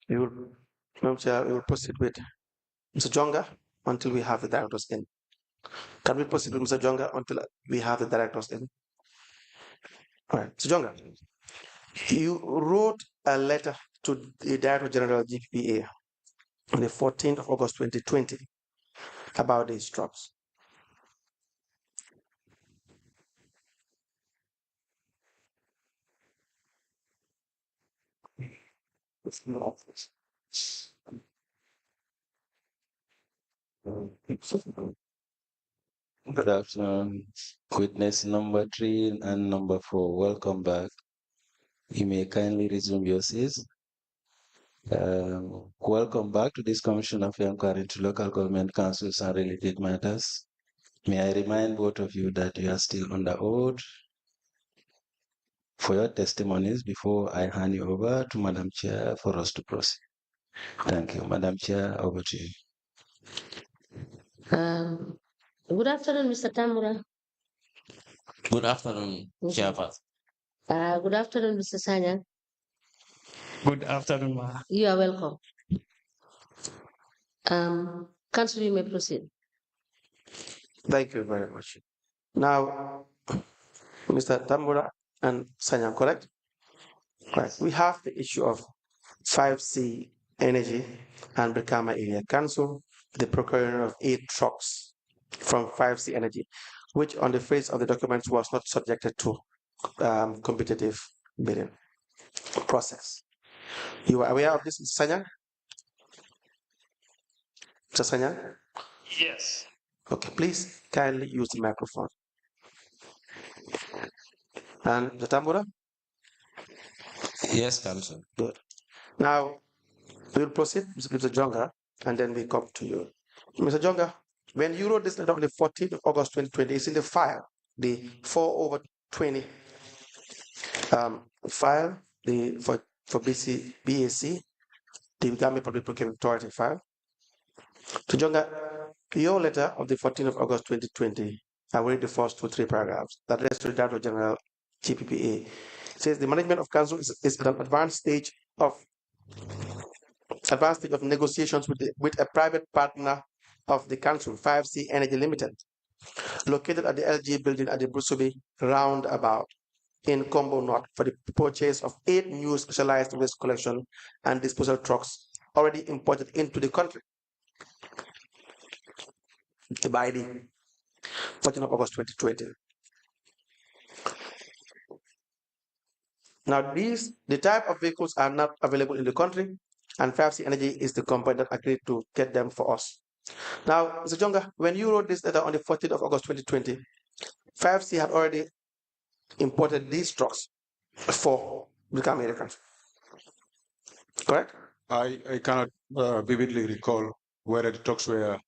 S6: We will, Madam Chair, we will proceed with Mr. Jonga until we have the directors in. Can we proceed with Mr. Jonga until we have the directors in? All right, Mr. Jonga, you wrote a letter to the Director General GPPA on the 14th of August 2020 about these trucks.
S1: Good afternoon, witness number 3 and number 4. Welcome back. You may kindly resume your seats. Welcome back to this Commission of Inquiry into Local Government Councils and Related Matters. May I remind both of you that you are still under oath for your testimonies before I hand you over to Madam Chair for us to proceed. Thank you. Madam Chair, over to you.
S2: Good afternoon, Mr. Tamura.
S10: Good afternoon, Chairperson.
S2: Good afternoon, Mr. Sanyang.
S10: Good afternoon, Ma.
S2: You are welcome. Council, you may proceed.
S6: Thank you very much. Now, Mr. Tambura and Sanyam, correct? Right. We have the issue of 5C Energy and Brikama Area Council, the procuring of 8 trucks from 5C Energy, which on the face of the documents was not subjected to competitive bidding process. You are aware of this, Mr. Sanyang? Mr. Sanyang?
S10: Yes.
S6: Okay, please kindly use the microphone. And Mr. Tambura?
S10: Yes, Council.
S6: Good. Now, we'll proceed, Mr. Jonga, and then we come to you. Mr. Jonga, when you wrote this letter on the 14th of August 2020, it's in the file, the 4/20 file, for BAC, the Gambia Public Procurement Authority file. To Jonga, your letter of the 14th of August 2020, I will read the first 2-3 paragraphs that relates to the Director General GPPA. It says the management of council is at an advanced stage of negotiations with a private partner of the council, 5C Energy Limited, located at the LG building at the Brusubi roundabout in Combo North for the purchase of 8 new specialized waste collection and disposal trucks already imported into the country by the 14th of August 2020. Now, the type of vehicles are not available in the country, and 5C Energy is the company that agreed to get them for us. Now, Mr. Jonga, when you wrote this letter on the 14th of August 2020, 5C had already imported these trucks for the Americans. Correct?
S5: I cannot vividly recall whether the trucks were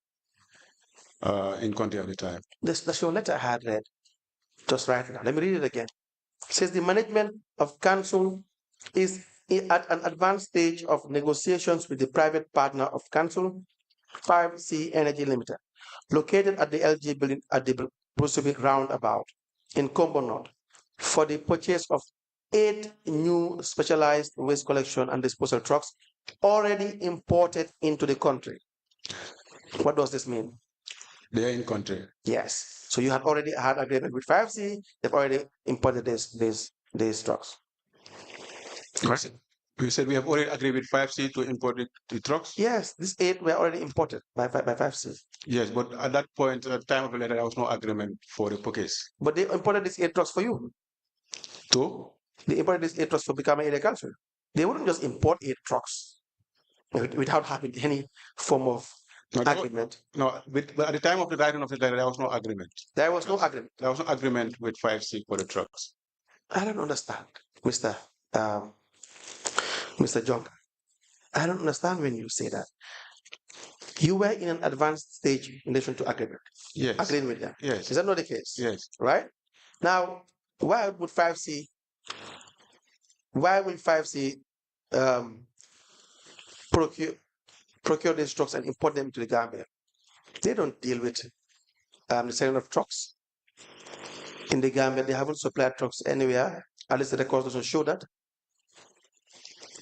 S5: in country at the time.
S6: That's your letter I had read just right now. Let me read it again. It says the management of council is at an advanced stage of negotiations with the private partner of council, 5C Energy Limited, located at the LG building at the Brusubi roundabout in Combo North, for the purchase of 8 new specialized waste collection and disposal trucks already imported into the country. What does this mean?
S5: They are in country.
S6: Yes. So you had already had agreement with 5C. They've already imported these trucks. Correct?
S5: You said we have already agreed with 5C to import the trucks?
S6: Yes, these 8 were already imported by 5C.
S5: Yes, but at that point, at the time of the letter, there was no agreement for the purchase.
S6: But they imported these 8 trucks for you.
S5: So?
S6: They imported these 8 trucks for becoming area council. They wouldn't just import 8 trucks without having any form of agreement.
S5: But at the time of the writing of the letter, there was no agreement.
S6: There was no agreement.
S5: There was no agreement with 5C for the trucks.
S6: I don't understand, Mr. John. I don't understand when you say that. You were in an advanced stage in relation to agreement.
S5: Yes.
S6: Agreeing with them.
S5: Yes.
S6: Is that not the case?
S5: Yes.
S6: Right? Now, why will 5C procure these trucks and import them to the Gambia? They don't deal with the selling of trucks. In the Gambia, they haven't supplied trucks anywhere. At least the records doesn't show that.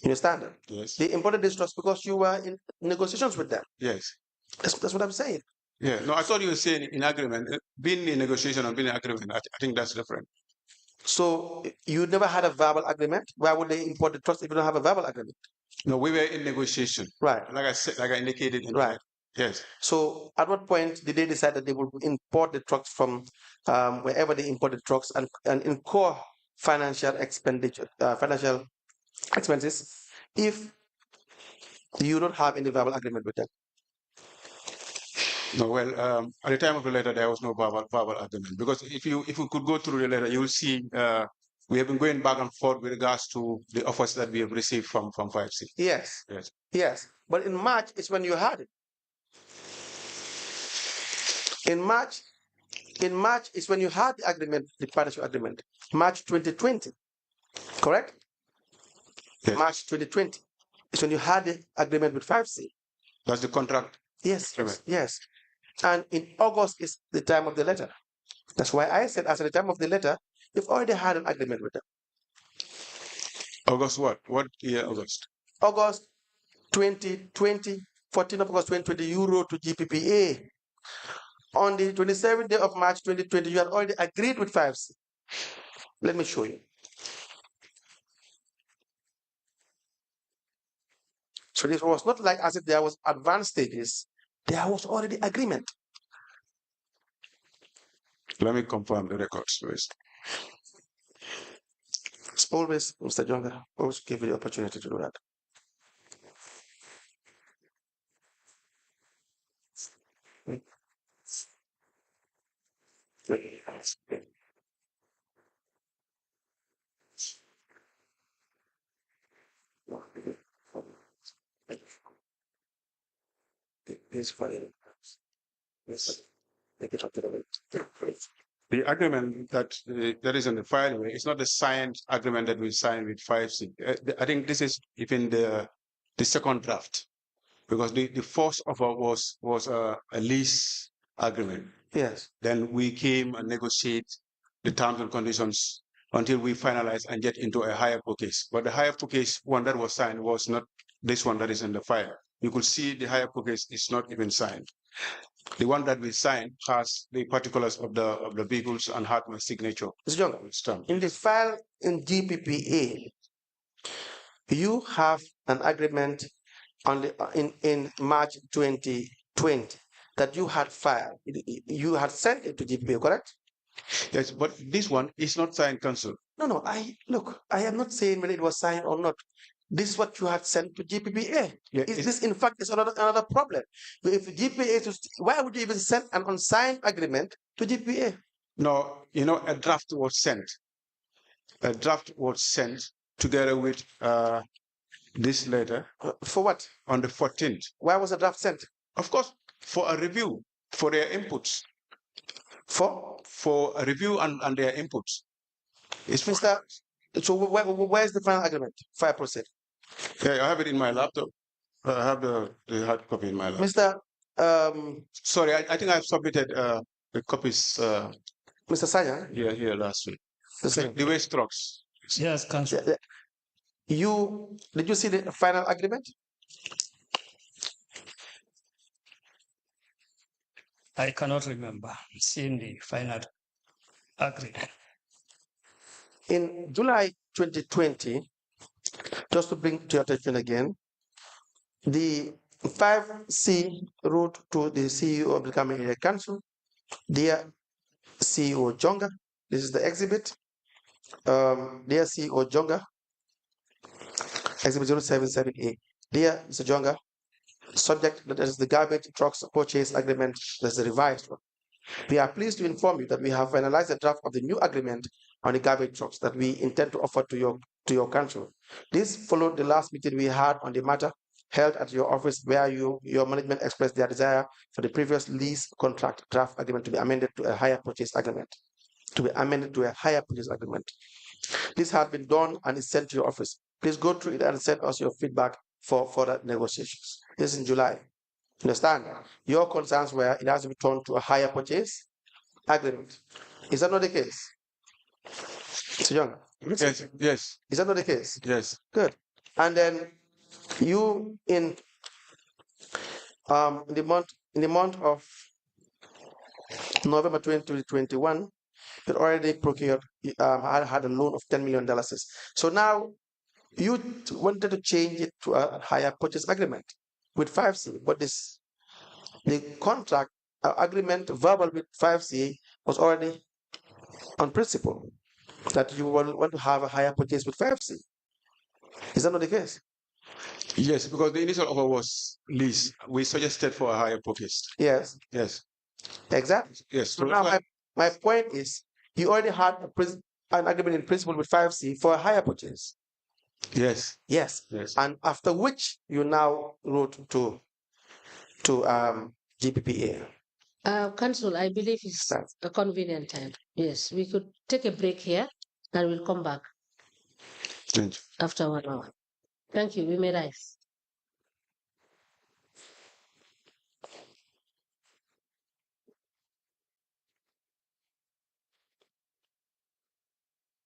S6: You understand that?
S5: Yes.
S6: They imported these trucks because you were in negotiations with them.
S5: Yes.
S6: That's what I'm saying.
S5: Yeah. No, I thought you were saying in agreement. Being in negotiation or being in agreement, I think that's different.
S6: So you never had a verbal agreement? Why would they import the trucks if you don't have a verbal agreement?
S5: No, we were in negotiation.
S6: Right.
S5: Like I said, like I indicated in
S6: right.
S5: Yes.
S6: So at what point did they decide that they would import the trucks from wherever they imported trucks and incur financial expenditure, financial expenses if you don't have any verbal agreement with them?
S5: No, well, at the time of the letter, there was no verbal agreement, because if you could go through the letter, you will see we have been going back and forth with regards to the offers that we have received from 5C.
S6: Yes.
S5: Yes.
S6: Yes. But in March is when you had it. In March is when you had the agreement, the partnership agreement. March 2020. Correct?
S5: Yes.
S6: March 2020 is when you had the agreement with 5C.
S5: That's the contract.
S6: Yes.
S5: Agreement.
S6: Yes. And in August is the time of the letter. That's why I said, as at the time of the letter, you've already had an agreement with them.
S5: August what? What year August?
S6: August 2020, 14th of August 2020, you wrote to GPPA on the 27th day of March 2020, you had already agreed with 5C. Let me show you. So this was not like as if there was advanced stages. There was already agreement.
S5: Let me confirm the records, please.
S6: It's always, Mr. Jonga, always give you the opportunity to do that.
S5: The agreement that is in the file is not the signed agreement that we signed with 5C. I think this is even the second draft, because the first offer was a lease agreement.
S6: Yes.
S5: Then we came and negotiate the terms and conditions until we finalize and get into a higher purchase. But the higher purchase one that was signed was not this one that is in the file. You could see the higher purchase is not even signed. The one that we signed has the particulars of the vehicles and had my signature.
S6: Mr. Jonga, in the file in GPPA, you have an agreement on the in March 2020 that you had filed. You had sent it to GPPA, correct?
S5: Yes, but this one is not signed, Council.
S6: No, I am not saying whether it was signed or not. This is what you had sent to GPPA.
S5: Yeah,
S6: This, in fact, is another problem. If GPPA is, why would you even send an unsigned agreement to GPPA?
S5: No, a draft was sent. A draft was sent together with this letter.
S6: For what?
S5: On the 14th.
S6: Why was the draft sent?
S5: Of course, for a review, for their inputs. For a review and their inputs.
S6: It's Mr. So where's the final agreement? Fire proceed.
S5: Yeah, I have it in my laptop. I have the hard copy in my laptop.
S6: Mr.
S5: Sorry, I think I've submitted the copies.
S6: Mr. Sanya?
S5: Yeah, here last week. The waste trucks.
S10: Yes, Council.
S6: Did you see the final agreement?
S10: I cannot remember seeing the final agreement.
S6: In July 2020, just to bring to your attention again, the 5C wrote to the CEO of the Common Area Council, dear CEO Jonga, this is the exhibit. Dear CEO Jonga, exhibit 077A. Dear Mr. Jonga, subject that is the garbage trucks purchase agreement, that's the revised one. We are pleased to inform you that we have finalized the draft of the new agreement on the garbage trucks that we intend to offer to your council. This followed the last meeting we had on the matter held at your office, where your management expressed their desire for the previous lease contract draft agreement to be amended to a higher purchase agreement. This has been done and is sent to your office. Please go through it and send us your feedback for further negotiations. This is in July. Understand? Your concerns were it has to be turned to a higher purchase agreement. Is that not the case? Mr. Young?
S5: Yes.
S6: Is that not the case?
S5: Yes.
S6: Good. And then you in the month of November 2021, you already procured had a loan of $10 million. So now you wanted to change it to a higher purchase agreement with 5C, but the contract agreement verbal with 5C was already on principle that you will want to have a higher purchase with 5C. Is that not the case?
S5: Yes, because the initial offer was lease. We suggested for a higher purchase.
S6: Yes.
S5: Yes.
S6: Exactly.
S5: Yes.
S6: So now my point is, you already had an agreement in principle with 5C for a higher purchase.
S5: Yes.
S6: Yes.
S5: Yes.
S6: And after which you now wrote to GPPA.
S2: Council, I believe it's a convenient time. Yes, we could take a break here and we'll come back after 1 hour. Thank you. We may rise.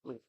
S6: Wait.